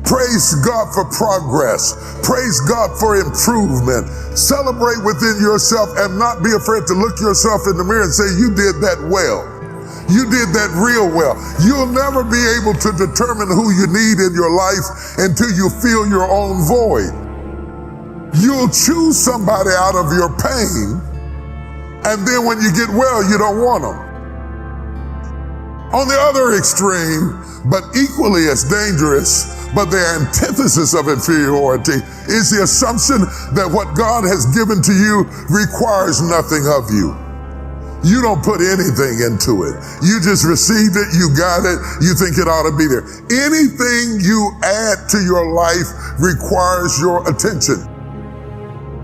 L: Praise God for progress. Praise God for improvement. Celebrate within yourself and not be afraid to look yourself in the mirror and say, you did that well. You did that real well. You'll never be able to determine who you need in your life until you feel your own void. You'll choose somebody out of your pain, and then when you get well, you don't want them. On the other extreme, but equally as dangerous, but the antithesis of inferiority, is the assumption that what God has given to you requires nothing of you. You don't put anything into it. You just received it, you got it, you think it ought to be there. Anything you add to your life requires your attention.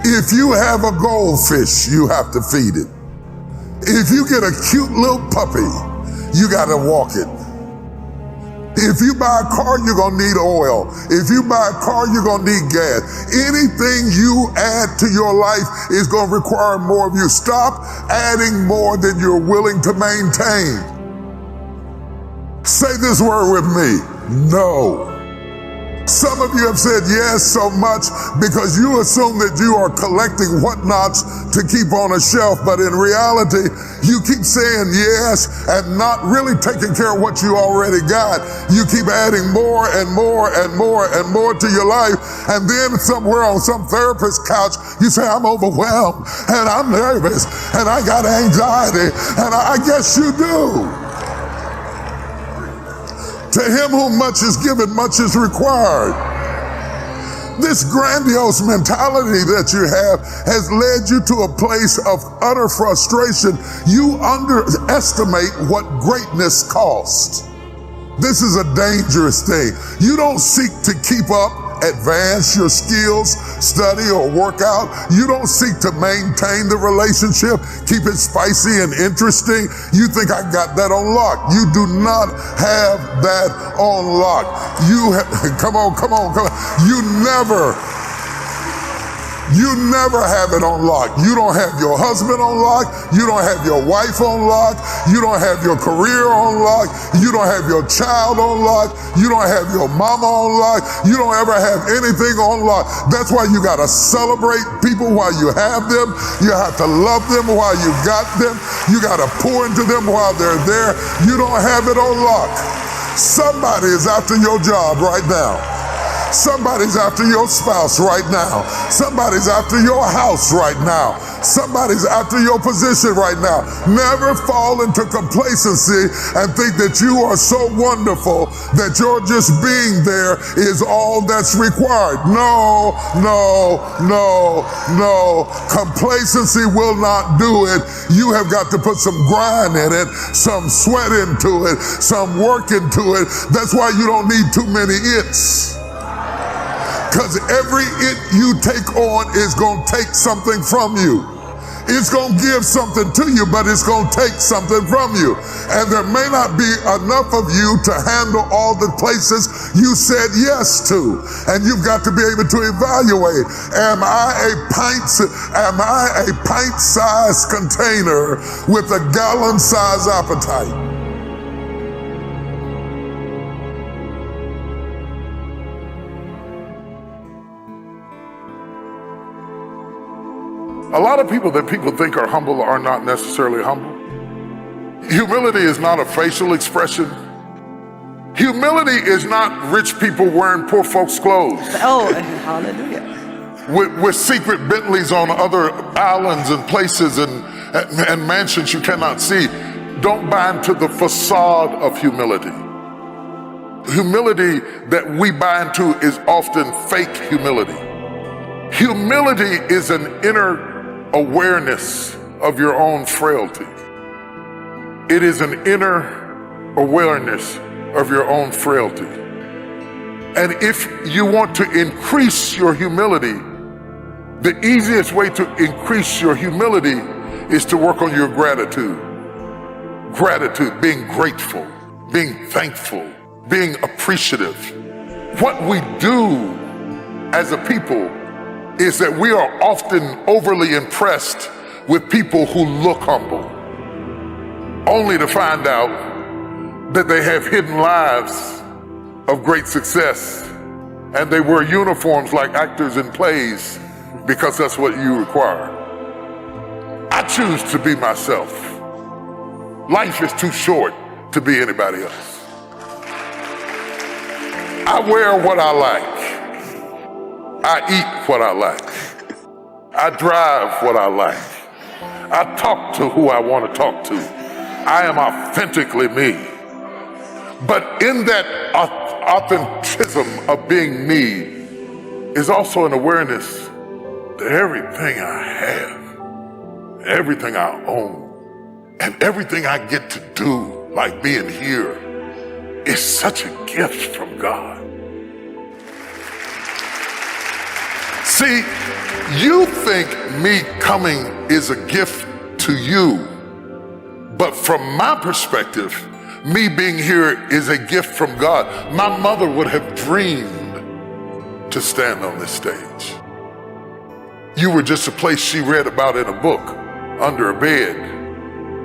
L: If you have a goldfish, you have to feed it. If you get a cute little puppy, you got to walk it. If you buy a car, you're going to need oil. If you buy a car, you're going to need gas. Anything you add to your life is going to require more of you. Stop adding more than you're willing to maintain. Say this word with me: no. Some of you have said yes so much because you assume that you are collecting whatnots to keep on a shelf, but in reality, you keep saying yes and not really taking care of what you already got. You keep adding more and more and more and more to your life, and then somewhere on some therapist's couch, you say, I'm overwhelmed, and I'm nervous, and I got anxiety, and I guess you do. To him whom much is given, much is required. This grandiose mentality that you have has led you to a place of utter frustration. You underestimate what greatness costs. This is a dangerous thing. You don't seek to keep up, advance your skills, study or work out. You don't seek to maintain the relationship, keep it spicy and interesting. You think I got that on lock. You do not have that on lock. You have, come on. You never You never have it on lock. You don't have your husband on lock. You don't have your wife on lock. You don't have your career on lock. You don't have your child on lock. You don't have your mama on lock. You don't ever have anything on lock. That's why you got to celebrate people while you have them. You have to love them while you got them. You got to pour into them while they're there. You don't have it on lock. Somebody is after your job right now. Somebody's after your spouse right now. Somebody's after your house right now. Somebody's after your position right now. Never fall into complacency and think that you are so wonderful that your just being there is all that's required. No, no, no, no. Complacency will not do it. You have got to put some grind in it, some sweat into it, some work into it. That's why you don't need too many its. Because every it you take on is going to take something from you. It's going to give something to you, but it's going to take something from you. And there may not be enough of you to handle all the places you said yes to. And you've got to be able to evaluate, am I a pint-sized container with a gallon-sized appetite? A lot of people that people think are humble are not necessarily humble. Humility is not a facial expression. Humility is not rich people wearing poor folks' clothes.
C: Oh, hallelujah.
L: With secret Bentleys on other islands and places and mansions you cannot see. Don't buy into the facade of humility. Humility that we buy into is often fake humility. Humility is an inner awareness of your own frailty. It is an inner awareness of your own frailty. And if you want to increase your humility, the easiest way to increase your humility is to work on your gratitude. Gratitude, being grateful, being thankful, being appreciative. What we do as a people is that we are often overly impressed with people who look humble, only to find out that they have hidden lives of great success and they wear uniforms like actors in plays because that's what you require. I choose to be myself. Life is too short to be anybody else. I wear what I like. I eat what I like. I drive what I like. I talk to who I want to talk to. I am authentically me. But in that authenticism of being me is also an awareness that everything I have, everything I own, and everything I get to do, like being here, is such a gift from God. See, you think me coming is a gift to you, but from my perspective, me being here is a gift from God. My mother would have dreamed to stand on this stage. You were just a place she read about in a book, under a bed,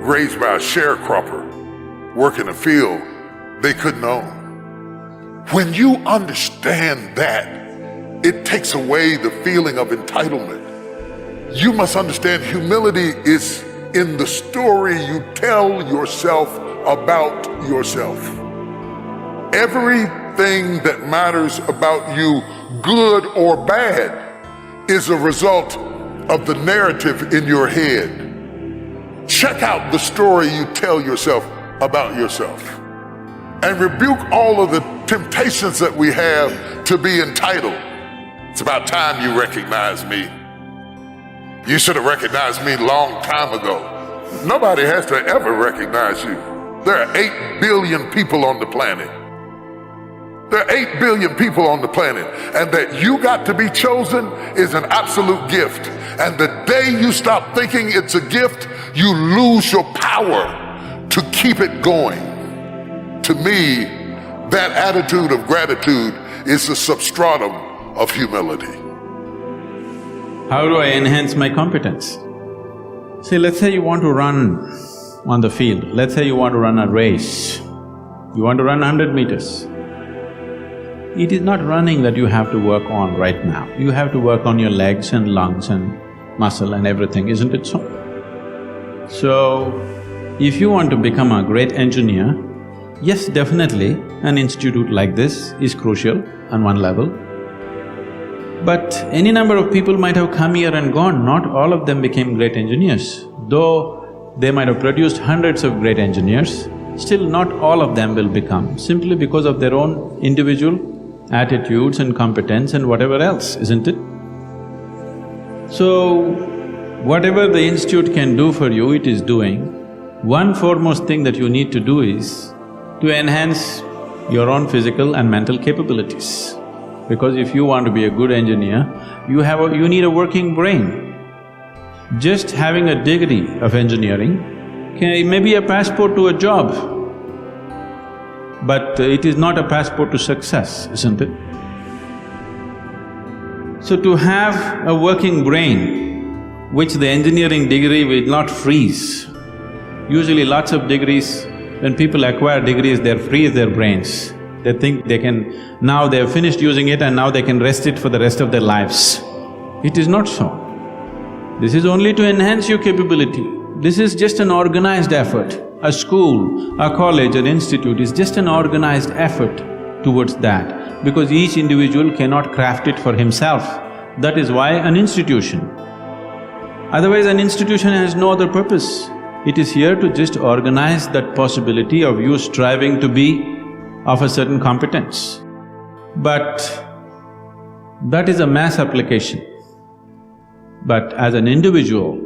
L: raised by a sharecropper, working a field they couldn't own. When you understand that, it takes away the feeling of entitlement. You must understand humility is in the story you tell yourself about yourself. Everything that matters about you, good or bad, is a result of the narrative in your head. Check out the story you tell yourself about yourself and rebuke all of the temptations that we have to be entitled. It's about time you recognize me. You should have recognized me a long time ago. Nobody has to ever recognize you. There are 8 billion people on the planet. There are 8 billion people on the planet, and that you got to be chosen is an absolute gift. And the day you stop thinking it's a gift, you lose your power to keep it going. To me, that attitude of gratitude is the substratum of humility.
F: How do I enhance my competence? See, let's say you want to run on the field, let's say you want to run a race, you want to run 100 meters. It is not running that you have to work on right now, you have to work on your legs and lungs and muscle and everything, isn't it so? So, if you want to become a great engineer, yes, definitely an institute like this is crucial on one level. But any number of people might have come here and gone, not all of them became great engineers. Though they might have produced hundreds of great engineers, still not all of them will become, simply because of their own individual attitudes and competence and whatever else, isn't it? So, whatever the institute can do for you, it is doing. One foremost thing that you need to do is to enhance your own physical and mental capabilities. Because if you want to be a good engineer, you need a working brain. Just having a degree of engineering may be a passport to a job, but it is not a passport to success, isn't it? So to have a working brain, which the engineering degree will not freeze. Usually lots of degrees, when people acquire degrees, they freeze their brains. They think they can… now they have finished using it and now they can rest it for the rest of their lives. It is not so. This is only to enhance your capability. This is just an organized effort. A school, a college, an institute is just an organized effort towards that, because each individual cannot craft it for himself. That is why an institution. Otherwise, an institution has no other purpose. It is here to just organize that possibility of you striving to be of a certain competence. But that is a mass application. But as an individual,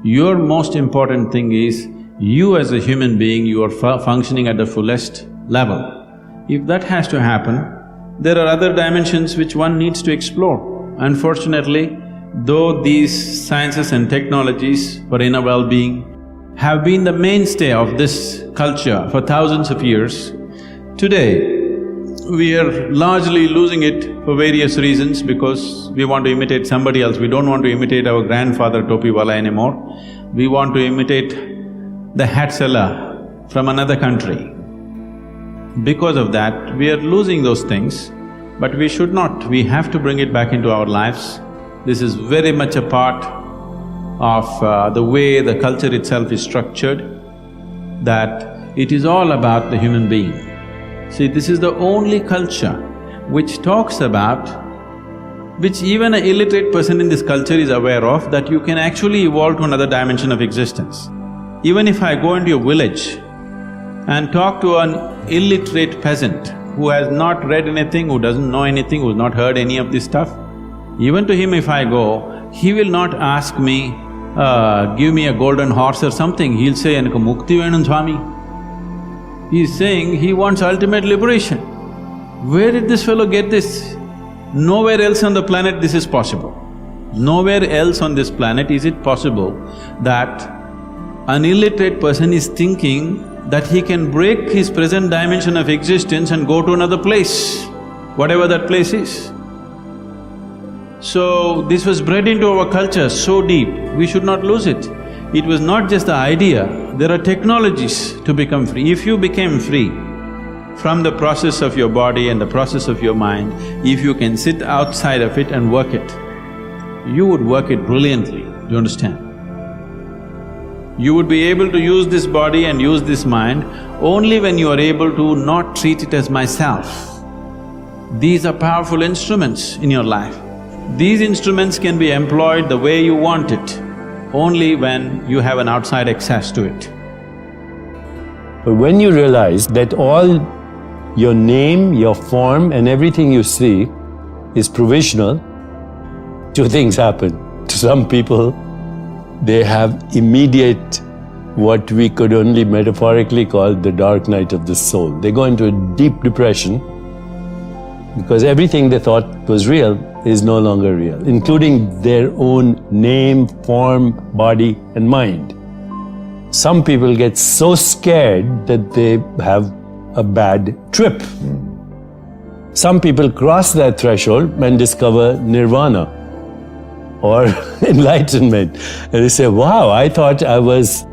F: your most important thing is you as a human being, you are functioning at the fullest level. If that has to happen, there are other dimensions which one needs to explore. Unfortunately, though these sciences and technologies for inner well-being have been the mainstay of this culture for thousands of years, today, we are largely losing it for various reasons because we want to imitate somebody else. We don't want to imitate our grandfather Topiwala anymore. We want to imitate the hat seller from another country. Because of that, we are losing those things, but we should not. We have to bring it back into our lives. This is very much a part of the way the culture itself is structured, that it is all about the human being. See, this is the only culture which talks about, which even an illiterate person in this culture is aware of, that you can actually evolve to another dimension of existence. Even if I go into your village and talk to an illiterate peasant who has not read anything, who doesn't know anything, who's not heard any of this stuff, even to him if I go, he will not ask me, give me a golden horse or something, he'll say, "Enakku mukti venum Swami." He's saying he wants ultimate liberation. Where did this fellow get this? Nowhere else on the planet this is possible. Nowhere else on this planet is it possible that an illiterate person is thinking that he can break his present dimension of existence and go to another place, whatever that place is. So, this was bred into our culture so deep, we should not lose it. It was not just the idea, there are technologies to become free. If you became free from the process of your body and the process of your mind, if you can sit outside of it and work it, you would work it brilliantly, do you understand? You would be able to use this body and use this mind only when you are able to not treat it as myself. These are powerful instruments in your life. These instruments can be employed the way you want it, only when you have an outside access to it.
M: But when you realize that all your name, your form and everything you see is provisional, two things happen. To some people, they have immediate, what we could only metaphorically call the dark night of the soul. They go into a deep depression because everything they thought was real is no longer real, including their own name, form, body and mind. Some people get so scared that they have a bad trip. Some people cross that threshold and discover nirvana. or enlightenment. And they say, wow, I thought I was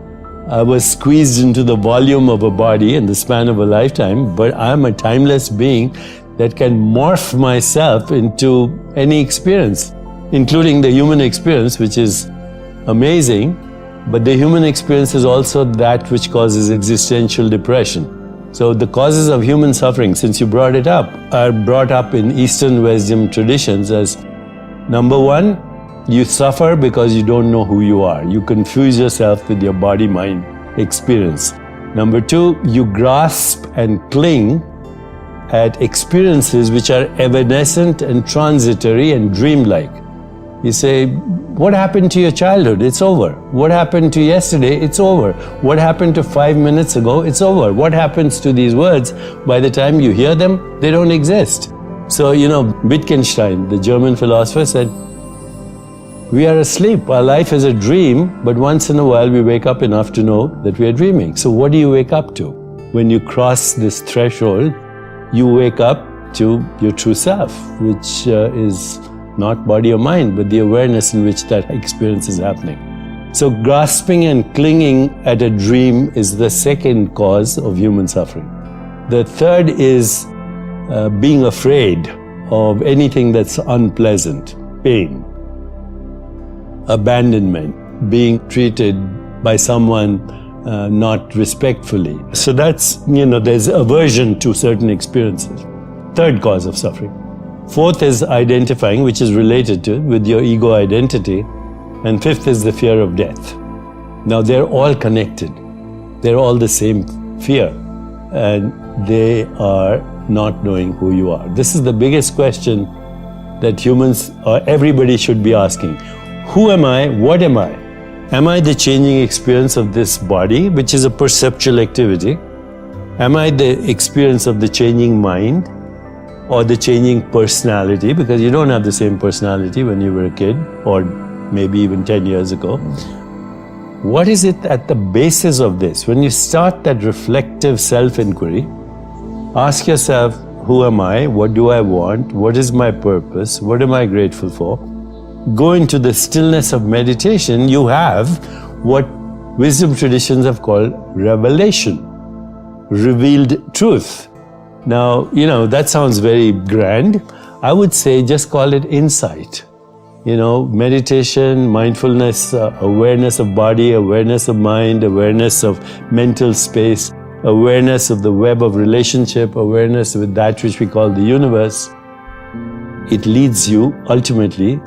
M: squeezed into the volume of a body in the span of a lifetime, but I'm a timeless being that can morph myself into any experience, including the human experience, which is amazing. But the human experience is also that which causes existential depression. So the causes of human suffering, since you brought it up, are brought up in Eastern wisdom traditions as, number one, you suffer because you don't know who you are. You confuse yourself with your body-mind experience. Number two, you grasp and cling at experiences which are evanescent and transitory and dreamlike. You say, what happened to your childhood? It's over. What happened to yesterday? It's over. What happened to 5 minutes ago? It's over. What happens to these words? By the time you hear them, they don't exist. So, Wittgenstein, the German philosopher, said, we are asleep. Our life is a dream, but once in a while we wake up enough to know that we are dreaming. So what do you wake up to? When you cross this threshold, you wake up to your true self, which is not body or mind, but the awareness in which that experience is happening. So grasping and clinging at a dream is the second cause of human suffering. The third is being afraid of anything that's unpleasant, pain, abandonment, being treated by someone not respectfully. So that's, there's aversion to certain experiences. Third cause of suffering. Fourth is identifying, which is related to with your ego identity. And fifth is the fear of death. Now they're all connected. They're all the same fear. And they are not knowing who you are. This is the biggest question that humans or everybody should be asking. Who am I? What am I? Am I the changing experience of this body, which is a perceptual activity? Am I the experience of the changing mind? Or the changing personality, because you don't have the same personality when you were a kid, or maybe even 10 years ago. What is it at the basis of this? When you start that reflective self-inquiry, ask yourself, who am I? What do I want? What is my purpose? What am I grateful for? Go into the stillness of meditation, you have what wisdom traditions have called revelation, revealed truth. Now, that sounds very grand. I would say just call it insight. Meditation, mindfulness, awareness of body, awareness of mind, awareness of mental space, awareness of the web of relationship, awareness with that which we call the universe. It leads you ultimately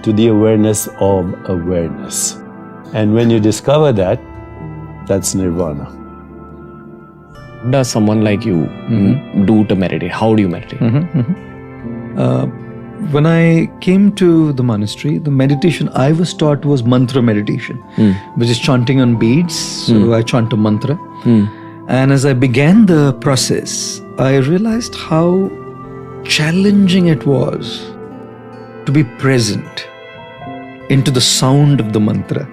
M: to the awareness of awareness. And when you discover that, that's nirvana.
N: Does someone like you do to meditate? How do you meditate?
O: When I came to the monastery, the meditation I was taught was mantra meditation, which is chanting on beads. So I chant a mantra. And as I began the process, I realized how challenging it was to be present into the sound of the mantra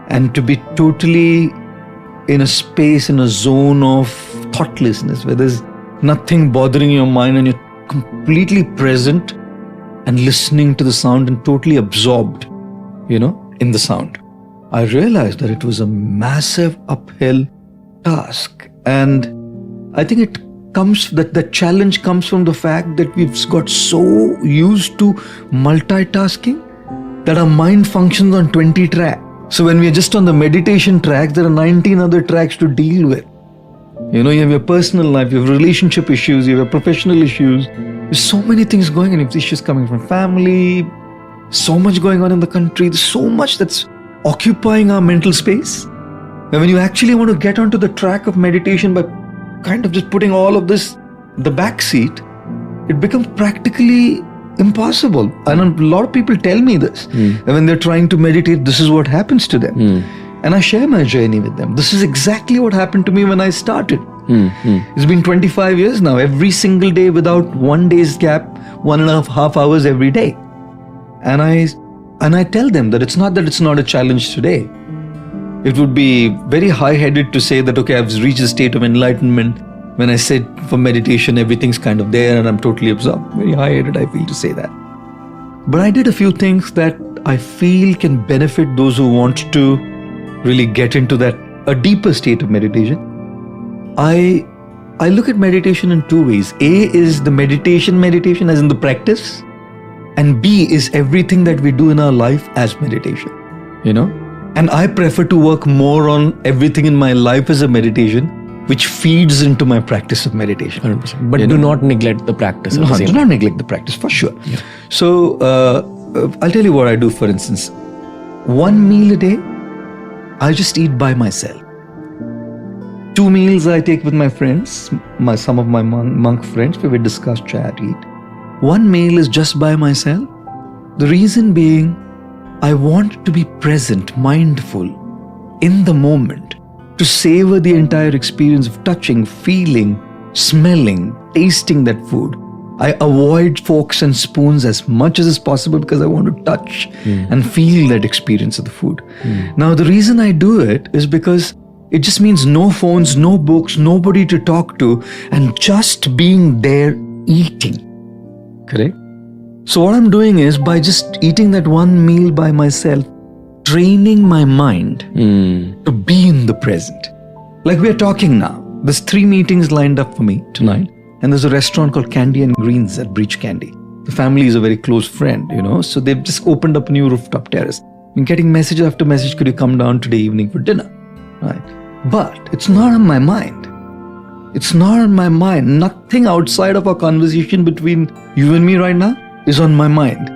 O: and to be totally in a space, in a zone of thoughtlessness, where there's nothing bothering your mind and you're completely present and listening to the sound and totally absorbed, in the sound. I realized that it was a massive uphill task. And I think that challenge comes from the fact that we've got so used to multitasking that our mind functions on 20 tracks. So when we're just on the meditation track, there are 19 other tracks to deal with. You have your personal life, you have relationship issues, you have professional issues. There's so many things going on. You have issues coming from family, so much going on in the country. There's so much that's occupying our mental space. And when you actually want to get onto the track of meditation by kind of just putting all of this in the back seat, it becomes practically impossible. And a lot of people tell me this. And when they're trying to meditate, this is what happens to them. And I share my journey with them. This is exactly what happened to me when I started. It's been 25 years now, every single day without 1 day's gap, 1.5 hours every day. And I tell them that it's not a challenge today. It would be very high-headed to say that, okay, I've reached a state of enlightenment. When I sit for meditation, everything's kind of there and I'm totally absorbed. Very high-headed, I feel, to say that. But I did a few things that I feel can benefit those who want to really get into a deeper state of meditation. I look at meditation in two ways. A is the meditation as in the practice, and B is everything that we do in our life as meditation, And I prefer to work more on everything in my life as a meditation, which feeds into my practice of meditation.
N: 100%. But do not neglect the practice.
O: No, do not neglect the practice, for sure. Yeah. So, I'll tell you what I do, for instance. One meal a day, I just eat by myself. 2 meals I take with my friends, some of my monk friends, where we discuss, chat, eat. 1 meal is just by myself. The reason being, I want to be present, mindful, in the moment, to savor the entire experience of touching, feeling, smelling, tasting that food. I avoid forks and spoons as much as is possible because I want to touch and feel that experience of the food. Now, the reason I do it is because it just means no phones, no books, nobody to talk to, and just being there eating. Correct? So what I'm doing is, by just eating that 1 meal by myself, training my mind to be in the present. Like we are talking now. There's 3 meetings lined up for me tonight. And there's a restaurant called Candy and Greens at Breach Candy. The family is a very close friend, So they've just opened up a new rooftop terrace. I'm getting message after message, could you come down today evening for dinner? Right? But it's not on my mind. It's not on my mind. Nothing outside of our conversation between you and me right now is on my mind.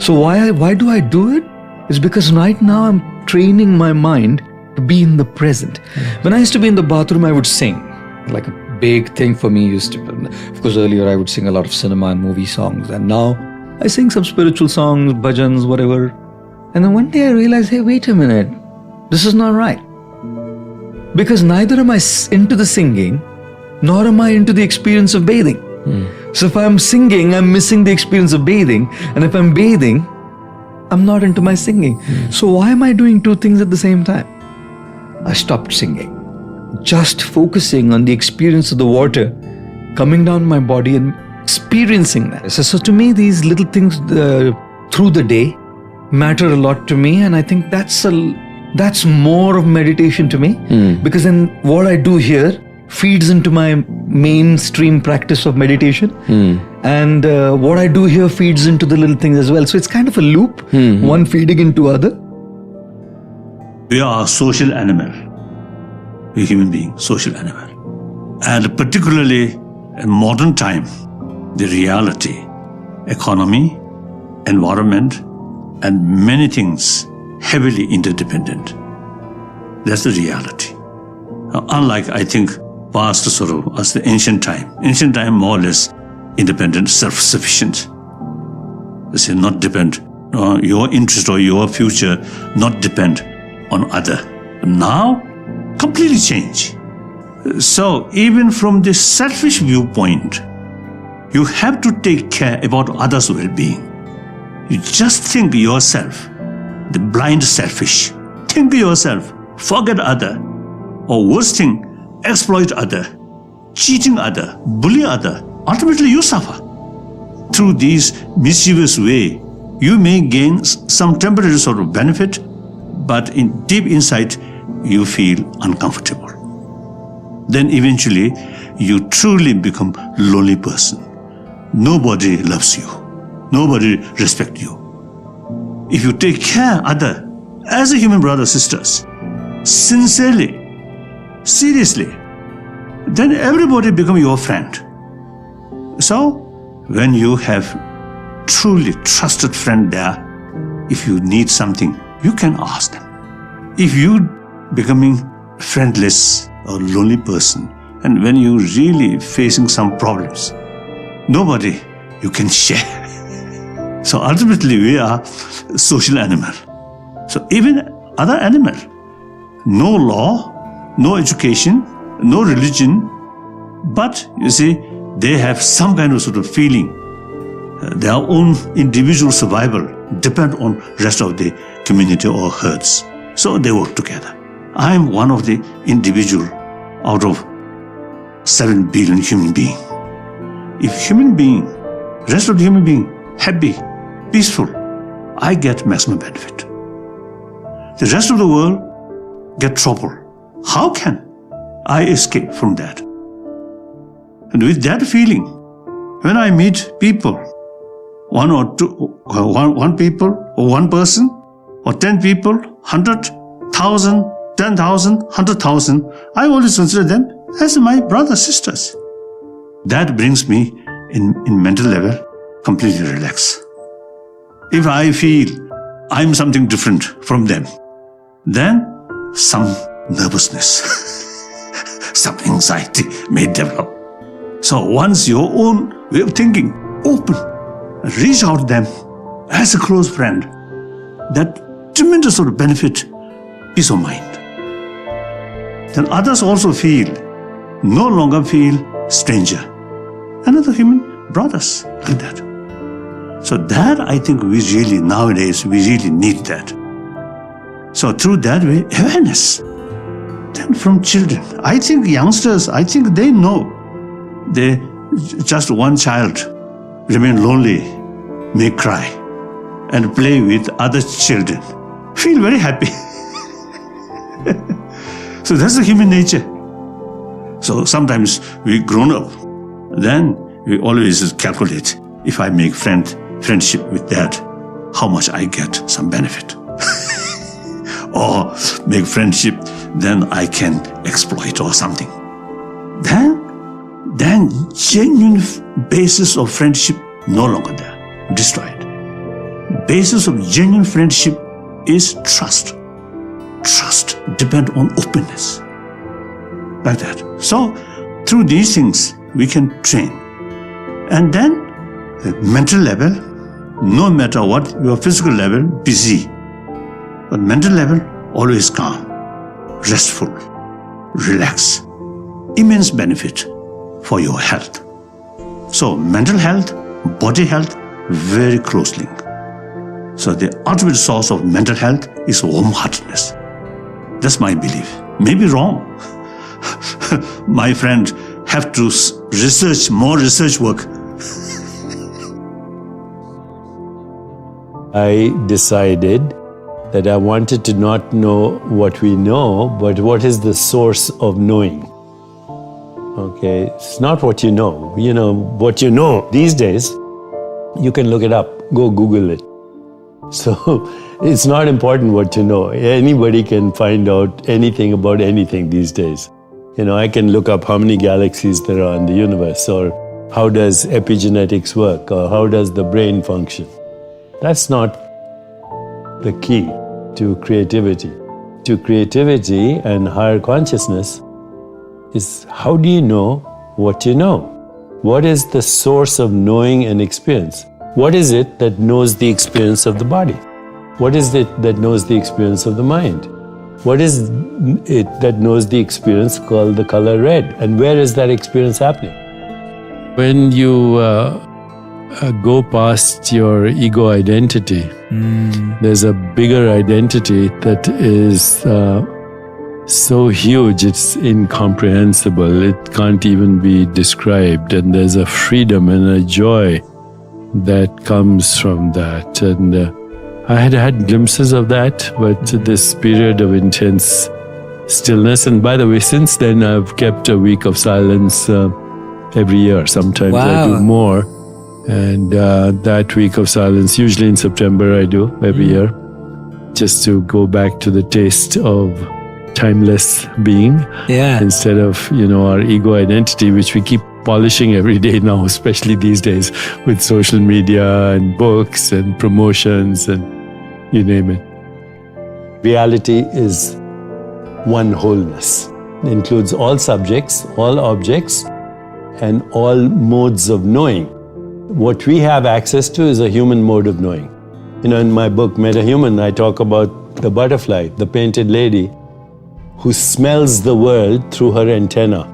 O: So why do I do it? It's because right now I'm training my mind to be in the present. When I used to be in the bathroom, I would sing. Like a big thing for me used to, of course, earlier I would sing a lot of cinema and movie songs, and now I sing some spiritual songs, bhajans, whatever. And then one day I realized, hey, wait a minute, this is not right. Because neither am I into the singing, nor am I into the experience of bathing. So if I'm singing, I'm missing the experience of bathing. And if I'm bathing, I'm not into my singing. So why am I doing 2 things at the same time? I stopped singing. Just focusing on the experience of the water coming down my body and experiencing that. So to me, these little things through the day matter a lot to me. And I think that's more of meditation to me. Because then what I do here feeds into my mainstream practice of meditation. And what I do here feeds into the little things as well. So it's kind of a loop, one feeding into other.
P: We are a social animal. We're human beings, social animal. And particularly in modern time, the reality, economy, environment, and many things heavily interdependent. That's the reality. Unlike, I think, past as the ancient time more or less independent, self-sufficient. They say not depend on your interest or your future, not depend on other. Now, completely change. So even from this selfish viewpoint, you have to take care about others' well-being. You just think yourself, the blind selfish. Think yourself, forget other, or worst thing, exploit other, cheating other, bully other. Ultimately you suffer. Through these mischievous way, you may gain some temporary benefit, but in deep inside, you feel uncomfortable. Then eventually, you truly become a lonely person. Nobody loves you. Nobody respects you. If you take care other, as a human brother, sisters, sincerely, seriously, then everybody become your friend. So, when you have truly trusted friend there, if you need something, you can ask them. If you becoming friendless or lonely person, and when you really facing some problems, nobody you can share. So ultimately we are social animal. So even other animal, no law, no education, no religion, but you see, they have some kind of feeling. Their own individual survival depend on rest of the community or herds. So they work together. I am one of the individual out of 7 billion human being. If human being, rest of the human being happy, peaceful, I get maximum benefit. The rest of the world get trouble. How can I escape from that? And with that feeling, when I meet people, one people, or one person, or 10 people, 100,000, 10,000, 100,000, I always consider them as my brothers, sisters. That brings me in mental level completely relaxed. If I feel I'm something different from them, then some nervousness, some anxiety may develop. So once your own way of thinking open, reach out to them as a close friend, that tremendous sort of benefit, peace of mind. Then others also no longer feel stranger. Another human brothers, like that. So that I think nowadays we really need that. So through that way, awareness. Then from children, I think youngsters, they know. Just one child remain lonely, may cry, and play with other children. Feel very happy. So that's the human nature. So sometimes we grown up, then we always calculate, if I make friendship with that, how much I get some benefit. Or make friendship, then I can exploit or something. Then genuine basis of friendship no longer there, destroyed. Basis of genuine friendship is trust. Trust depends on openness. Like that. So through these things we can train. And then the mental level, no matter what, your physical level, busy. But mental level, always calm, restful, relaxed. Immense benefit for your health. So mental health, body health, very close link. So the ultimate source of mental health is warm-heartedness. That's my belief. Maybe wrong. My friend have to more research work.
M: I decided that I wanted to not know what we know, but what is the source of knowing. Okay, it's not what you know. What you know these days, you can look it up, go Google it. So it's not important what you know. Anybody can find out anything about anything these days. I can look up how many galaxies there are in the universe, or how does epigenetics work, or how does the brain function. That's not the key to creativity. To creativity and higher consciousness is, how do you know what you know? What is the source of knowing and experience? What is it that knows the experience of the body? What is it that knows the experience of the mind? What is it that knows the experience called the color red? And where is that experience happening? When you go past your ego identity, there's a bigger identity that is so huge, it's incomprehensible. It can't even be described. And there's a freedom and a joy that comes from that. And I had glimpses of that, but this period of intense stillness. And by the way, since then, I've kept a week of silence every year. Sometimes I do more. And that week of silence, usually in September, I do every year, just to go back to the taste of timeless being, instead of our ego identity, which we keep polishing every day now, especially these days with social media and books and promotions and you name it. Reality is one wholeness. It includes all subjects, all objects, and all modes of knowing. What we have access to is a human mode of knowing. In my book, Meta-Human, I talk about the butterfly, the painted lady, who smells the world through her antenna.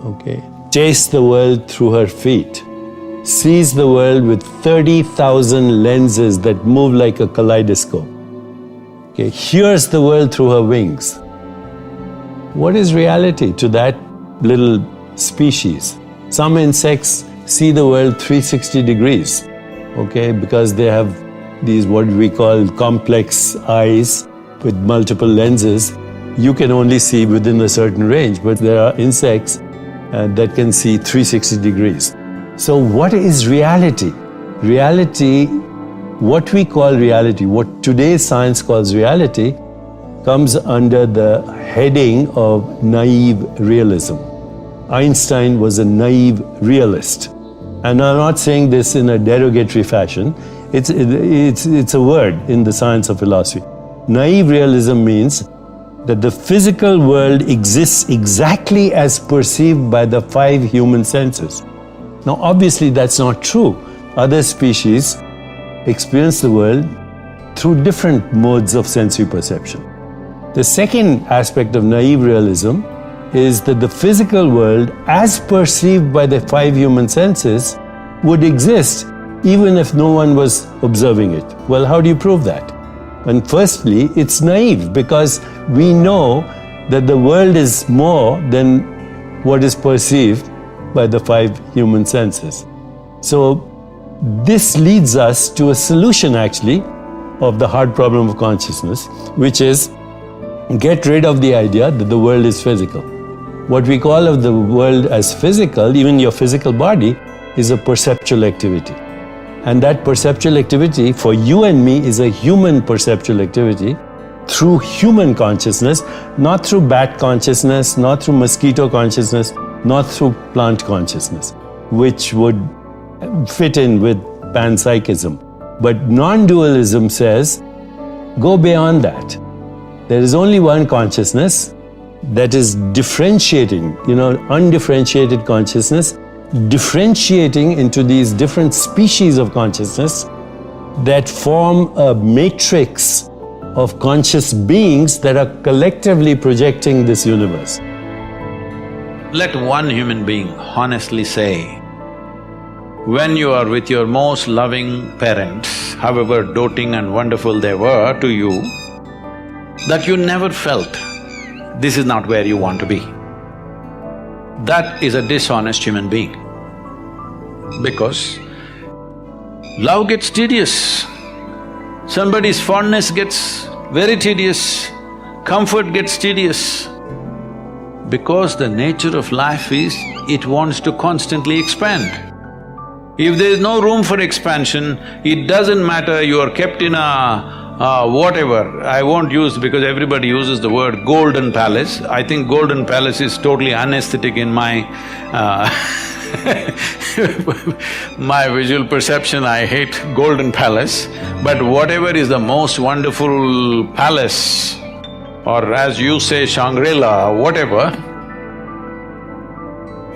M: Okay. Tastes the world through her feet. Sees the world with 30,000 lenses that move like a kaleidoscope. Okay. Hears the world through her wings. What is reality to that little species? Some insects see the world 360 degrees, okay, because they have these what we call complex eyes with multiple lenses, you can only see within a certain range, but there are insects that can see 360 degrees. So what is reality? Reality, what we call reality, what today's science calls reality, comes under the heading of naive realism. Einstein was a naive realist. And I'm not saying this in a derogatory fashion. It's a word in the science of philosophy. Naive realism means that the physical world exists exactly as perceived by the 5 human senses. Now, obviously, that's not true. Other species experience the world through different modes of sensory perception. The second aspect of naive realism is that the physical world, as perceived by the 5 human senses, would exist even if no one was observing it. Well, how do you prove that? And firstly, it's naive because we know that the world is more than what is perceived by the 5 human senses. So this leads us to a solution actually of the hard problem of consciousness, which is get rid of the idea that the world is physical. What we call of the world as physical, even your physical body, is a perceptual activity. And that perceptual activity for you and me is a human perceptual activity through human consciousness, not through bat consciousness, not through mosquito consciousness, not through plant consciousness, which would fit in with panpsychism. But non-dualism says, go beyond that. There is only one consciousness that is differentiating, undifferentiated consciousness, differentiating into these different species of consciousness that form a matrix of conscious beings that are collectively projecting this universe.
F: Let one human being honestly say, when you are with your most loving parents, however doting and wonderful they were to you, that you never felt this is not where you want to be. That is a dishonest human being. Because love gets tedious, somebody's fondness gets very tedious, comfort gets tedious. Because the nature of life is, it wants to constantly expand. If there is no room for expansion, it doesn't matter you are kept in a whatever, I won't use because everybody uses the word golden palace. I think golden palace is totally unaesthetic in my my visual perception. I hate golden palace. But whatever is the most wonderful palace, or as you say Shangri-La, whatever,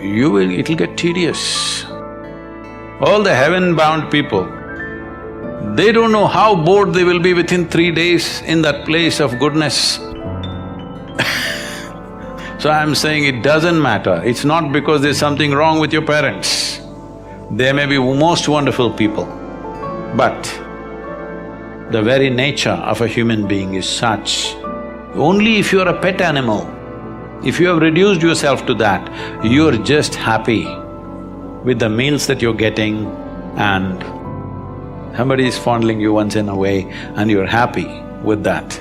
F: it'll get tedious. All the heaven-bound people, they don't know how bored they will be within 3 days in that place of goodness. So I'm saying it doesn't matter. It's not because there's something wrong with your parents. They may be most wonderful people, but the very nature of a human being is such. Only if you're a pet animal, if you have reduced yourself to that, you're just happy with the meals that you're getting and somebody is fondling you once in a way and you're happy with that.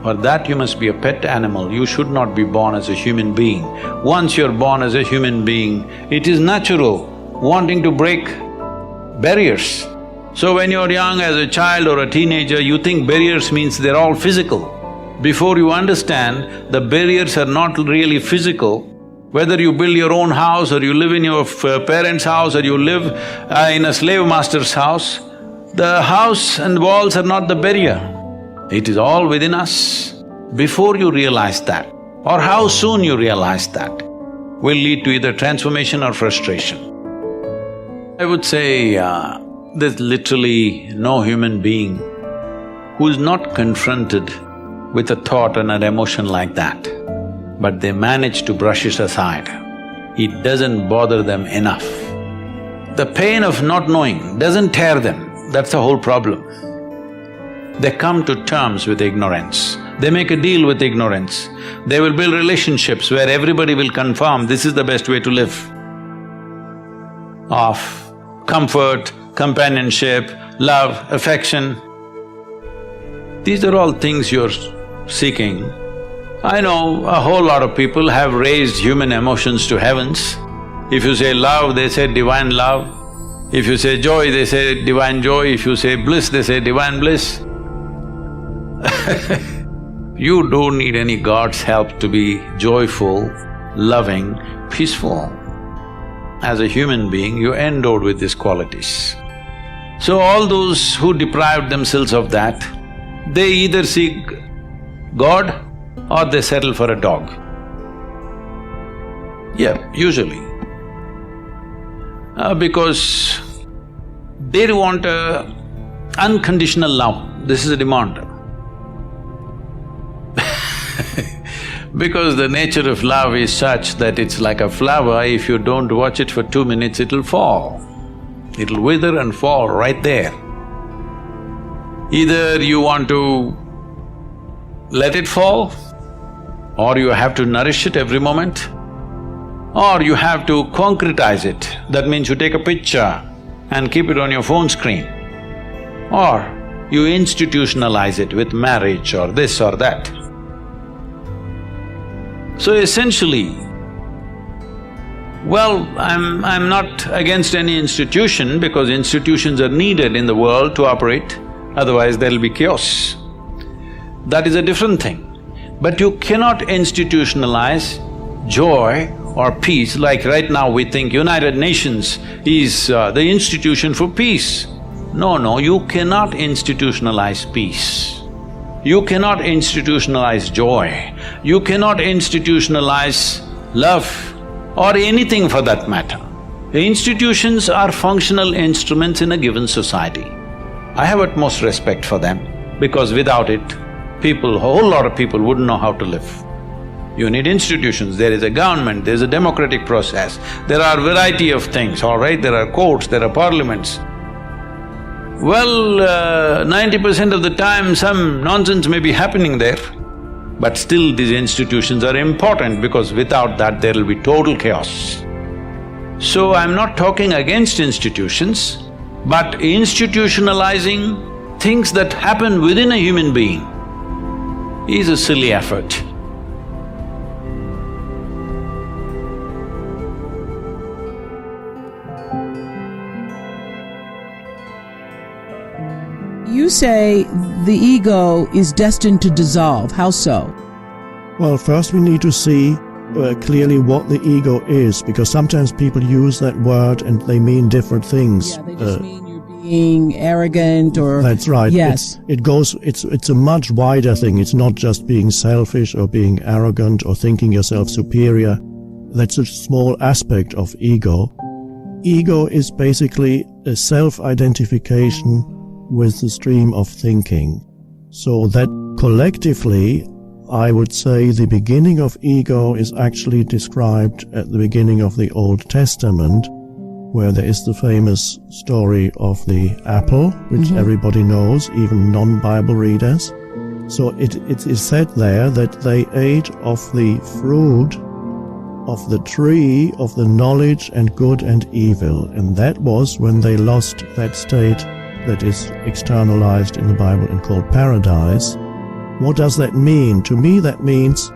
F: For that you must be a pet animal, you should not be born as a human being. Once you're born as a human being, it is natural wanting to break barriers. So when you're young as a child or a teenager, you think barriers means they're all physical. Before you understand, the barriers are not really physical. Whether you build your own house or you live in your parents' house or you live in a slave master's house, the house and walls are not the barrier. It is all within us. Before you realize that, or how soon you realize that, will lead to either transformation or frustration. I would say there's literally no human being who is not confronted with a thought and an emotion like that, but they manage to brush it aside. It doesn't bother them enough. The pain of not knowing doesn't tear them, that's the whole problem. They come to terms with ignorance, they make a deal with ignorance. They will build relationships where everybody will confirm this is the best way to live. Of comfort, companionship, love, affection. These are all things you're seeking. I know a whole lot of people have raised human emotions to heavens. If you say love, they say divine love. If you say joy, they say divine joy. If you say bliss, they say divine bliss. You don't need any God's help to be joyful, loving, peaceful. As a human being, you're endowed with these qualities. So all those who deprived themselves of that, they either seek God or they settle for a dog. Yeah, usually. Because they want unconditional love. This is a demand. Because the nature of love is such that it's like a flower, if you don't watch it for 2 minutes, it'll fall. It'll wither and fall right there. Either you want to let it fall, or you have to nourish it every moment, or you have to concretize it. That means you take a picture and keep it on your phone screen, or you institutionalize it with marriage or this or that. So essentially, well, I'm not against any institution because institutions are needed in the world to operate, otherwise there'll be chaos. That is a different thing. But you cannot institutionalize joy or peace, like right now we think United Nations is the institution for peace. No, you cannot institutionalize peace. You cannot institutionalize joy. You cannot institutionalize love or anything for that matter. The institutions are functional instruments in a given society. I have utmost respect for them because without it, a whole lot of people wouldn't know how to live. You need institutions, there is a government, there's a democratic process, there are variety of things, all right? There are courts, there are parliaments. Well, 90% of the time some nonsense may be happening there, but still these institutions are important because without that there'll be total chaos. So I'm not talking against institutions, but institutionalizing things that happen within a human being is a silly effort.
B: You say the ego is destined to dissolve. How so?
Q: Well, first we need to see clearly what the ego is, because sometimes people use that word and they mean different things.
B: Yeah, they just mean you're being arrogant or…
Q: That's right.
B: Yes.
Q: It's a much wider thing. It's not just being selfish or being arrogant or thinking yourself superior. That's a small aspect of ego. Ego is basically a self-identification with the stream of thinking. So that collectively, I would say the beginning of ego is actually described at the beginning of the Old Testament, where there is the famous story of the apple, which everybody knows, even non-Bible readers. So it is said there that they ate of the fruit of the tree of the knowledge and good and evil, and that was when they lost that state that is externalized in the Bible and called paradise. What does that mean? To me that means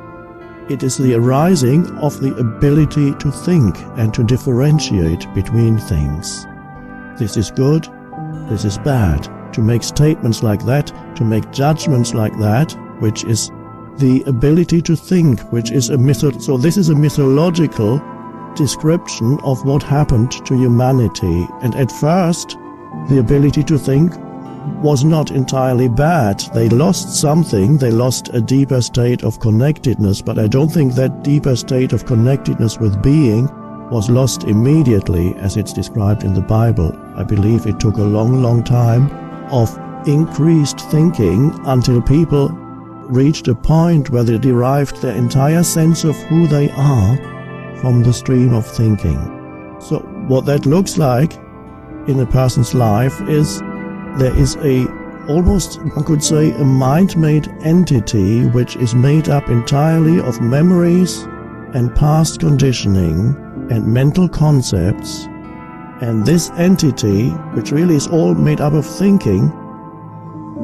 Q: it is the arising of the ability to think and to differentiate between things. This is good, this is bad. To make statements like that, to make judgments like that, which is the ability to think, which is so this is a mythological description of what happened to humanity. And at first, the ability to think was not entirely bad. They lost something, they lost a deeper state of connectedness, but I don't think that deeper state of connectedness with being was lost immediately as it's described in the Bible. I believe it took a long time of increased thinking until people reached a point where they derived their entire sense of who they are from the stream of thinking. So what that looks like in a person's life is there is almost, one could say, a mind-made entity which is made up entirely of memories and past conditioning and mental concepts And this entity, which really is all made up of thinking,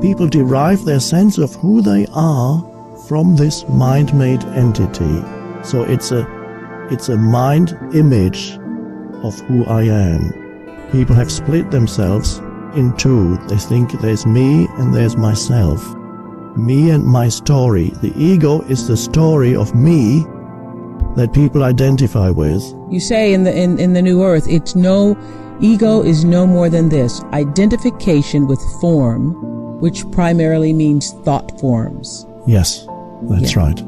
Q: people derive their sense of who they are from this mind-made entity. So it's a mind image of who I am. People have split themselves in two. They think there's me and there's myself. Me and my story. The ego is the story of me that people identify with.
B: You say in the New Earth, ego is no more than this: identification with form, which primarily means thought forms.
Q: Yes, that's right.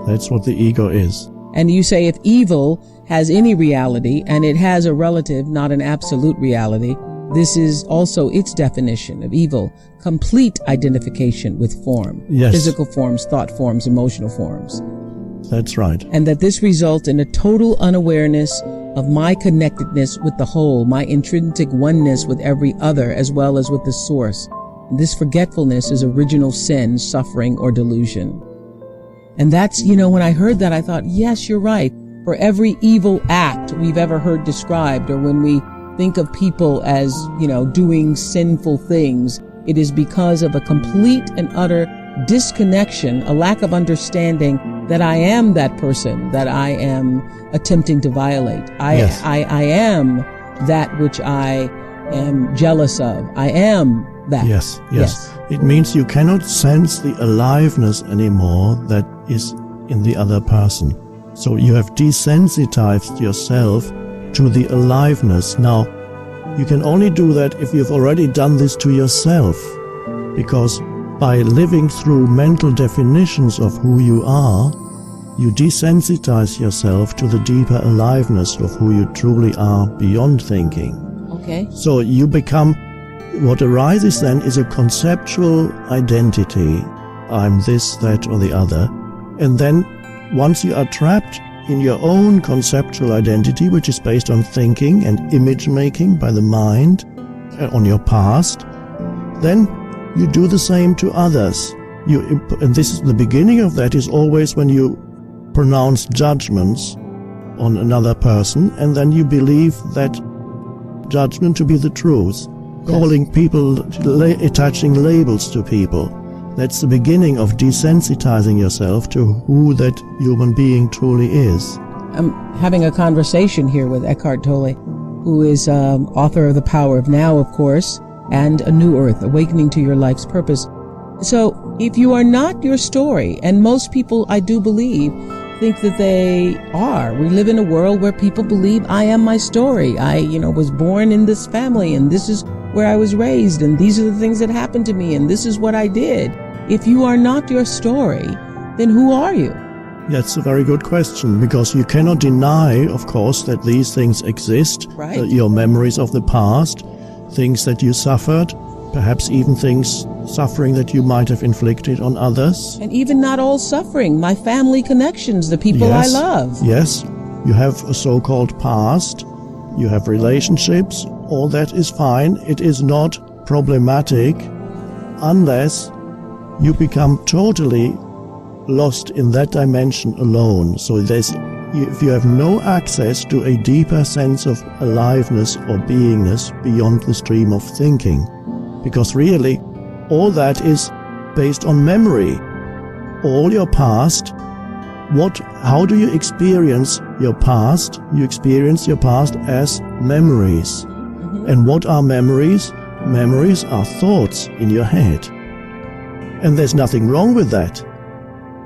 Q: That's what the ego is.
B: And you say if evil has any reality, and it has a relative, not an absolute reality, this is also its definition of evil: complete identification with form.
Q: Yes.
B: Physical forms, thought forms, emotional forms.
Q: That's right.
B: And that this results in a total unawareness of my connectedness with the whole, my intrinsic oneness with every other, as well as with the source. This forgetfulness is original sin, suffering, or delusion. And that's, when I heard that, I thought, yes, you're right. For every evil act we've ever heard described, or when we think of people as, doing sinful things, it is because of a complete and utter disconnection, a lack of understanding that I am that person that I am attempting to violate. I am that which I am jealous of. I am that.
Q: Yes. It means you cannot sense the aliveness anymore that is in the other person. So you have desensitized yourself to the aliveness. Now, you can only do that if you've already done this to yourself, because by living through mental definitions of who you are, you desensitize yourself to the deeper aliveness of who you truly are beyond thinking.
B: Okay.
Q: So you become, what arises then is a conceptual identity. I'm this, that, or the other. And then once you are trapped in your own conceptual identity, which is based on thinking and image making by the mind, on your past, then you do the same to others. And this is the beginning of that is always when you pronounce judgments on another person, and then you believe that judgment to be the truth, calling people, attaching labels to people. That's the beginning of desensitizing yourself to who that human being truly is.
B: I'm having a conversation here with Eckhart Tolle, who is author of The Power of Now, of course, and A New Earth, Awakening to Your Life's Purpose. So if you are not your story, and most people, I do believe, think that they are. We live in a world where people believe I am my story. I, was born in this family, and this is where I was raised, and these are the things that happened to me, and this is what I did. If you are not your story, then who are you?
Q: That's a very good question, because you cannot deny, of course, that these things exist.
B: Right.
Q: Your memories of the past, things that you suffered, perhaps even suffering that you might have inflicted on others.
B: And even not all suffering, my family connections, the people I love.
Q: Yes, you have a so-called past, you have relationships, all that is fine. It is not problematic unless you become totally lost in that dimension alone. So if you have no access to a deeper sense of aliveness or beingness beyond the stream of thinking, because really all that is based on memory. All your past, how do you experience your past? You experience your past as memories. And what are memories? Memories are thoughts in your head. And there's nothing wrong with that.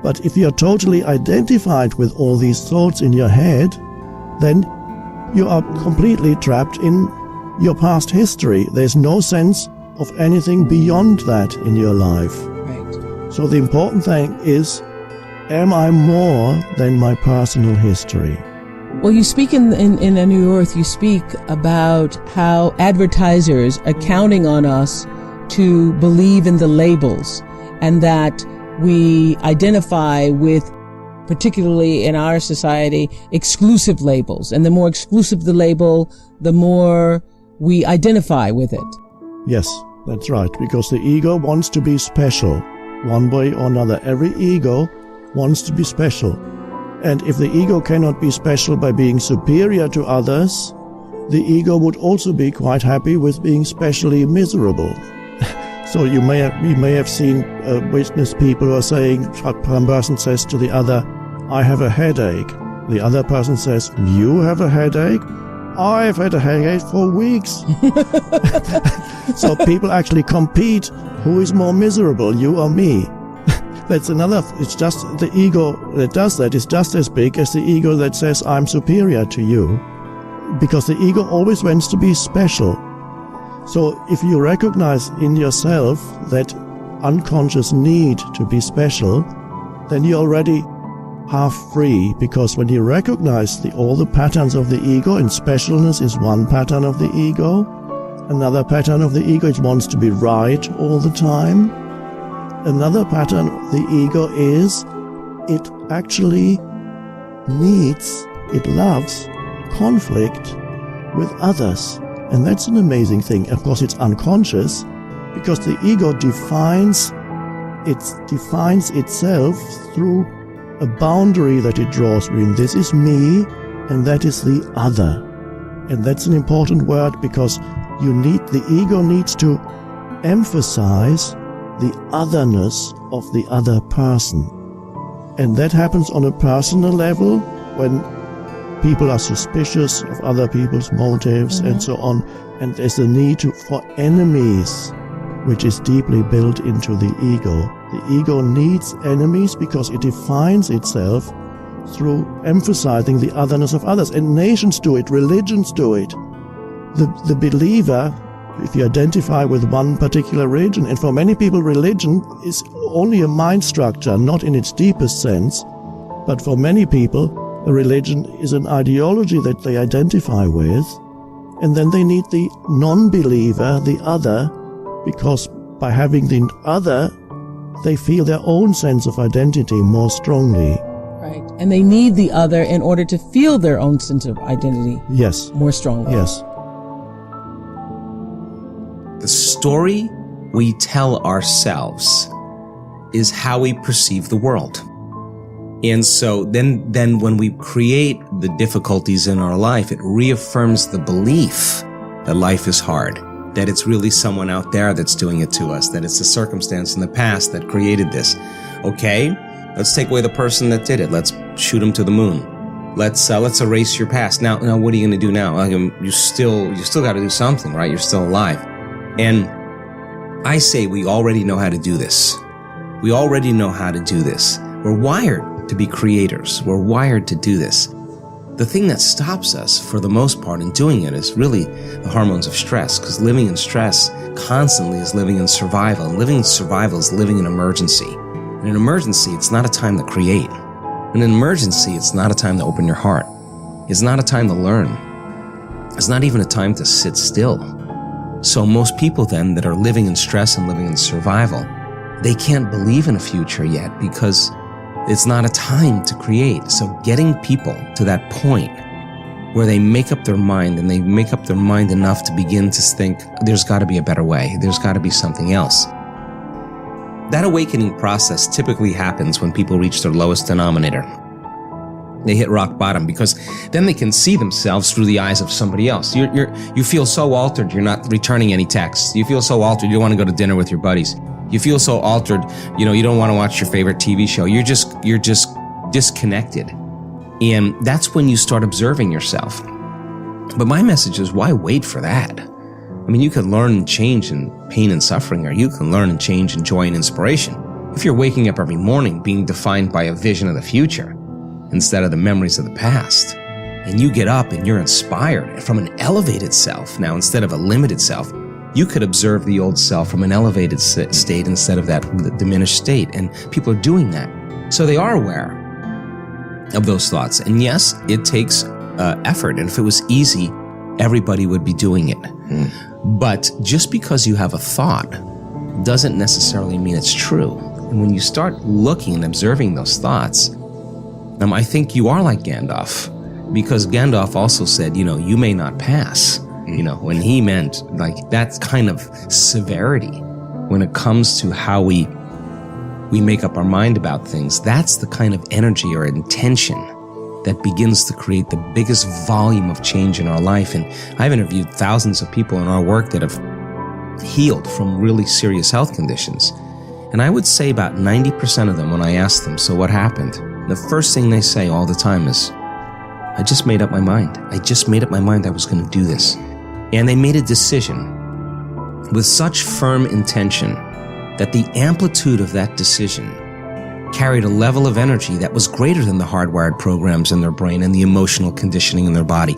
Q: But if you're totally identified with all these thoughts in your head, then you are completely trapped in your past history. There's no sense of anything beyond that in your life.
B: Right.
Q: So the important thing is, am I more than my personal history?
B: Well, you speak in A New Earth, you speak about how advertisers are counting on us to believe in the labels, and that we identify with, particularly in our society, exclusive labels. And the more exclusive the label, the more we identify with it.
Q: Yes, that's right, because the ego wants to be special, one way or another. Every ego wants to be special. And if the ego cannot be special by being superior to others, the ego would also be quite happy with being specially miserable. So we may have seen witness people who are saying, one person says to the other, I have a headache. The other person says, you have a headache? I've had a headache for weeks. So people actually compete. Who is more miserable, you or me? That's another, it's just the ego that does that is just as big as the ego that says, I'm superior to you. Because the ego always wants to be special. So if you recognize in yourself that unconscious need to be special, then you're already half free, because when you recognize all the patterns of the ego, and specialness is one pattern of the ego, another pattern of the ego, it wants to be right all the time. Another pattern of the ego is it actually needs, it loves conflict with others. And that's an amazing thing. Of course, it's unconscious, because the ego defines itself through a boundary that it draws between this is me and that is the other. And that's an important word, because the ego needs to emphasize the otherness of the other person. And that happens on a personal level when people are suspicious of other people's motives and so on. And there's a need for enemies, which is deeply built into the ego. The ego needs enemies because it defines itself through emphasizing the otherness of others. And nations do it, religions do it. The believer, if you identify with one particular religion, and for many people religion is only a mind structure, not in its deepest sense, but for many people a religion is an ideology that they identify with, and then they need the non-believer, the other, because by having the other, they feel their own sense of identity more strongly.
B: Right. And they need the other in order to feel their own sense of identity.
Q: Yes.
B: More strongly.
Q: Yes.
R: The story we tell ourselves is how we perceive the world. And so then when we create the difficulties in our life, it reaffirms the belief that life is hard, that it's really someone out there that's doing it to us, that it's a circumstance in the past that created this. Okay, let's take away the person that did it. Let's shoot him to the moon. Let's erase your past. Now what are you going to do now? You still got to do something, right? You're still alive. And I say we already know how to do this. We already know how to do this. We're wired to be creators. We're wired to do this. The thing that stops us, for the most part, in doing it is really the hormones of stress, because living in stress constantly is living in survival. And living in survival is living in emergency. In an emergency, it's not a time to create. In an emergency, it's not a time to open your heart. It's not a time to learn. It's not even a time to sit still. So most people then that are living in stress and living in survival, they can't believe in a future yet because it's not a time to create. So getting people to that point where they make up their mind, and they make up their mind enough to begin to think, there's got to be a better way. There's got to be something else. That awakening process typically happens when people reach their lowest denominator. They hit rock bottom, because then they can see themselves through the eyes of somebody else. You feel so altered, you're not returning any texts. You feel so altered, you don't want to go to dinner with your buddies. You feel so altered, you don't want to watch your favorite TV show. You're just disconnected. And that's when you start observing yourself. But my message is, why wait for that? I mean, you can learn and change in pain and suffering, or you can learn and change in joy and inspiration. If you're waking up every morning being defined by a vision of the future instead of the memories of the past, and you get up and you're inspired from an elevated self now instead of a limited self, you could observe the old self from an elevated state instead of that diminished state. And people are doing that. So they are aware of those thoughts. And yes, it takes effort. And if it was easy, everybody would be doing it. But just because you have a thought doesn't necessarily mean it's true. And when you start looking and observing those thoughts, I think you are like Gandalf, because Gandalf also said, you may not pass. When he meant like that kind of severity when it comes to how we make up our mind about things. That's the kind of energy or intention that begins to create the biggest volume of change in our life. And I've interviewed thousands of people in our work that have healed from really serious health conditions. And I would say about 90% of them, when I ask them, so what happened? The first thing they say all the time is, I just made up my mind. I just made up my mind I was going to do this. And they made a decision with such firm intention that the amplitude of that decision carried a level of energy that was greater than the hardwired programs in their brain and the emotional conditioning in their body.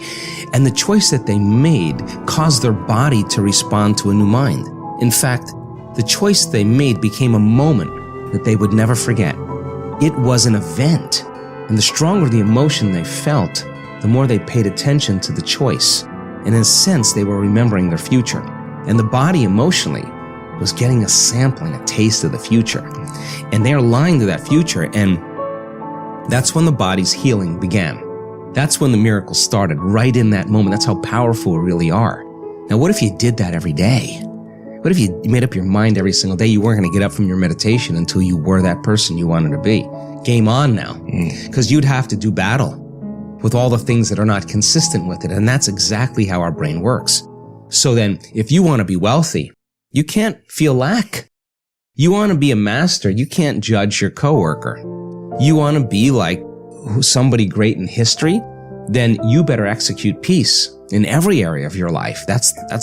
R: And the choice that they made caused their body to respond to a new mind. In fact, the choice they made became a moment that they would never forget. It was an event. And the stronger the emotion they felt, the more they paid attention to the choice. And in a sense, they were remembering their future. And the body emotionally was getting a sampling, a taste of the future. And they're aligned to that future. And that's when the body's healing began. That's when the miracle started, right in that moment. That's how powerful we really are. Now, what if you did that every day? What if you made up your mind every single day you weren't going to get up from your meditation until you were that person you wanted to be? Game on now. Because you'd have to do battle with all the things that are not consistent with it. And that's exactly how our brain works. So then, if you want to be wealthy, you can't feel lack. You want to be a master, you can't judge your coworker. You want to be like somebody great in history, then you better execute peace in every area of your life. That's the